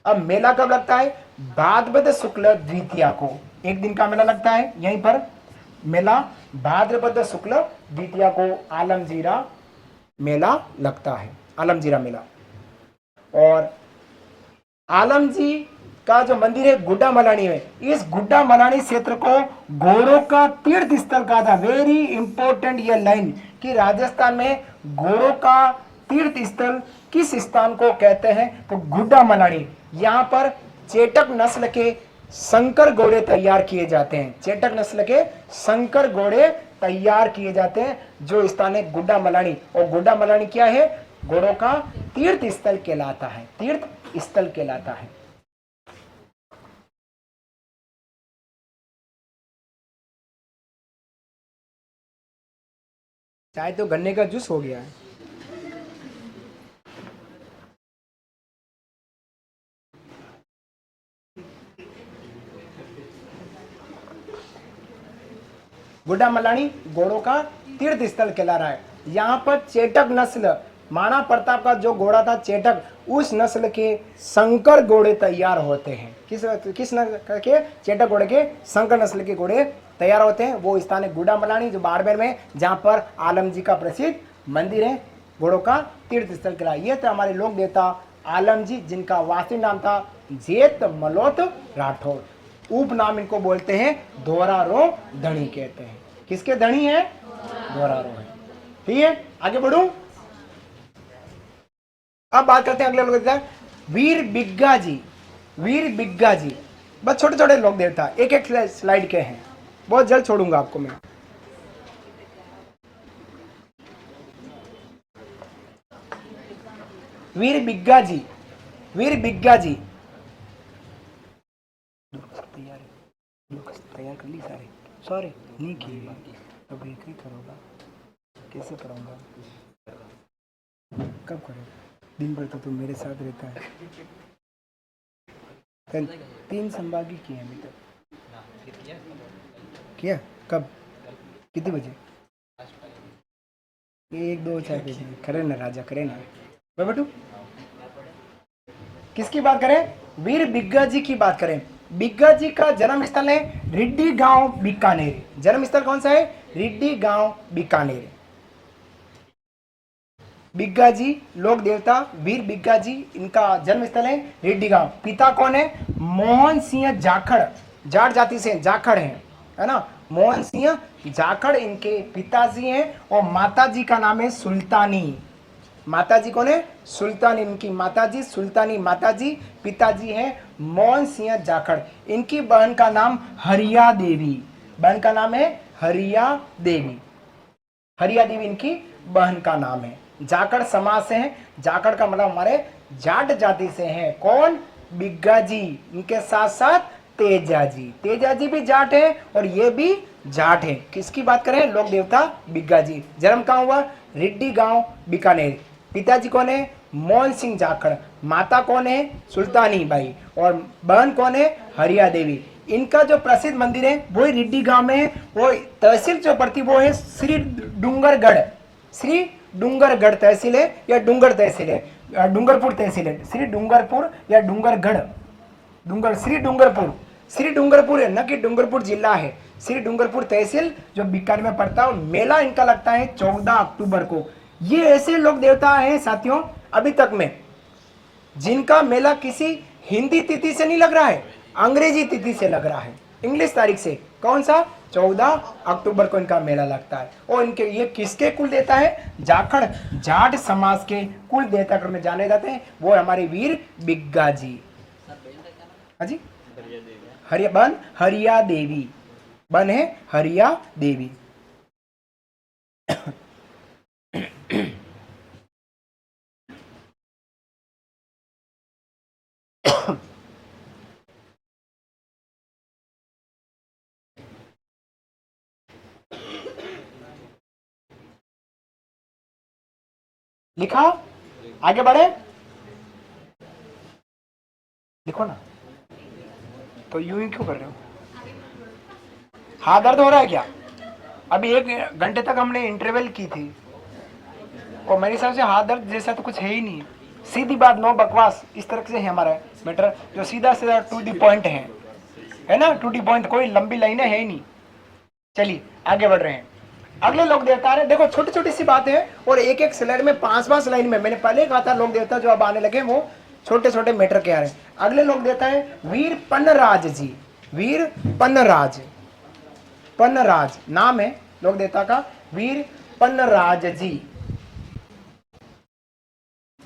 A: अब मेला कब लगता है? भाद्रपद शुक्ल द्वितीया को एक दिन का मेला लगता है। यहीं पर मेला भाद्रपद शुक्ल द्वितीया को आलमजीरा मेला लगता है, आलमजीरा मेला। और आलम जी का जो मंदिर है गुड्डा मलानी में, इस गुड्डा मलानी क्षेत्र को गोरों का तीर्थ स्थल कहा था। वेरी इंपॉर्टेंट ये लाइन कि राजस्थान में गोरों का तीर्थ स्थल किस स्थान को कहते हैं? तो गुड्डा मलानी। यहाँ पर चेटक नस्ल के संकर घोड़े तैयार किए जाते हैं। चेटक नस्ल के संकर घोड़े तैयार किए जाते हैं, जो स्थान है गुड्डा मलानी। और गुड्डा मलानी क्या है? घोड़ों का तीर्थ स्थल कहलाता है, तीर्थ स्थल कहलाता है। चाय तो गन्ने का जूस हो गया है। गुड्डा मलानी घोड़ों का तीर्थ स्थल कहला रहा है। यहाँ पर चेटक नस्ल, महाराणा प्रताप का जो घोड़ा था चेटक, उस नस्ल के संकर घोड़े तैयार होते हैं। किस नस्ल के? चेटक घोड़े के संकर नस्ल के घोड़े तैयार होते हैं। वो स्थान है गुड्डा मलानी, जो बाड़मेर में, जहाँ पर आलम जी का प्रसिद्ध मंदिर है, घोड़ों का तीर्थ स्थल कहला। ये थे हमारे लोक देवता आलम जी, जिनका वास्तविक नाम था जेत मल्होत राठौड़। उपनाम इनको बोलते हैं धोरारोधणी कहते हैं। किसके धणी है? धोरारो है। ठीक है, आगे बढ़ूं। अब बात करते हैं अगले लोग, वीर बिग्गा जी। वीर बिग्गा जी बस छोटे छोटे लोग देवता, एक एक स्लाइड के हैं, बहुत जल्द छोड़ूंगा आपको मैं। वीर बिग्गा जी, वीर बिग्गा जी तैयार कर ली सारे? सॉरी नहीं की, अब एक ही करूँगा। कैसे करूँगा? कब करूँगा? दिन भर तो तुम मेरे साथ रहता है। 3 संभागी किए अभी तक। किया कब? कितने बजे? 1 2 4 बजे। करे ना राजा, करे ना बेटू। किसकी बात करें? वीर बिग्गा जी की बात करें। बिग्गा जी का जन्म स्थल है रिड्डी गांव बीकानेर। जन्म स्थल कौन सा है? रिड्डी गांव बीकानेर। बिग्गा जी लोक देवता वीर बिग्गा जी, इनका जन्म स्थल है रिड्डी गांव। पिता कौन है? मोहन सिंह जाखड़, जाट जाति से जाखड़ है ना, मोहन सिंह जाखड़ इनके पिताजी हैं। और माताजी का नाम है सुल्तानी। माताजी कौन है? सुल्तानी। इनकी माताजी सुल्तानी माताजी, पिताजी हैं मोहन सिंह जाखड़। इनकी बहन का नाम हरिया देवी, बहन का नाम है हरिया देवी। हरिया देवी इनकी बहन का नाम है। जाखड़ समाज से हैं, जाखड़ का मतलब हमारे जाट जाति से हैं। कौन? बिग्गा जी। इनके साथ साथ तेजा जी, तेजा जी भी जाट है और ये भी जाट है। किसकी बात करें? लोक देवता बिग्गा जी। जन्म कहाँ हुआ? रिड्डी गांव बीकानेर। पिताजी कौन है? मोहन सिंह जाखड़। माता कौन है? सुल्तानी बाई। और बहन कौन है? हरिया देवी। इनका जो प्रसिद्ध मंदिर है वो रिड्डी गांव में है। वो तहसील जो पड़ती वो है श्री डूंगरगढ़, श्री डूंगरगढ़ तहसील है या डूंगर तहसील है, डूंगरपुर तहसील है, श्री डूंगरपुर या डूंगरगढ़, श्री डूंगरपुर है, न कि डूंगरपुर जिला है, श्री डूंगरपुर तहसील जो बीकानेर में पड़ता है। मेला इनका लगता है 14 अक्टूबर को। ये ऐसे लोक देवता हैं साथियों अभी तक में जिनका मेला किसी हिंदी तिथि से नहीं लग रहा है, अंग्रेजी तिथि से लग रहा है, इंग्लिश तारीख से। कौन सा? 14 अक्टूबर को इनका मेला लगता है। और इनके ये किसके कुल देवता है? जाखड़ जाट समाज के कुल देवता के रूप में जाने जाते हैं। वो हमारे वीर बिग्गा जी। हाँ जी, हरिया देवी बन है, हरिया देवी। लिखा? आगे बढ़े, लिखो ना। तो यूं ही क्यों कर रहे हो? हाथ दर्द हो रहा है क्या? अभी 1 घंटे तक हमने इंटरवल की थी और मेरे हिसाब से हाथ दर्द जैसा तो कुछ है ही नहीं। सीधी बात, नो बकवास, इस तरह से है हमारा मैटर, जो सीधा सीधा टू दी पॉइंट है ना, टू दी पॉइंट, कोई लंबी लाइनें है ही नहीं। चलिए आगे बढ़ रहे हैं। अगले लोक देवता है, देखो छोटी छोटी सी बातें हैं और एक एक स्लाइड में 5-5 लाइन में। मैंने पहले कहा था लोक देवता जो अब आने लगे वो छोटे छोटे मैटर के आ रहे हैं। अगले लोक देवता है वीर पन्नराज जी। वीर पन्नराज, पन्नराज नाम है लोक देवता का, वीर पन्नराज जी,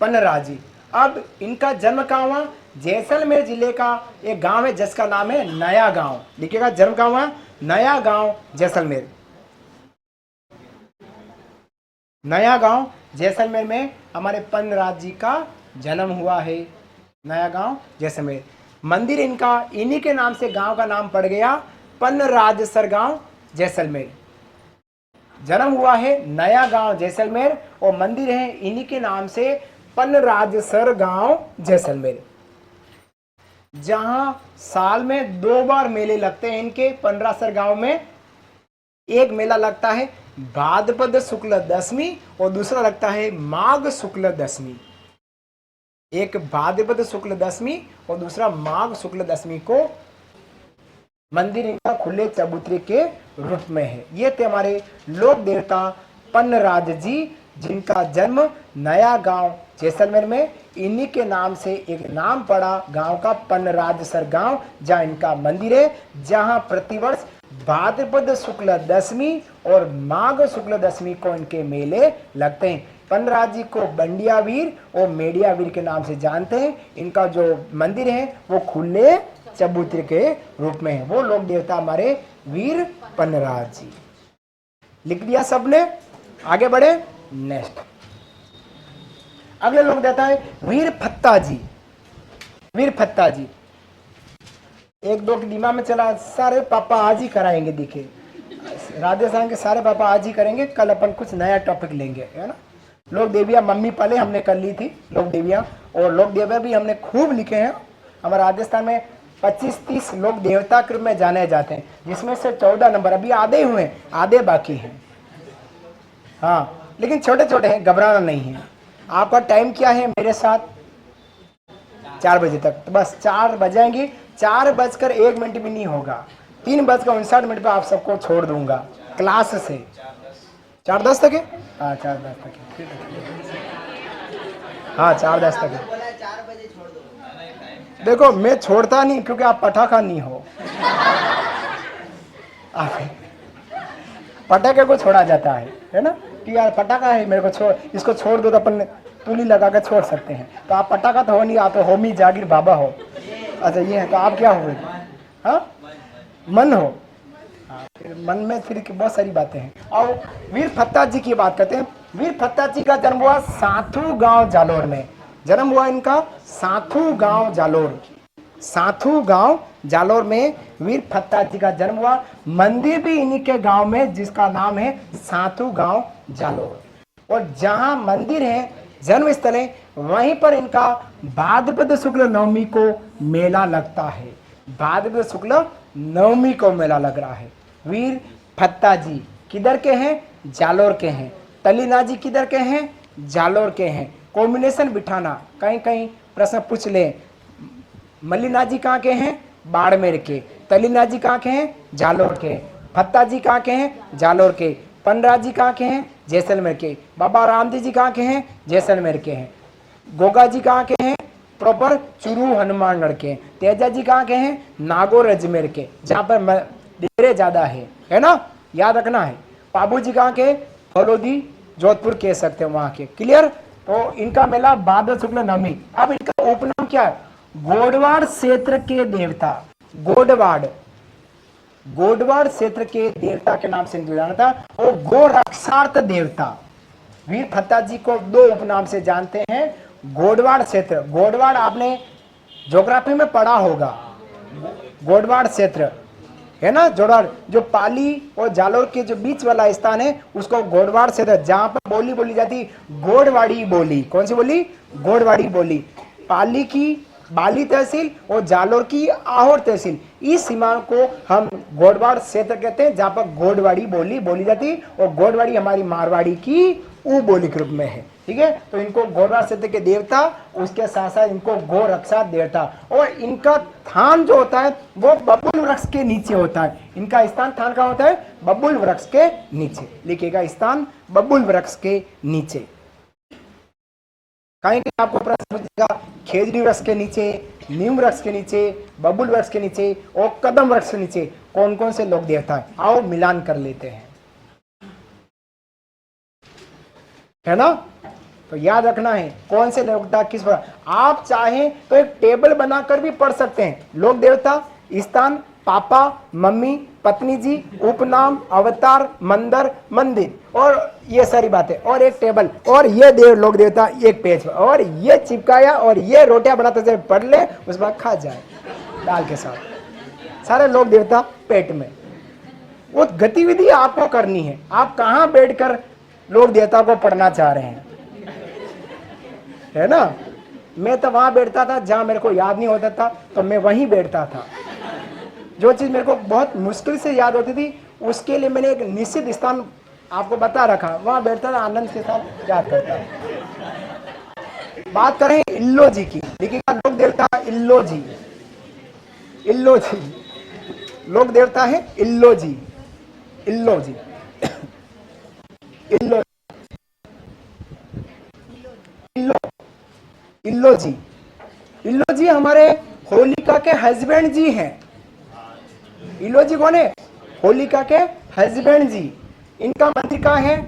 A: पन्नराज जी। अब इनका जन्म कहाँ हुआ? जैसलमेर जिले का एक गांव है जिसका नाम है नया गांव। लिखिएगा, जन्म कहाँ हुआ? नया गांव जैसलमेर। नया गांव जैसलमेर में हमारे पन्नराज जी का जन्म हुआ है। नया गांव जैसलमेर, मंदिर इनका इन्हीं के नाम से गांव का नाम पड़ गया, पन्नराजसर गांव जैसलमेर। जन्म हुआ है नया गांव जैसलमेर और मंदिर है इन्हीं के नाम से, पन्नराजसर गांव जैसलमेर। जहां साल में 2 बार मेले लगते हैं इनके पन्नराजसर गांव में। एक मेला लगता है भाद्रपद शुक्ल दशमी और दूसरा लगता है माघ शुक्ल दशमी। एक भाद्रपद शुक्ल दशमी और दूसरा माघ शुक्ल दशमी को मंदिर इनका खुले चबूतरे के रूप में है। ये थे हमारे लोक देवता पन्नराज जी, जिनका जन्म नया गांव जैसलमेर में, इन्हीं के नाम से एक नाम पड़ा गांव का, पन्नराजसर गांव, जहां इनका मंदिर है, जहां प्रतिवर्ष भाद्रपद शुक्ल दशमी और माघ शुक्ल दशमी को इनके मेले लगते हैं। पन्नराज जी को बंडिया वीर और मेडिया वीर के नाम से जानते हैं। इनका जो मंदिर है वो खुले चबूतरे के रूप में है। वो लोक देवता हमारे वीर पन्नराज जी। लिख दिया सबने? आगे बढ़े, नेक्स्ट। अगले लोक देवता है वीर फत्ता जी। वीर फत्ता जी, 1-2 के दिमाग में चला, सारे पापा आज ही कराएंगे। देखिए, राजस्थान के सारे पापा आज ही करेंगे, कल अपन कुछ नया टॉपिक लेंगे, है ना। लोक देविया मम्मी पहले हमने कर ली थी, लोक देविया, और लोक देविया भी हमने खूब लिखे हैं। हमारे राजस्थान में 25-30 लोक देवता के रूप में जाने जाते हैं, जिसमें से 14 नंबर अभी आधे हुए हैं, आधे बाकी हैं। हाँ, लेकिन छोटे छोटे हैं, घबराना नहीं है। आपका टाइम क्या है मेरे साथ? 4 बजे तक। तो बस 4 बजेंगे, 4:01 भी नहीं होगा, 3:59 पे आप सबको छोड़ दूंगा क्लास से। 4:10 तक है? हाँ 4:10 तक है, ठीक है। हाँ 4:10 तक है। देखो मैं छोड़ता नहीं क्योंकि आप पटाखा नहीं हो। पटाखे को छोड़ा जाता है ना, कि यार पटाखा है मेरे को छोड़, इसको छोड़ दो तो अपन तुली लगा कर छोड़ सकते हैं। तो आप पटाखा तो हो नहीं, आप तो होमी जागीर बाबा हो। अच्छा ये है, तो आप क्या हो? हाँ मन हो। हाँ, फिर मन में फिर बहुत सारी बातें हैं। और वीर फत्ता जी की बात करते हैं। वीर फत्ता जी का जन्म हुआ साथू गांव जालोर में। जन्म हुआ इनका साथू गांव जालोर, साथू गांव जालोर में वीर फत्ता जी का जन्म हुआ। मंदिर भी इन्हीं के गांव में, जिसका नाम है साथू गांव जालोर। और जहां मंदिर है, जन्म स्थल है, वहीं पर इनका भाद्रपद शुक्ल नवमी को मेला लगता है। भाद्रपद शुक्ल नवमी को मेला लग रहा है। वीर फत्ता जी किधर के हैं? जालोर के हैं। तलीना जी किधर के हैं? जालोर के हैं। कॉम्बिनेशन बिठाना, कहीं कहीं प्रश्न पूछ ले। मल्लिना जी कहाँ के हैं? बाड़मेर के। तलीना जी कहाँ के हैं? जालोर के। फत्ता जी कहाँ के हैं? जालोर के। पंडरा जी कहाँ के हैं? जैसलमेर के। बाबा रामदेव जी कहाँ के हैं? जैसलमेर के हैं। गोगा जी कहाँ के हैं? प्रॉपर चुरू हनुमानगढ़ के। तेजा जी कहाँ के हैं? नागौर अजमेर के, जहाँ पर डेरे ज्यादा है ना, याद रखना है। पाबू जी कहाँ के? फलोदी जोधपुर कह सकते हैं वहां के। क्लियर? तो इनका मेला भाद्र शुक्ल नवमी। अब इनका उपनाम क्या है? गोडवाड़ क्षेत्र के देवता। गोडवाड़ क्षेत्र के देवता के नाम से इनको जाना था। और गोरक्षार्थ देवता। वीर फत्ता जी को दो उपनाम से जानते हैं। गोडवाड़ क्षेत्र, गोडवाड़ आपने ज्योग्राफी में पढ़ा होगा। गोडवाड़ क्षेत्र है ना, जोड़वाड़, जो पाली और जालोर के जो बीच वाला स्थान है उसको गोडवाड़ क्षेत्र, जहां पर बोली बोली जाती गोडवाड़ी बोली। कौन सी बोली? गोडवाड़ी बोली। पाली की बाली तहसील और जालोर की आहोर तहसील, इस सीमा को हम गोडवाड़ क्षेत्र कहते हैं, जहां पर गोडवाड़ी बोली बोली जाती। और गोडवाड़ी हमारी मारवाड़ी की उ बोली के रूप में है। ठीक है, तो इनको गोडवाड़ क्षेत्र के देवता, उसके साथ साथ इनको गो रक्षा देवता। और इनका स्थान जो होता है वो बबुल वृक्ष के नीचे होता है। इनका स्थान कहाँ होता है? बबुल वृक्ष के नीचे। लिखिएगा, स्थान बबुल वृक्ष के नीचे। कहीं आपको प्रश्न पूछेगा, खेजड़ी वृक्ष के नीचे, नीम वृक्ष के नीचे, बबुल वृक्ष के नीचे और कदम वृक्ष के नीचे कौन कौन से लोग देवता है? आओ मिलान कर लेते हैं, है ना। तो याद रखना है कौन से देवता किस पर। आप चाहें तो एक टेबल बनाकर भी पढ़ सकते हैं। लोक देवता, स्थान, पापा, मम्मी, पत्नी जी, उपनाम, अवतार, मंदिर, मंदिर, और ये सारी बातें, और एक टेबल, और ये लोक देवता एक पेज पर, और ये चिपकाया, और ये रोटियां बनाते से पढ़ ले, उस बाद खा जाए दाल के साथ। सारे लोक देवता पेट में। वो गतिविधि आपको करनी है। आप कहाँ बैठकर लोक देवता को पढ़ना चाह रहे हैं, है ना। मैं तो वहां बैठता था जहां मेरे को याद नहीं होता था, तो मैं वहीं बैठता था। जो चीज मेरे को बहुत मुश्किल से याद होती थी, उसके लिए मैंने एक निश्चित स्थान आपको बता रखा, वहां बैठता था, आनंद के साथ याद करता। बात करें इल्लो जी की, देखिएगा, लोक देवता इल्लो जी। इल्लो जी लोक देवता है, इल्लो जी। इल्लो जी इल्लो इल्लो इल्लो जी। इल्लो जी हमारे होलिका के हस्बैंड जी हैं। इल्लो जी कौन है? होलिका के हस्बैंड जी। इनका मंदिर कहाँ है?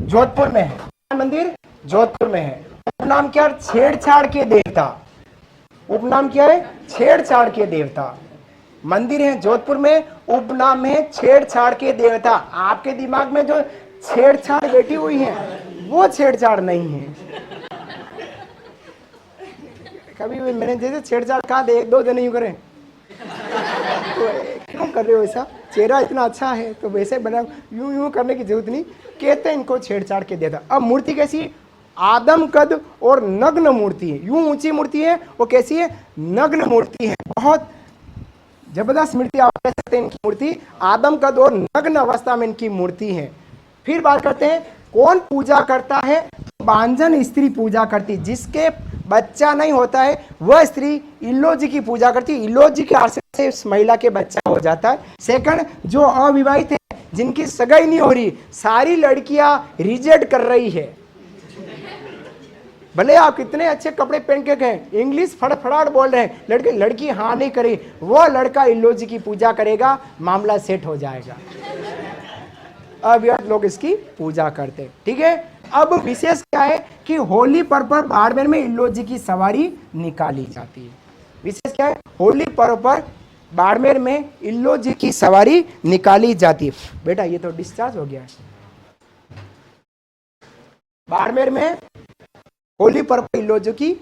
A: जोधपुर में है। मंदिर जोधपुर में है। उपनाम क्या? छेड़छाड़ के देवता। उपनाम क्या है? छेड़छाड़ के देवता। मंदिर है जोधपुर में, उपनाम है छेड़छाड़ के देवता। आपके दिमाग में जो छेड़छाड़ बैठी हुई है वो छेड़छाड़ नहीं है। कभी मैंने जैसे छेड़छाड़ कहा दे, एक दो जने यूं करें तो क्यों कर रहे हो ऐसा? चेहरा इतना अच्छा है तो वैसे बना, यूं यूं करने की जरूरत नहीं। कहते हैं इनको छेड़छाड़ के देता। अब मूर्ति कैसी? आदम कद और नग्न मूर्ति है। यूं ऊंची मूर्ति है, वो कैसी है? नग्न मूर्ति है। बहुत जबरदस्त मूर्ति आप कह सकते हैं इनकी मूर्ति। आदम कद और नग्न अवस्था में इनकी मूर्ति है। फिर बात करते हैं कौन पूजा करता है? बांझन स्त्री पूजा करती। जिसके बच्चा नहीं होता है वह स्त्री इल्लो जी की पूजा करती है। इल्लो जी के आशीर्वाद से उस महिला के बच्चा हो जाता है। सेकंड, जो अविवाहित है, जिनकी सगाई नहीं हो रही, सारी लड़कियां रिजेक्ट कर रही है। भले आप कितने अच्छे कपड़े पहन के गए, इंग्लिश फड़फड़ाट बोल रहे हैं, लड़की हाँ नहीं करी, वो लड़का इल्लो जी की पूजा करेगा, मामला सेट हो जाएगा। अविवाहित लोग इसकी पूजा करते। ठीक है। अब विशेष क्या है कि होली पर्व पर बाड़मेर में इल्लो जी की सवारी निकाली जाती है। विशेष क्या है? होली पर्व पर बाड़मेर में इल्लो जी की सवारी निकाली जाती है। बेटा ये तो डिस्चार्ज हो गया है। बाड़मेर में होली पर्व पर इल्लो जी की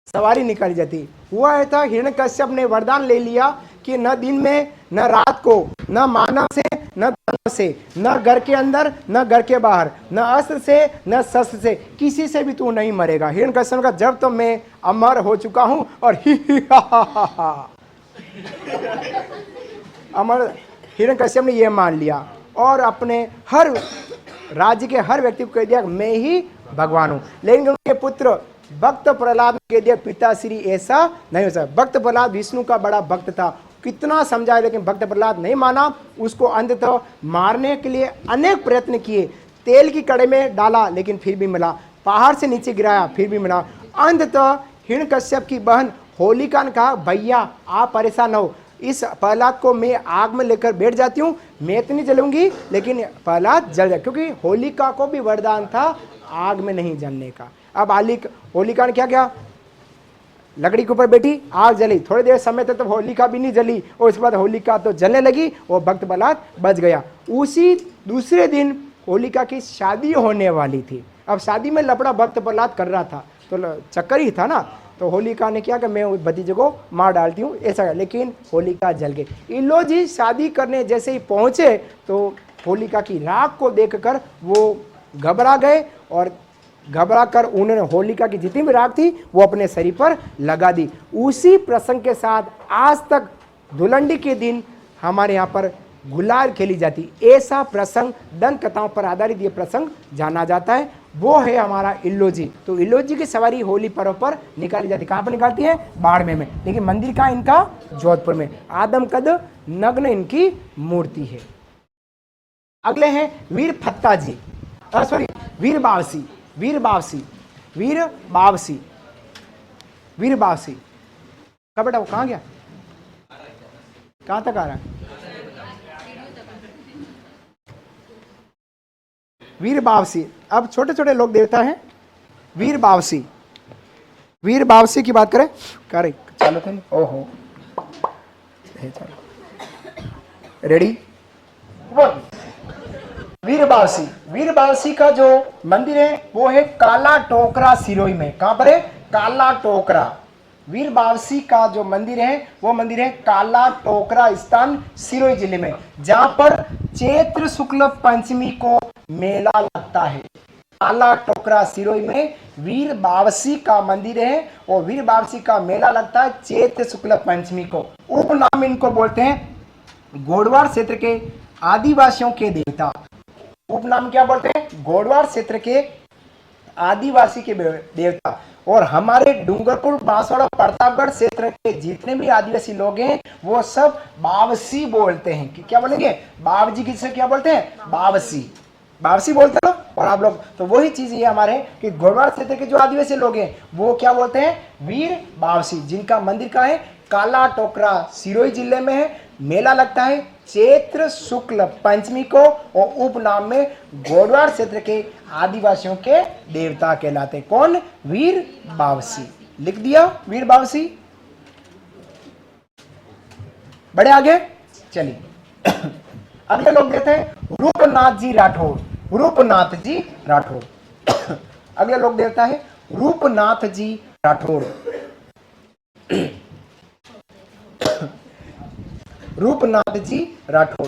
A: सवारी निकाली जाती। हुआ है था, हिरण्यकश्यप ने वरदान ले लिया कि न दिन में न रात को, न मानव से न दानव से, न घर के अंदर न घर के बाहर, न अस्त्र से न शस्त्र से, किसी से भी तू नहीं मरेगा। हिरण्यकश्यप का जब तो मैं अमर हो चुका हूं और ही हा हा हा अमर हिरण्यकश्यप ने यह मान लिया और अपने हर राज्य के हर व्यक्ति को कह दिया मैं ही भगवान हूँ। लेकिन उनके पुत्र भक्त प्रहलाद कह दिया पिताश्री ऐसा नहीं हो सकता। भक्त प्रहलाद विष्णु का बड़ा भक्त था, कितना समझाया लेकिन भक्त प्रहलाद नहीं माना। उसको अंततः मारने के लिए अनेक प्रयत्न किए, तेल की कड़े में डाला लेकिन फिर भी मिला, पहाड़ से नीचे गिराया फिर भी मिला। अंततः हिरण्यकश्यप की बहन होलिका ने कहा भैया आप परेशान हो, इस प्रहलाद को मैं आग में लेकर बैठ जाती हूँ, मैं तो नहीं जलूंगी लेकिन प्रहलाद जल जाए, क्योंकि होलिका को भी वरदान था आग में नहीं जलने का। अब होलिका ने क्या किया, लकड़ी के ऊपर बैठी, आग जली, थोड़ी देर समय तक तो होलिका भी नहीं जली और उसके बाद होलिका तो जलने लगी और भक्त प्रहलाद बच गया। उसी दूसरे दिन होलिका की शादी होने वाली थी। अब शादी में लफड़ा भक्त प्रहलाद कर रहा था तो चक्कर ही था ना, तो होलिका ने क्या कि मैं उस भतीजे को मार डालती हूँ ऐसा, लेकिन होलिका जल गई। इल्लो जी शादी करने जैसे ही पहुँचे तो होलिका की राख को देखकर वो घबरा गए और घबरा कर उन्होंने होलिका की जितनी भी राख थी वो अपने शरीर पर लगा दी। उसी प्रसंग के साथ आज तक धुलंडी के दिन हमारे यहाँ पर गुलाल खेली जाती, ऐसा प्रसंग दंत कथाओं पर आधारित ये प्रसंग जाना जाता है। वो है हमारा इल्लोजी। तो इल्लोजी की सवारी होली पर्व पर निकाली जाती, कहाँ पर निकालती है, बाड़मेर में, लेकिन मंदिर कहाँ इनका, जोधपुर में। आदमकद नग्न इनकी मूर्ति है। अगले हैं वीर फत्ता जी, सॉरी वीर बावसी, वीर बावसी, वीर बावसी, वीर बावसी कब बेटा वो कहाँ गया, कहाँ तक आ रहा है, वीर बावसी। अब छोटे छोटे लोग देवता हैं, वीर बावसी, वीर बावसी की बात करें, करे चलो थे, ओहो रेडी। वीर बावसी, वीर बावसी का जो मंदिर है वो है काला टोकरा सिरोही में। कहां पर है, काला टोकरा। वीर बावसी का जो मंदिर है वो मंदिर है काला टोकरा स्थान सिरोही जिले में, जहां पर चैत्र शुक्ल पंचमी को मेला लगता है। काला टोकरा सिरोही में वीर बावसी का मंदिर है और वीर बावसी का मेला लगता है चैत्र शुक्ल पंचमी को। उपनाम इनको बोलते हैं गोडवार क्षेत्र के आदिवासियों के देवता। उपनाम क्या बोलते हैं, गोडवार क्षेत्र के आदिवासी के देवता। और हमारे डूंगरपुर, बांसवाड़ा, प्रतापगढ़ क्षेत्र के जितने भी आदिवासी लोग हैं वो सब बावसी बोलते हैं। कि क्या बोलेंगे, बावजी किसे क्या बोलते हैं, बावसी, बावसी बोलते हैं ना। और आप लोग तो वही चीज ये हमारे कि गोडवार क्षेत्र के जो आदिवासी लोग हैं वो क्या बोलते हैं, वीर बावसी, जिनका मंदिर का है काला टोकरा सिरोही जिले में है। मेला लगता है चैत्र शुक्ल पंचमी को और उपनाम में गोडवार क्षेत्र के आदिवासियों के देवता कहलाते। कौन, वीर बावसी। लिख दिया वीर बावसी। बड़े आगे चलिए। अगले लोग देते हैं रूपनाथ जी राठौर, रूपनाथ जी राठौर। अगले लोग देवता है रूपनाथ जी राठौर। रूपनाथ जी राठौड़।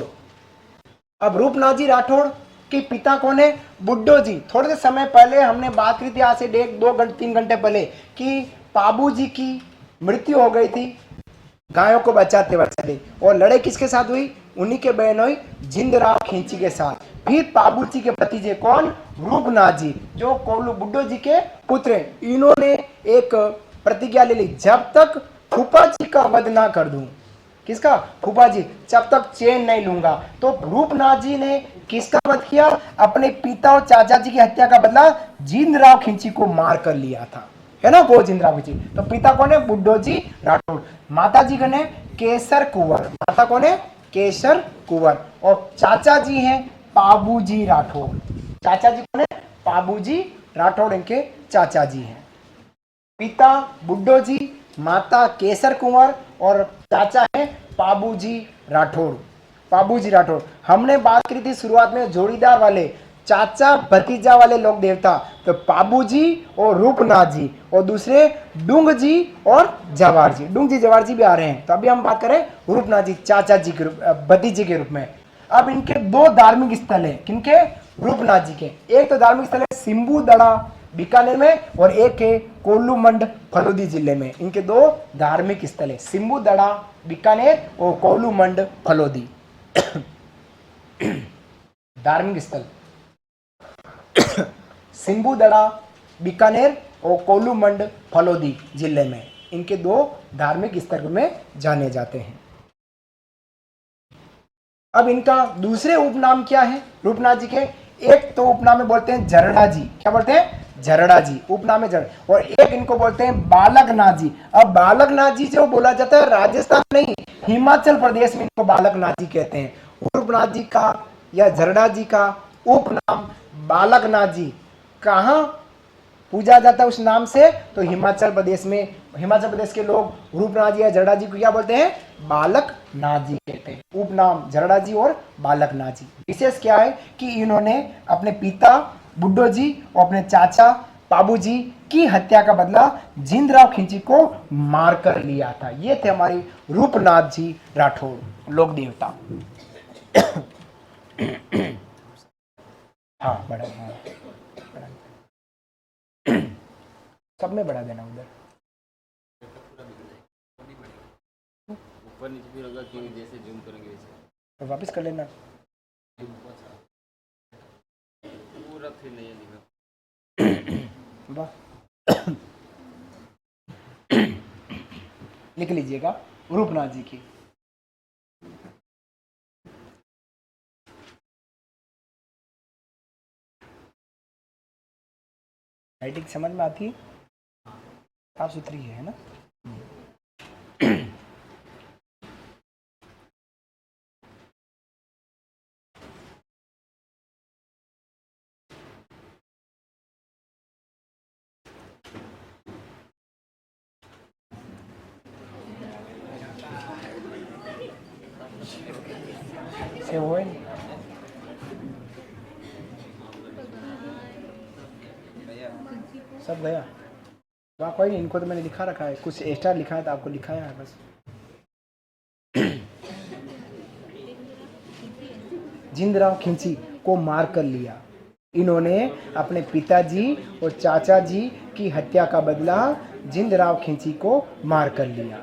A: अब रूपनाथ जी राठौड़ के पिता कौन है, बुड्ढो जी। थोड़े से समय पहले हमने बात की थी, आज से 1-2-3 घंटे पहले, कि पाबू जी की मृत्यु हो गई थी गायों को बचाते बचाते, और लड़ाई किसके साथ हुई, उन्हीं के बहन हुई जिंदराव खींची के साथ। फिर पाबू जी के भतीजे कौन, रूपनाथ जी, जो कोल्लू बुड्ढो जी के पुत्र हैं। इन्होंने एक प्रतिज्ञा ले ली, जब तक फूफा जी का वध ना कर दूं। किसका, फूफा जी, जब तक चैन नहीं लूंगा। तो रूपनाथ जी ने किसका वध किया, अपने पिता और चाचा जी की हत्या का बदला जिंदराव खिंची को मार कर लिया था, है ना, वो जिंदराव खिंची। तो पिता कौन है, बुड्ढो जी राठौड़। माता जी कौन है, केसर कुंवर। माता कौन है, केसर कुंवर। और चाचा जी हैं पाबू जी राठौड़। चाचा जी कौन है, पाबू जी राठौड़, इनके चाचा जी हैं। पिता बुड्ढो जी, माता केसर कुंवर और चाचा है पाबूजी राठौड़। पाबूजी राठौड़ हमने बात करी थी शुरुआत में, जोड़ीदार वाले चाचा भतीजा वाले लोग देवता, तो पाबूजी और रूपनाथ जी, और दूसरे डूंग जी और जवार जी। डूंग जी जवार जी भी आ रहे हैं। तो अभी हम बात करें रूपनाथ जी चाचा जी के रूप, भतीजे के रूप में। अब इनके 2 धार्मिक स्थल है, किनके, रूपनाथ जी के। एक तो धार्मिक स्थल है सिम्बू दड़ा बीकानेर में, और एक है कोल्लूमंड फलोदी जिले में। इनके 2 धार्मिक स्थल है, सिम्बू दड़ा बीकानेर और कोल्लूमंड फलोदी। धार्मिक स्थल। सिंबुदड़ा बीकानेर और कोलूमंड फलोदी जिले में। इनके 2 धार्मिक स्थल में जाने जाते हैं। अब इनका दूसरे उपनाम क्या है रूपनाथ जी के? एक तो उपनाम में बोलते हैं जरड़ा जी। क्या बोलते हैं? जरड़ा जी, उपनाम है जरड़ा। और एक इनको बोलते हैं बालकनाथ जी। अब बालकनाथ जी जो बोला जाता है राजस्थान नहीं, हिमाचल प्रदेश में इनको बालकनाथ जी कहते हैं। रूपनाथ जी का या जरड़ा जी का उपनाम बालकनाथ जी कहाँ पूजा जाता है उस नाम से? तो हिमाचल प्रदेश में। हिमाचल प्रदेश के लोग रूपनाथ जी या जरड़ा जी को क्या बोलते हैं? बालकनाथ जी कहते हैं। उपनाम जरड़ा जी और बालकनाथ जी। विशेष क्या है कि इन्होंने अपने पिता बुड्ढो जी और अपने चाचा पाबू जी की हत्या का बदला जिंदराव खिंची को मारकर लिया था। ये थे हमारे रूपनाथ जी राठौड़ लोक देवता। हाँ बड़ा, हाँ सब में बढ़ा देना उधर
B: ऊपर नीचे भी होगा कि जैसे जूम करेंगे वैसे
A: तो वापस कर लेना।
B: पूरा फिर नहीं दिखा।
A: वाह लिख लीजिएगा रूपनाथ जी की। राइटिंग समझ में आती है? साफ सुथरी है ना? से हो सब गया वहाँ कोई नहीं। इनको तो मैंने लिखा रखा है, कुछ एक्स्ट्रा लिखा है तो आपको लिखाया है बस। जिंदराव खिंची को मार कर लिया। इन्होंने अपने पिताजी और चाचा जी की हत्या का बदला जिंदराव खिंची को मार कर लिया।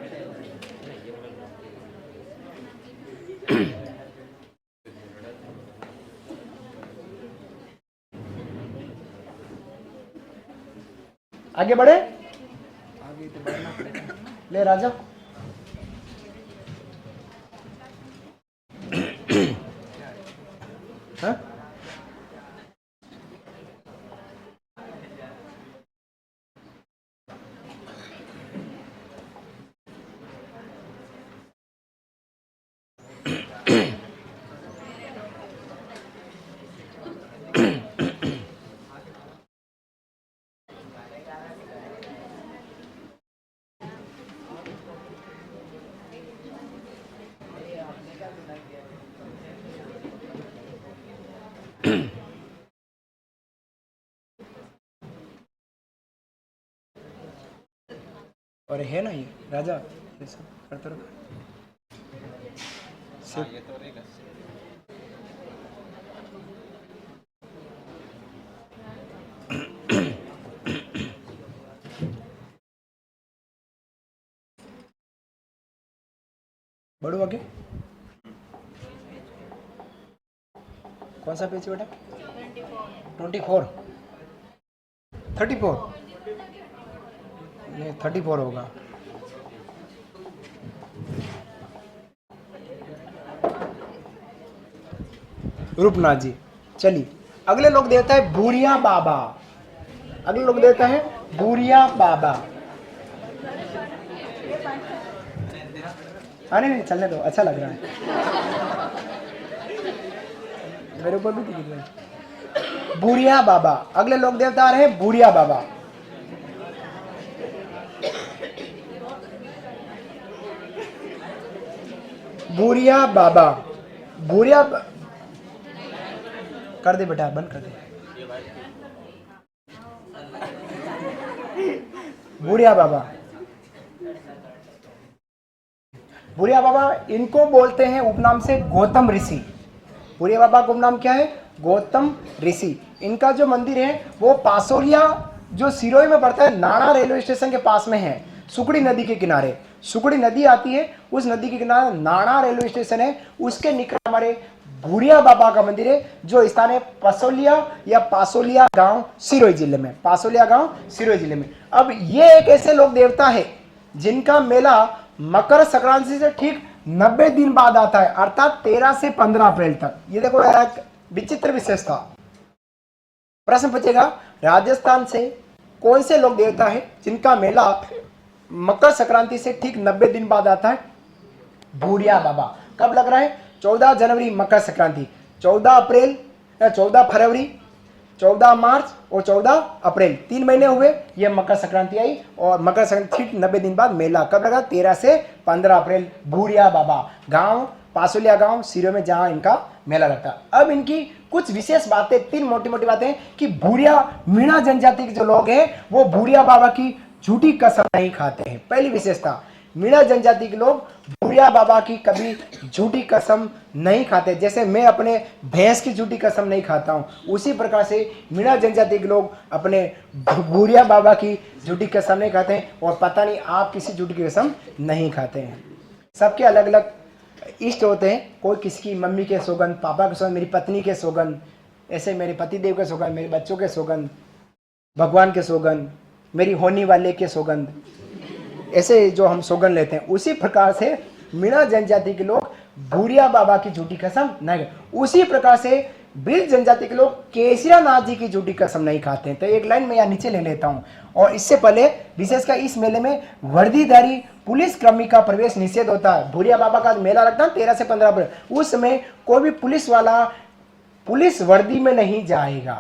A: आगे बढ़े, आगे तो बढ़ना पड़ेगा। ले राजा हाँ? और है ना ये राजा ये सब करते रहो।
B: ये तो रहेगा।
A: बढ़ो आगे। कौन सा पेज बेटा? 24 34 ये 34 होगा। रूपनाथ जी। चलिए अगले लोग देता है बूढ़िया बाबा। अगले लोग देता है बूढ़िया बाबा। हाँ नहीं चलने दो, अच्छा लग रहा है मेरे ऊपर भी दिख रहा है। बूढ़िया बाबा। अगले लोग देवता आ रहे हैं बूढ़िया बाबा। बूढ़िया बाबा। बूढ़िया कर दे बेटा, बंद कर दे। बूढ़िया बाबा। बूढ़िया बाबा इनको बोलते हैं उपनाम से गौतम ऋषि। बूढ़िया बाबा का उपनाम क्या है? गौतम ऋषि। इनका जो मंदिर है वो पासोरिया जो सिरोही में पड़ता है, नाना रेलवे स्टेशन के पास में है, सुकड़ी नदी के किनारे। सुकड़ी नदी आती है, उस नदी के किनारे नाना रेलवे स्टेशन है, उसके निकट हमारे भूरिया बाबा का मंदिर है, जो स्थान है पसोलिया या पासोलिया गांव, सिरोही जिले में। पासोलिया गांव, सिरोही जिले में। अब ये एक ऐसे लोक देवता है जिनका मेला मकर संक्रांति से ठीक 90 दिन बाद आता है, अर्थात 13 से 15 अप्रैल तक। ये देखो यार, एक विचित्र विशेषता। प्रश्न पूछेगा, राजस्थान से कौन से लोक देवता है जिनका मेला मकर संक्रांति से ठीक 90 दिन बाद आता है? भूरिया बाबा। कब लग रहा है? 14 जनवरी मकर संक्रांति, 14 अप्रैल, 14 फरवरी, 14 मार्च और 14 अप्रैल, 3 महीने हुए ये मकर संक्रांति आई। और मकर संक्रांति ठीक 90 दिन बाद मेला कब लगा? 13 से 15 अप्रैल। भूरिया बाबा गांव, पासोलिया गांव, सिरोही में, जहां इनका मेला लगता है। अब इनकी कुछ विशेष बातें, 3 मोटी मोटी बातें कि भूरिया मीणा जनजाति के जो लोग हैं वो भूरिया बाबा की झूठी कसम नहीं खाते हैं। पहली विशेषता, मीणा जनजाति के लोग भूरिया बाबा की कभी झूठी कसम नहीं खाते। जैसे मैं अपने भैंस की झूठी कसम नहीं खाता हूं, उसी प्रकार से मीणा जनजाति के लोग अपने भूरिया बाबा की झूठी कसम नहीं खाते हैं। और पता नहीं आप किसी झूठी की कसम नहीं खाते हैं। सबके अलग अलग इष्ट होते हैं। कोई किसी की मम्मी के सौगंध, पापा के सौगंध, मेरी पत्नी के सौगंध, ऐसे मेरे पतिदेव के सौगंध, मेरे बच्चों के सौगंध, भगवान के सौगंध, मेरी होने वाले के सौगंध, ऐसे जो हम सौगंध लेते हैं। उसी प्रकार से मीणा जनजाति के लोग भूरिया बाबा की झूठी कसम नहीं। उसी प्रकार से ब्रिज जनजाति के लोग केसरिया नाथ जी की झूठी कसम नहीं खाते हैं। तो एक लाइन में यहाँ नीचे ले लेता हूँ। और इससे पहले विशेषकर इस मेले में वर्दीधारी पुलिस कर्मी का प्रवेश निषेध होता है। भूरिया बाबा का मेला लगता है 13 से 15 अप्रैल। उस समय कोई भी पुलिस वाला पुलिस वर्दी में नहीं जाएगा।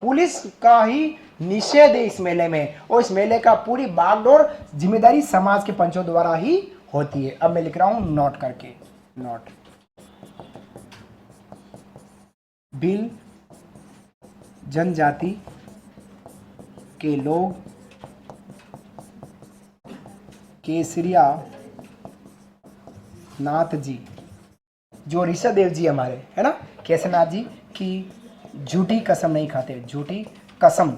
A: पुलिस का ही निषेध है इस मेले में। और इस मेले का पूरी बागडोर जिम्मेदारी समाज के पंचों द्वारा ही होती है। अब मैं लिख रहा हूं नोट करके, नोट। बिल जनजाति के लोग केसरिया नाथ जी, जो ऋषभदेव जी हमारे है ना, केसरनाथ जी की झूठी कसम नहीं खाते। झूठी कसम,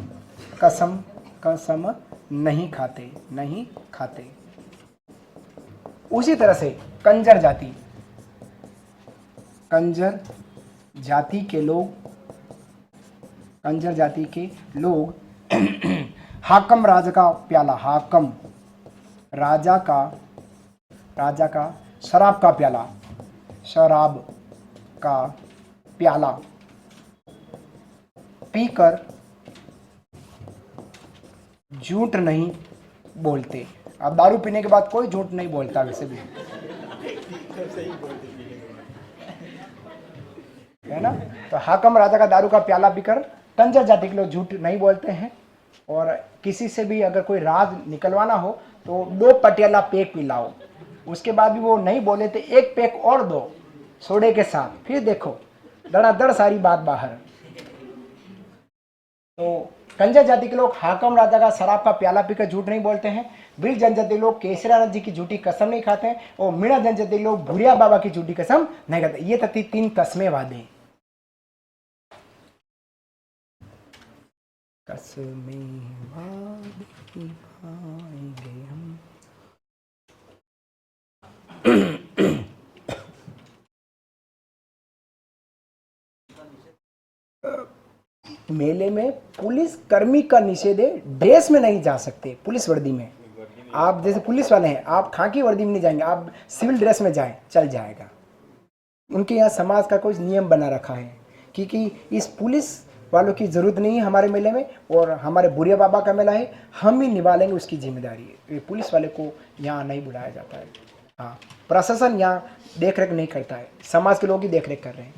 A: कसम, कसम नहीं खाते, नहीं खाते। उसी तरह से कंजर जाति, कंजर जाति के लोग, कंजर जाति के लोग हाकम राजा का प्याला, हाकम राजा का शराब का प्याला, शराब का प्याला पीकर झूठ नहीं बोलते। अब दारू पीने के बाद कोई झूठ नहीं बोलता वैसे भी, है ना। तो हाकम राजा का दारू का प्याला पीकर कंजर जाति के लोग झूठ नहीं बोलते हैं। और किसी से भी अगर कोई राज निकलवाना हो तो 2 पटियाला पेक पिलाओ, उसके बाद भी वो नहीं बोले तो 1 पेक और दो सोडे के साथ, फिर देखो धड़ाधड़ सारी बात बाहर। तो कंजर जाति के लोग हाकम राजा का शराब का प्याला पीकर झूठ नहीं बोलते हैं। ब्रिज जनजाति लोग केसरिया जी की झूठी कसम नहीं खाते हैं। और मीणा जनजाति लोग भूरिया बाबा की झूठी कसम नहीं खाते। ये तक 3 कस्में वादे। कसमें वादे निभाएंगे हम। मेले में पुलिस कर्मी का निषेध है, ड्रेस में नहीं जा सकते। पुलिस वर्दी में आप जैसे पुलिस वाले हैं, आप खाकी वर्दी में नहीं जाएंगे, आप सिविल ड्रेस में जाएं, चल जाएगा। उनके यहाँ समाज का कोई नियम बना रखा है, क्योंकि इस पुलिस वालों की जरूरत नहीं है हमारे मेले में। और हमारे भूरिया बाबा का मेला है, हम ही निभा लेंगे उसकी जिम्मेदारी है। पुलिस वाले को यहाँ नहीं बुलाया जाता है। हाँ, प्रशासन यहाँ देख रेख नहीं करता है, समाज के लोग ही देख रेख कर रहे हैं।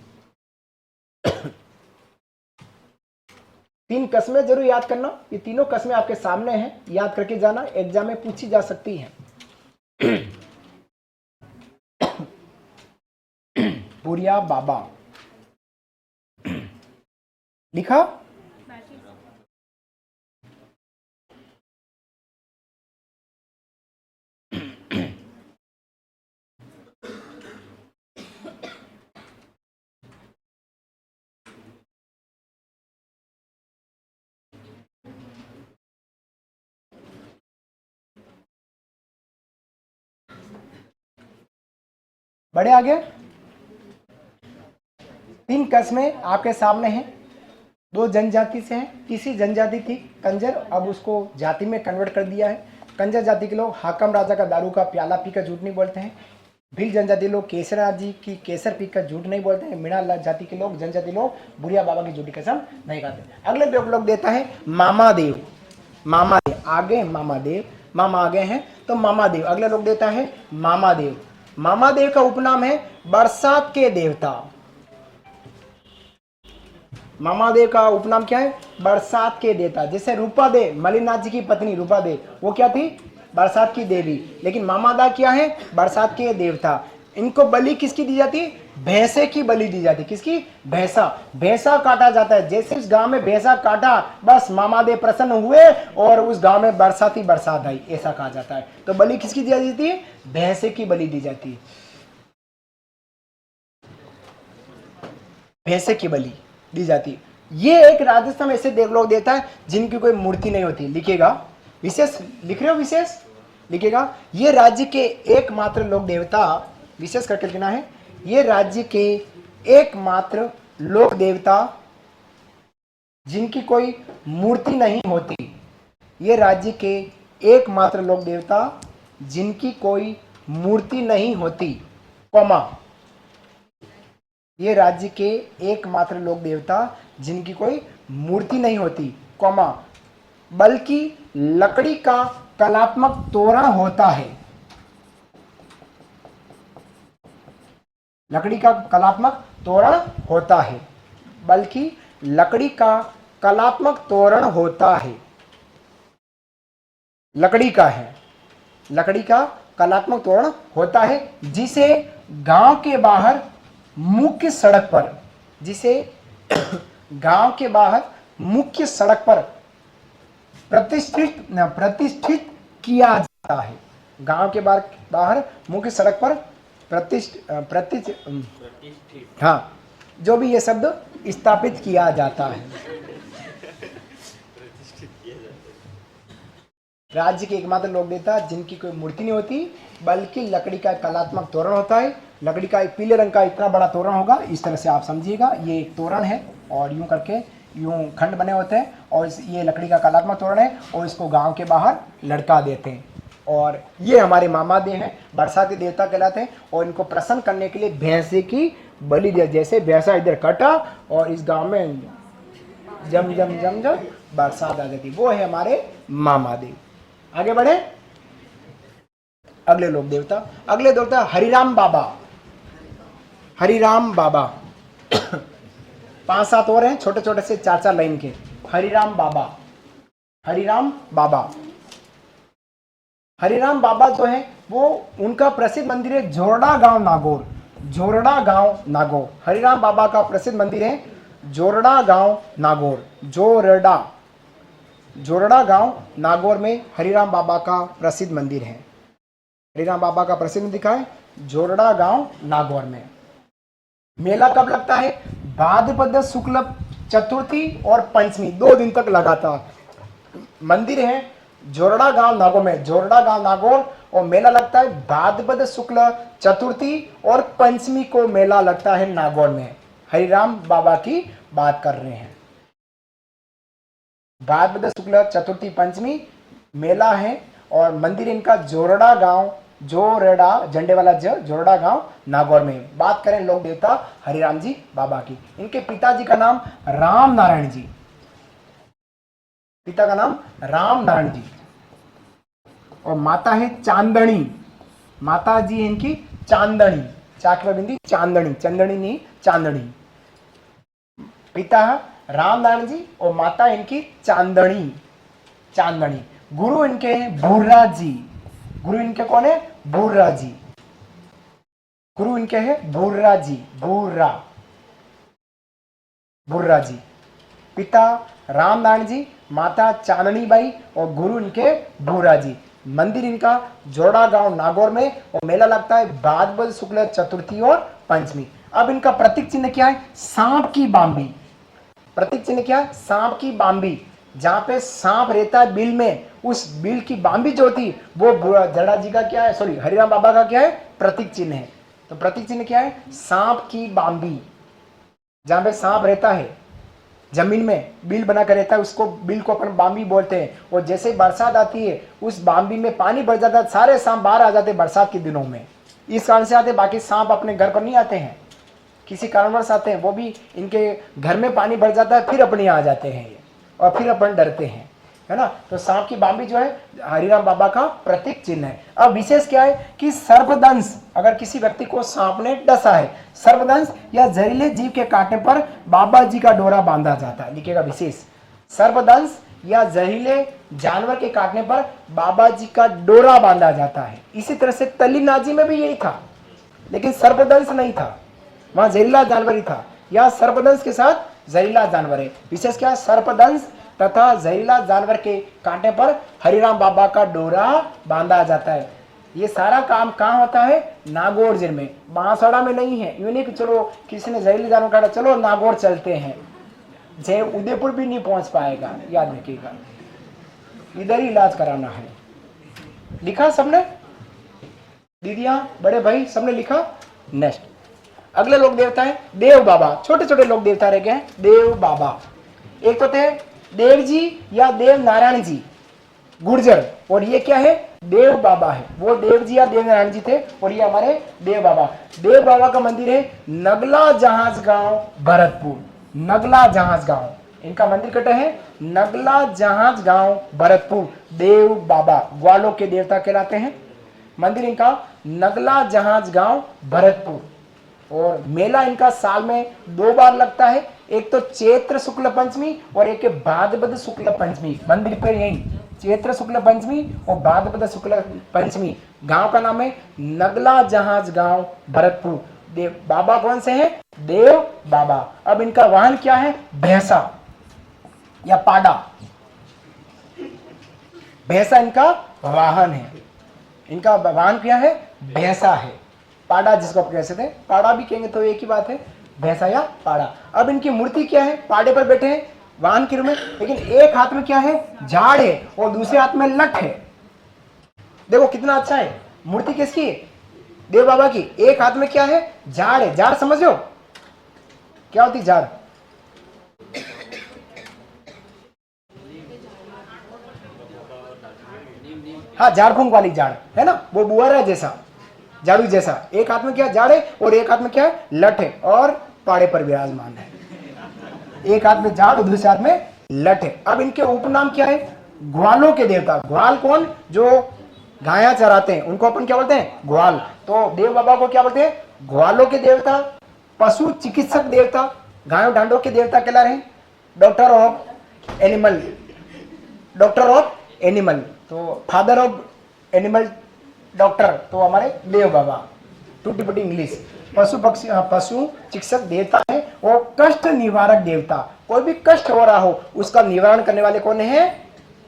A: 3 कस्में जरूर याद करना। ये तीनों कस्में आपके सामने हैं, याद करके जाना, एग्जाम में पूछी जा सकती हैं। भूरिया बाबा लिखा। बड़े आगे 3 कस्में आपके सामने हैं। 2 जनजाति से हैं। तीसरी जनजाति थी कंजर, अब उसको जाति में कन्वर्ट कर दिया है। कंजर जाति के लोग हाकम राजा का दारू का प्याला पीकर झूठ नहीं बोलते हैं। भील जनजाति लोग केसर जी की केसर पीकर झूठ नहीं बोलते हैं। मीणा जाति के लोग जनजाति लोग बुढ़िया बाबा की झूठी कसम नहीं खाते। अगले लोग देता है मामादेव। मामादेव आगे, मामादेव मामा आगे हैं तो मामादेव। अगले लोग देता है मामादेव। मामादेव का उपनाम है बरसात के देवता। मामादेव का उपनाम क्या है? बरसात के देवता। जैसे रूपा देव, मलिनाथ जी की पत्नी रूपा देव, वो क्या थी? बरसात की देवी। लेकिन मामादा क्या है? बरसात के देवता। इनको बलि किसकी दी जाती है? भैंसे की बलि दी जाती है। किसकी? भैंसा। भैंसा काटा जाता है। जैसे उस गांव में भैंसा काटा, बस मामादेव प्रसन्न हुए और उस गांव में बरसात ही बरसात आई, ऐसा कहा जाता है। तो बलि किसकी दी जाती है? भैंसे की बलि दी जाती है। भैंसे की बलि दी जाती है। ये एक राजस्थान में ऐसे देव लोग देता है जिनकी कोई मूर्ति नहीं होती। लिखेगा विशेष, लिख रहे हो विशेष? लिखेगा ये राज्य के एकमात्र लोक देवता, विशेष करके लिखना है, ये राज्य के एकमात्र लोक देवता जिनकी कोई मूर्ति नहीं होती। ये राज्य के एकमात्र लोक देवता जिनकी कोई मूर्ति नहीं होती, कौमा, ये राज्य के एकमात्र लोक देवता जिनकी कोई मूर्ति नहीं होती, कौमा, बल्कि लकड़ी का कलात्मक तोरण होता है। लकड़ी का कलात्मक तोरण होता है, बल्कि लकड़ी का कलात्मक तोरण होता है। लकड़ी का है, लकड़ी का कलात्मक तोरण होता है, जिसे गांव के बाहर मुख्य सड़क पर, जिसे गांव के बाहर मुख्य सड़क पर प्रतिष्ठित किया जाता है। गांव के बाहर मुख्य सड़क पर प्रतिष्ठित, हाँ, जो भी ये शब्द स्थापित किया जाता है। राज्य के एकमात्र लोक देवता जिनकी कोई मूर्ति नहीं होती, बल्कि लकड़ी का कलात्मक तोरण होता है। लकड़ी का एक पीले रंग का इतना बड़ा तोरण होगा, इस तरह से आप समझिएगा। ये एक तोरण है और यूं करके यूं खंड बने होते हैं और ये लकड़ी का कलात्मक तोरण है और इसको गांव के बाहर लटका देते हैं। और ये हमारे मामादेव हैं, बरसात के देवता कहलाते हैं और इनको प्रसन्न करने के लिए भैंसे की बलि दिया। जैसे भैंसा इधर कटा और इस गांव में जम जम जम जम बरसात आ जाती, वो है हमारे मामादेव। आगे बढ़े, अगले लोक देवता। अगले देवता हरिराम बाबा। हरिराम बाबा 5-7 और हैं, छोटे छोटे से 4-4 लाइन के। हरिराम बाबा, हरिराम बाबा। हरिराम बाबा जो है वो, उनका प्रसिद्ध मंदिर है जोरडा गांव नागौर। जोरडा गांव नागौर, हरिराम बाबा का प्रसिद्ध मंदिर है जोरडा गांव नागौर। जोरडा गांव नागौर में हरिराम बाबा का प्रसिद्ध मंदिर है। हरिराम बाबा का प्रसिद्ध मंदिर है जोरडा गांव नागौर में। मेला कब लगता है? भाद्रपद शुक्ल चतुर्थी और पंचमी, 2 दिन तक लगातार मंदिर है जोरडा गांव नागौर में। जोरडा गांव नागौर, और मेला लगता है भाद्रपद शुक्ल चतुर्थी और पंचमी को मेला लगता है नागौर में। हरिराम बाबा की बात कर रहे हैं। भाद्रपद शुक्ल चतुर्थी पंचमी मेला है और मंदिर इनका जोरडा गांव, जोरडा झंडे वाला जोरडा गांव नागौर में। बात करें लोक देवता हरिराम जी बाबा की, इनके पिताजी का नाम राम नारायण जी, पिता का नाम राम नारायण जी, और माता है चांदनी। माता जी है इनकी चांदनी, चाकरा बिंदी चांदनी, चंदनी नहीं चांदनी। पिता है राम नारायण जी और माता इनकी चांदनी, चांदनी। गुरु इनके हैं भूर्रा जी। गुरु इनके कौन है? भूर्रा जी। गुरु इनके हैं भूर्रा जी, भूर्रा जी। पिता राम नारायण जी, माता चांदनी बाई और गुरु इनके भूर्रा जी। मंदिर इनका जोरडा गांव नागौर में और मेला लगता है भाद्रपद शुक्ल चतुर्थी और पंचमी। अब इनका प्रतीक चिन्ह क्या है? सांप की बांबी। प्रतीक चिन्ह क्या है? सांप की बांबी। जहां पे सांप रहता है बिल में, उस बिल की बांबी जो होती वो जड़ा जी का क्या है, सॉरी हरिराम बाबा का क्या है? प्रतीक चिन्ह है। तो प्रतीक चिन्ह क्या है? सांप की बांबी। जहाँ पे सांप रहता है, जमीन में बिल बना कर रहता है, उसको बिल को अपन बाम्बी बोलते हैं। और जैसे ही बरसात आती है उस बाम्बी में पानी भर जाता है, सारे सांप बाहर आ जाते हैं बरसात के दिनों में। इस कारण से आते, बाकी सांप अपने घर पर नहीं आते हैं, किसी कारणवश आते हैं, वो भी इनके घर में पानी भर जाता है, फिर अपने यहाँ आ जाते हैं ये, और फिर अपन डरते हैं, है ना। तो सांप की बाम्बी जो है हरिराम बाबा का प्रतीक चिन्ह है। अब विशेष क्या है कि सर्पदंश, अगर किसी व्यक्ति को सांप ने डसा है, सर्पदंश या जहरीले जीव के काटने पर बाबा जी का डोरा बांधा जाता है। लिखिएगा विशेष, सर्पदंश या जहरीले जानवर के काटने पर बाबा जी का डोरा बांधा जाता है। इसी तरह से तल्लीनाजी में भी यही था, लेकिन सर्पदंश नहीं था, वहां जहरीला जानवर ही था। या सर्पदंश के साथ जहरीला जानवर है। विशेष क्या, सर्पदंश तथा जहरीला जानवर के काटने पर हरिराम बाबा का डोरा बांधा जाता है। ये सारा काम कहाँ होता है, नागौर जिले में, बांसवाड़ा में नहीं है। यूं नहीं कि चलो किसी ने जहरीले जानवर काटा, चलो नागौर चलते हैं, जय उदयपुर भी नहीं पहुंच पाएगा, याद रखिएगा, इधर ही इलाज कराना है। लिखा सबने, दीदियां, बड़े भाई, सबने लिखा। नेक्स्ट अगले लोक देवता है देव बाबा। छोटे छोटे लोक देवता रह गए हैं देव बाबा। एक तो थे देव जी या देव नारायण जी गुर्जर, और ये क्या है, देव बाबा है। वो देव जी या देव नारायण जी थे, और ये हमारे देव बाबा। देव बाबा का मंदिर है नगला जहाज गांव भरतपुर। नगला जहाज गांव, इनका मंदिर कटे है नगला जहाज गांव भरतपुर। देव बाबा ग्वालों के देवता कहलाते हैं। मंदिर इनका नगला जहाज गांव भरतपुर। और मेला इनका साल में 2 बार लगता है, एक तो चैत्र शुक्ल पंचमी और एक भाद्रपद शुक्ल पंचमी। मंदिर पर यही चैत्र शुक्ल पंचमी और भाद्रपद शुक्ल पंचमी। गांव का नाम है नगला जहाज गांव भरतपुर। देव बाबा कौन से हैं, देव बाबा। अब इनका वाहन क्या है, भैंसा या पाडा। भैंसा इनका वाहन है। इनका वाहन क्या है, भैंसा है। पाड़ा जिसको आप कह सकते हैं, पाड़ा भी कहेंगे तो एक ही बात है, भैंसा या पाड़ा। अब इनकी मूर्ति क्या है, पाड़े पर बैठे हैं वाहन के रूप में, लेकिन एक हाथ में क्या है, झाड़ है, और दूसरे हाथ में लठ है। देखो कितना अच्छा है। मूर्ति किसकी है, देव बाबा की। एक हाथ में क्या है, झाड़ है। झाड़ समझ लो क्या होती झाड़, हाँ झाड़ फूंक वाली झाड़ है ना, वो बुआरा जैसा, झाड़ू जैसा। एक हाथ में क्या झाड़ है और एक हाथ में क्या है, लठ है, और पाड़े पर विराजमान है। एक हाथ में झाड़ और दूसरे हाथ में लठ है। अब इनके उपनाम क्या है, ग्वालों के देवता। ग्वाल कौन, जो गाया चराते हैं, उनको अपन क्या बोलते हैं, ग्वाल। तो देव बाबा को क्या बोलते हैं, ग्वालों के देवता। पशु चिकित्सक देवता, गायों ढांडों के देवता कहला रहे हैं। Doctor of animal, doctor of animal, तो फादर ऑफ एनिमल डॉक्टर, तो हमारे देव बाबा। टूटी फूटी इंग्लिश। पशु पक्षी पशु चिकित्सक देवता है, और कष्ट निवारक देवता। कोई भी कष्ट हो रहा हो उसका निवारण करने वाले कौन है,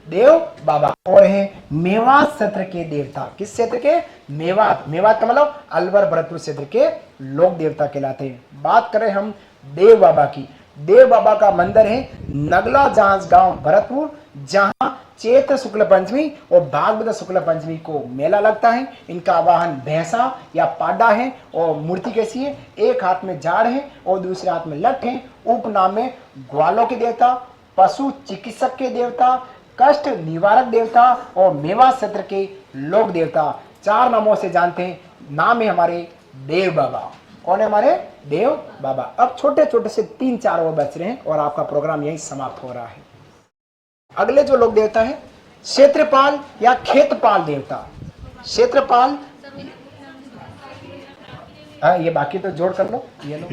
A: देव बाबा। और है मेवात क्षेत्र के देवता। किस क्षेत्र के, मेवात। मेवात का मतलब अलवर भरतपुर क्षेत्र के लोक देवता कहलाते हैं। बात करें हम देव बाबा की, देव बाबा का मंदिर है नगला जहाज गांव भरतपुर, जहां चैत्र शुक्ल पंचमी और भाद्रपद शुक्ल पंचमी को मेला लगता है। इनका वाहन भैंसा या पाडा है, और मूर्ति कैसी है, एक हाथ में झाड़ है और दूसरे हाथ में लठ है। उपनाम में ग्वालों के देवता, पशु चिकित्सक के देवता, कष्ट निवारक देवता और मेवा क्षेत्र के लोक देवता। 4 नामों से जानते हैं। नाम है हमारे देव बाबा। कौन है हमारे, देव बाबा। अब छोटे छोटे से 3-4 और बच रहे हैं, और आपका प्रोग्राम यही समाप्त हो रहा है। अगले जो लोक देवता है क्षेत्रपाल या खेतपाल देवता। क्षेत्रपाल, ये बाकी तो जोड़ कर लो, ये लो।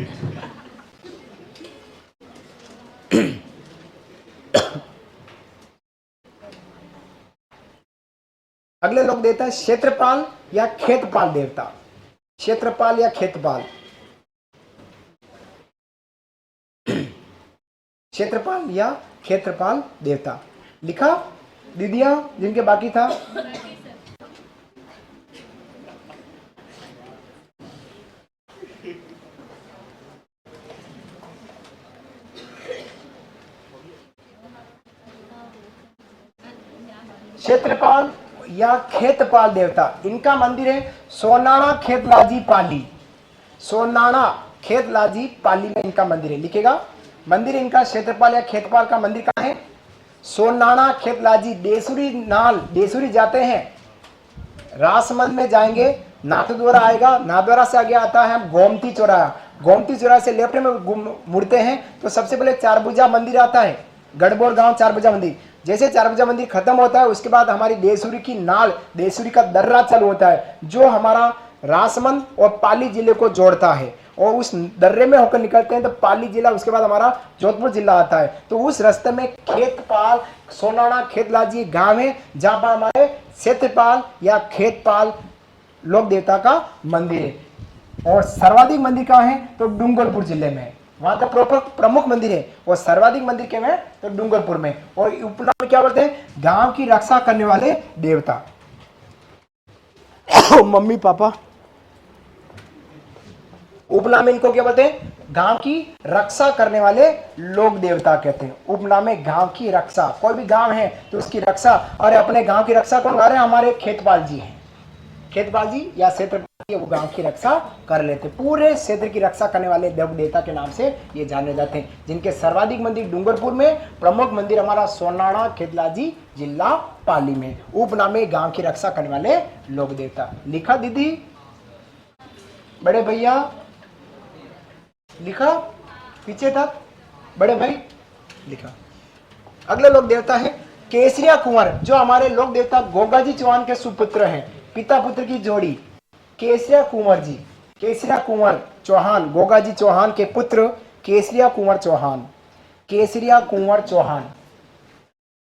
A: अगले लोक देवता है क्षेत्रपाल या खेतपाल देवता। क्षेत्रपाल या खेतपाल, क्षेत्रपाल या खेत्रपाल देवता। लिखा दीदियां, जिनके बाकी था। क्षेत्रपाल या खेतपाल देवता, इनका मंदिर है सोनाणा खेतलाजी पाली। सोनाणा खेतलाजी पाली में इनका मंदिर है। लिखेगा मंदिर इनका क्षेत्रपाल या खेतपाल का मंदिर कहाँ है? सोनाना खेतलाजी देसुरी नाल, देसुरी जाते हैं रासमंद में जाएंगे, नाथद्वारा आएगा, नाथद्वारा से आगे आता है गोमती चौराहा, गोमती चौराहा से लेफ्ट में मुड़ते हैं तो सबसे पहले चारभुजा मंदिर आता है, गढ़बोर गांव चारभुजा मंदिर। जैसे चारभुजा मंदिर खत्म होता है उसके बाद हमारी देसुरी की नाल, देसुरी का दर्रा चालू होता है जो हमारा रासमंद और पाली जिले को जोड़ता है, और उस दर्रे में होकर निकलते हैं तो पाली जिला, उसके बाद हमारा जोधपुर जिला आता है। तो उस रास्ते में खेतपाल सोनाना खेतलाजी गांव है जहां पर हमारे क्षेत्रपाल या खेतपाल लोक देवता का मंदिर है। और सर्वाधिक मंदिर कहाँ है? तो डूंगरपुर जिले में, वहां तो प्रमुख मंदिर है, और सर्वाधिक मंदिर के में तो डूंगरपुर में। और उपनाम में क्या बोलते हैं? गांव की रक्षा करने वाले देवता। मम्मी पापा उपनाम इनको क्या बोलते हैं? गांव की रक्षा करने वाले लोक देवता कहते हैं। उपनाम में गांव की रक्षा, कोई भी गांव है तो उसकी रक्षा, और अपने गांव की रक्षा कौन कर रहे हैं? हमारे खेतपाल जी हैं, खेतपाल जी या क्षेत्रपाल जी, वो गांव की रक्षा कर लेते, पूरे क्षेत्र की रक्षा करने वाले देव देवता के नाम से ये जाने जाते हैं, जिनके सर्वाधिक मंदिर डूंगरपुर में, प्रमुख मंदिर हमारा सोनाना खेतलाजी जिला पाली में। उपनाम में गांव की रक्षा करने वाले लोक देवता। लिखा दीदी? बड़े भैया लिखा? पीछे तक बड़े भाई लिखा। अगले लोक देवता है केसरिया कुंवर, जो हमारे लोक देवता गोगा जी चौहान के सुपुत्र हैं, पिता पुत्र की जोड़ी। केसरिया कुंवर जी, केसरिया कुंवर चौहान, गोगा जी चौहान के पुत्र केसरिया कुंवर चौहान, केसरिया कुंवर चौहान,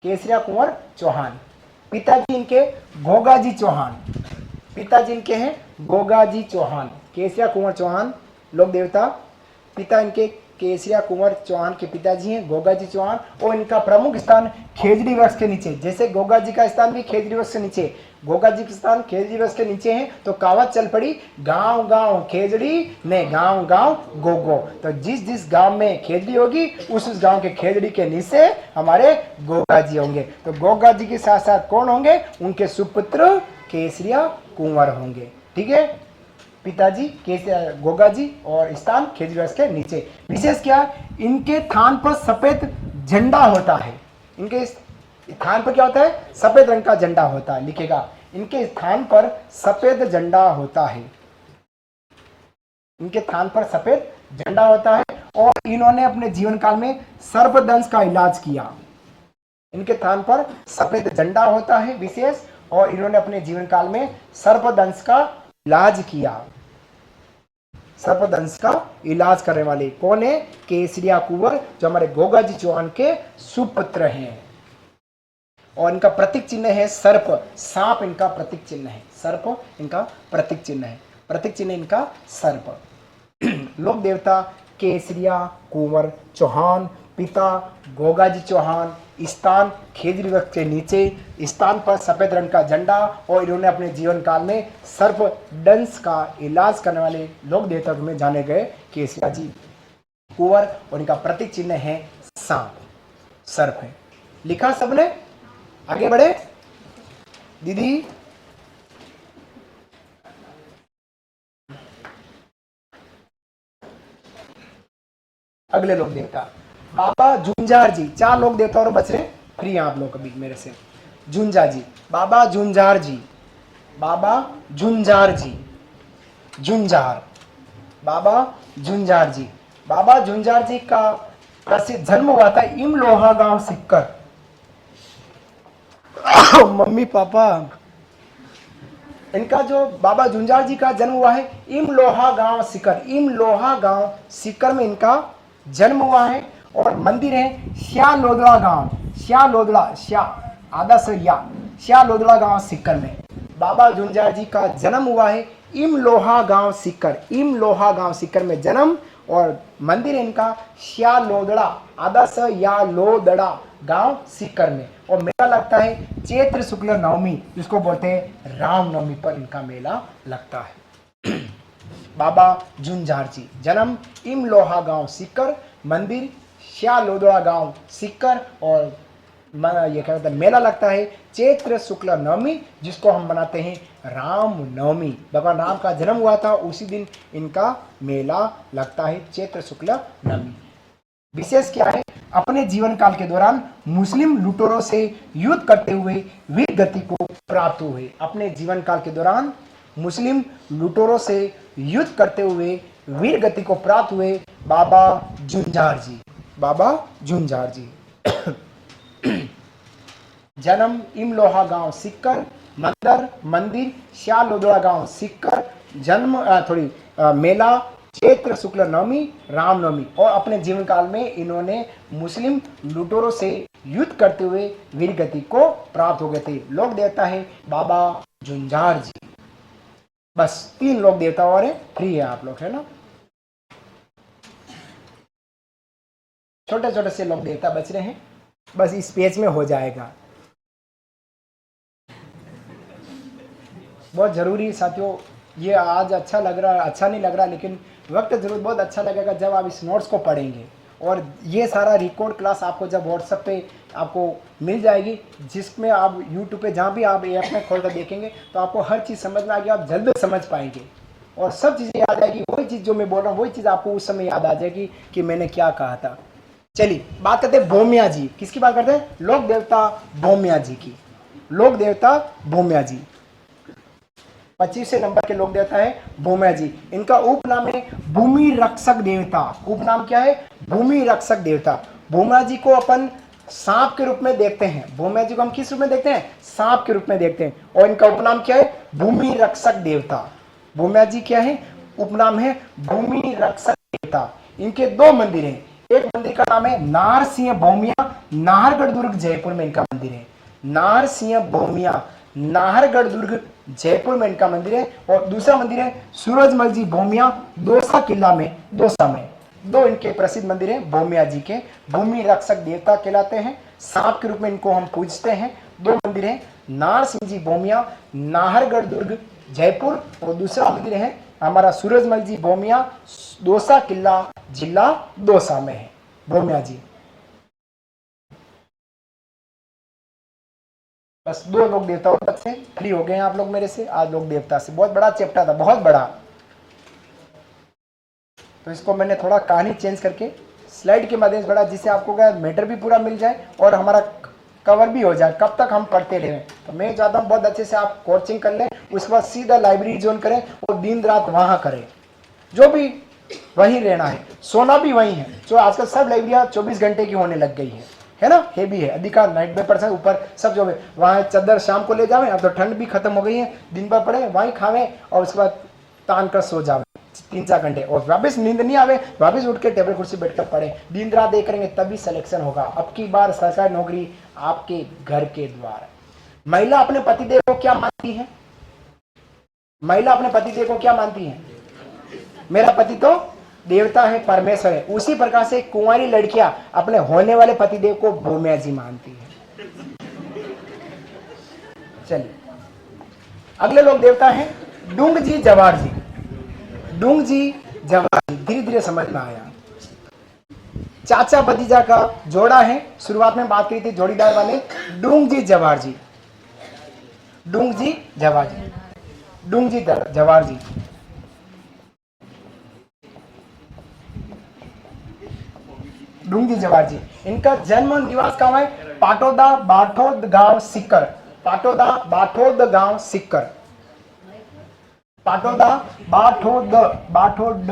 A: केसरिया कुंवर चौहान। पिताजी इनके गोगा जी चौहान, पिताजी इनके हैं गोगा जी चौहान, केसरिया कुंवर चौहान लोक देवता। पिता इनके केसरिया कुंवर चौहान के पिताजी हैं गोगा जी चौहान, और इनका प्रमुख स्थान खेजड़ी वृक्ष के नीचे। जैसे गोगा जी का स्थान भी खेजड़ी वृक्ष के नीचे, गोगा जी का स्थान खेजड़ी वृक्ष के नीचे है, तो कहावत चल पड़ी गांव गांव खेजड़ी ने गांव गांव गोगो। तो जिस जिस गांव में खेजड़ी होगी उस गांव के खेजड़ी के नीचे हमारे गोगा जी होंगे। तो गोगा जी के साथ साथ कौन होंगे? उनके सुपुत्र केसरिया कुंवर होंगे। ठीक है, पिताजी गोगा जी और स्थान खेजड़ी वृक्ष के नीचे। विशेष क्या? इनके थान पर सफेद झंडा होता है, इनके स्थान पर क्या होता है? सफेद रंग का झंडा होता है। लिखेगा इनके स्थान पर सफेद झंडा होता है, इनके स्थान पर सफेद झंडा होता है। और इन्होंने अपने जीवन काल में सर्पदंश का इलाज किया। इनके स्थान पर सफेद झंडा होता है विशेष, और इन्होंने अपने जीवन काल में सर्पदंश का इलाज किया। सर्पदंश का इलाज करने वाले कौन है? केसरिया कुंवर, जो हमारे गोगा जी चौहान के सुपुत्र हैं। और इनका प्रतीक चिन्ह है सर्प, सांप इनका प्रतीक चिन्ह है, सर्प इनका प्रतीक चिन्ह है, प्रतीक चिन्ह इनका सर्प। लोक देवता केसरिया कुंवर चौहान, पिता गोगा जी चौहान, स्थान खेजड़ी वृक्ष के नीचे, स्थान पर सफेद रंग का झंडा, और इन्होंने अपने जीवन काल में सर्प दंश का इलाज करने वाले लोक देवता में जाने गए केसरिया जी कुंवर, और इनका प्रतीक चिन्ह है सांप, सर्प है। लिखा सबने? आगे बढ़े दीदी? अगले लोक देवता बाबा झुंझार जी। 4 लोक देवता और बच रहे, फ्री हैं आप लोग कभी मेरे से। झुंझार जी, बाबा झुंझार जी, बाबा झुंझार जी, झुंझार, बाबा झुंझार जी। बाबा झुंझार जी का प्रसिद्ध जन्म हुआ था इमलोहा गांव सिक्कर। मम्मी पापा, इनका जो बाबा झुंझार जी का जन्म हुआ है इमलोहा गांव सिक्कर, इमलोहा गांव सिक्कर में इनका जन्म हुआ है। और मंदिर है श्या लोदड़ा गांव, श्या लोदड़ा, श्या आधा से या, श्या लोदड़ा गांव सिक्कर में बाबा झुंझार जी का जन्म हुआ है। इमलोहा गांव सिक्कर, इमलोहा गांव सिक्कर में जन्म, और मंदिर इनका श्या लोदड़ा, आधा से या लोदड़ा गांव सिक्कर में। और मेला लगता है चैत्र शुक्ल नवमी, जिसको बोलते हैं रामनवमी पर इनका मेला लगता है। बाबा झुंझार जी, जन्म इमलोहा गांव सिक्कर, मंदिर श्या लोदड़ा गांव सिक्कर, और ये क्या कहते हैं, मेला लगता है चैत्र शुक्ल नवमी, जिसको हम मनाते हैं राम नवमी। भगवान राम का जन्म हुआ था उसी दिन इनका मेला लगता है, चैत्र शुक्ल नवमी। विशेष क्या है, अपने जीवन काल के दौरान मुस्लिम लुटेरों से युद्ध करते हुए वीर गति को प्राप्त हुए। अपने जीवन काल के दौरान मुस्लिम लुटेरों से युद्ध करते हुए वीर गति को प्राप्त हुए बाबा झुंझार जी। बाबा झुंझार जी जन्म इमलोहा गांव सिक्कर, मंदिर श्यालोदड़ा गांव सिक्कर, जन्म मेला चैत्र शुक्ल नवमी रामनवमी। और अपने जीवन काल में इन्होंने मुस्लिम लुटेरों से युद्ध करते हुए वीर गति को प्राप्त हो गए थे। लोक देवता है बाबा झुंझार जी। बस 3 लोक देवता और है, फ्री है आप लोग, है ना। छोटे छोटे से लोक देवता बच रहे हैं, बस इस पेज में हो जाएगा। बहुत जरूरी साथियों, ये आज अच्छा लग रहा है, अच्छा नहीं लग रहा, लेकिन वक्त जरूर बहुत अच्छा लगेगा जब आप इस नोट्स को पढ़ेंगे। और ये सारा रिकॉर्ड क्लास आपको जब व्हाट्सएप पे आपको मिल जाएगी, जिसमें आप यूट्यूब पे जहाँ भी आप ऐप में खोल कर देखेंगे तो आपको हर चीज़ समझ में आएगी, आप जल्द समझ पाएंगे और सब चीज़ें याद आएगी। वही चीज़ जो मैं बोल रहा हूँ वही चीज़ आपको उस समय याद आ जाएगी कि मैंने क्या कहा था। चलिए बात करते हैं भौमिया जी। किसकी बात करते हैं? लोक देवता भौमिया जी की। लोक देवता भौमिया जी 25 नंबर के लोक देवता है भौमिया जी। इनका उपनाम है भूमि रक्षक देवता। उपनाम क्या है? भूमि रक्षक देवता। भौमिया जी को अपन सांप के रूप में देखते हैं। भौमिया जी को हम किस रूप में देखते हैं? सांप के रूप में देखते हैं। और इनका उपनाम क्या है? भूमि रक्षक देवता। भौमिया जी क्या है? उपनाम है भूमि रक्षक देवता। इनके 2 मंदिर हैं। एक मंदिर का नाम है नारसिंह भौमिया, नाहरगढ़ दुर्ग जयपुर में इनका मंदिर है। नारसिंह भौमिया, नाहरगढ़ दुर्ग जयपुर में इनका मंदिर है। और दूसरा मंदिर है सूरजमल जी भौमिया, दौसा किला में, दौसा में। 2 इनके प्रसिद्ध मंदिर हैं भौमिया जी के। भूमि रक्षक देवता कहलाते हैं, सांप के रूप में इनको हम पूजते हैं। 2 मंदिर हैं, नारसिंह जी भौमिया, नाहरगढ़ दुर्ग जयपुर। और दूसरा मंदिर है हमारा सूरजमल जी भौमिया, दौसा किला जिला दौसा में है भौमिया जी। बस 2 लोक देवताओं तक से फ्री हो गए हैं आप लोग मेरे से। आज लोक देवता से बहुत बड़ा चैप्टर था, बहुत बड़ा, तो इसको मैंने थोड़ा कहानी चेंज करके स्लाइड के माध्यम से पढ़ा, जिससे आपको क्या मैटर भी पूरा मिल जाए और हमारा कवर भी हो जाए। कब तक हम पढ़ते रहे, तो मैं चाहता हूँ बहुत अच्छे से आप कोचिंग कर लें, उसके बाद सीधा लाइब्रेरी ज्वाइन करें और दिन रात वहाँ करें। जो भी वहीं रहना है, सोना भी वहीं है। जो आजकल सब लाइब्रेरियाँ 24 घंटे की होने लग गई है ना। ये भी है अधिकार 90% ऊपर सब जो है वहाँ चद्दर शाम को ले जावे। अब तो ठंड भी खत्म हो गई है, दिन भर पड़े वहीं खावे और उसके बाद तान कर सो जावे 3-4 घंटे, और वापस नींद नहीं आवे, वापस उठ के टेबल कुर्सी बैठकर पढ़े। दिन रात देख करेंगे तभी सिलेक्शन होगा। अब की बार सरकारी नौकरी आपके घर के द्वार। महिला अपने पतिदेव को क्या मानती है? महिला अपने पतिदेव को क्या मानती है? मेरा पति तो देवता है, परमेश्वर है। उसी प्रकार से कुंवारी लड़कियां अपने होने वाले पतिदेव को भौमिया जी मानती है। चलिए अगले लोग देवता हैं डूंग जी जवार जी। डूंग जी जवार जी धीरे धीरे समझ में आया। चाचा भतीजा का जोड़ा है। शुरुआत में बात करी थी जोड़ीदार वाले, डूंग जी जवार जी। डूंग जी जवार जी, डूंग जी जवार जी। डूंग जी जवार जी, इनका जन्म निवास कहाँ है? पाटोदा बाठोद गांव सिक्कर। पाटोदा बाठोद गांव सिक्कर। पाटोदा बाठोद, बाठोड,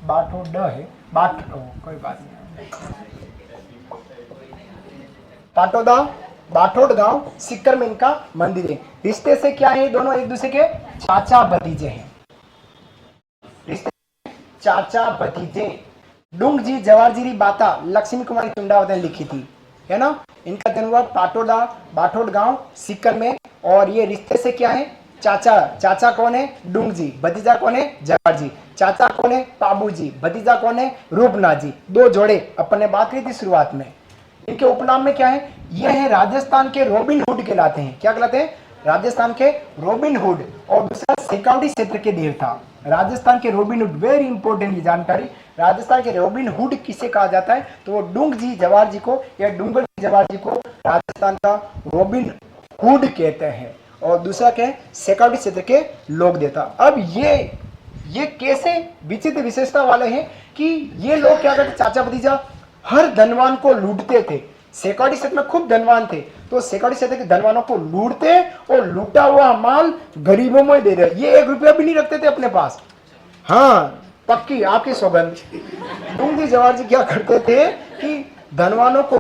A: बाठोड है, कोई बात नहीं। पाटोदा बाठोड गांव सिक्कर में इनका मंदिर है। रिश्ते से क्या है? दोनों एक दूसरे के चाचा भतीजे हैं। रिश्ते चाचा भतीजे। डूंग जी जवार जी की बाता लक्ष्मी कुमारी चुंडावत ने लिखी थी, है ना। इनका जन्म हुआ पाटोदा बाठोड गांव सिक्कर में। और ये रिश्ते से क्या है? चाचा। चाचा कौन है? डूंग जी। भतीजा कौन है? जवार जी। चाचा कौन है? पाबू जी। भतीजा कौन है? रूपनाथ जी। 2 जोड़े अपन ने बात की थी शुरुआत में। इनके उपनाम में क्या है? यह है राजस्थान के रॉबिन हुड कहलाते हैं। क्या कहलाते हैं? राजस्थान के रॉबिन हुड। और दूसरा सिकाउंडी क्षेत्र के देवता। राजस्थान के रॉबिन हुड, वेरी इंपॉर्टेंट जानकारी। राजस्थान के रॉबिन हुड किसे कहा जाता है? तो वो डूंग जी जवार जी को या डूंगर जवाहर जी को राजस्थान का रॉबिन हुड कहते हैं और दूसरा क्या है, शेखावटी क्षेत्र के लोक देवता। अब ये कैसे विचित्र विशेषता वाले हैं कि ये लोग क्या करते, चाचा भतीजा हर धनवान को लूटते थे। शेखावटी क्षेत्र में खूब धनवान थे, तो शेखावटी क्षेत्र के धनवानों को लूटते और लूटा हुआ माल गरीबों में दे रहे। ये 1 रुपया भी नहीं रखते थे अपने पास। हाँ, पक्की आपकी सौगंध। तुंगजी जवाहर जी क्या करते थे कि धनवानों को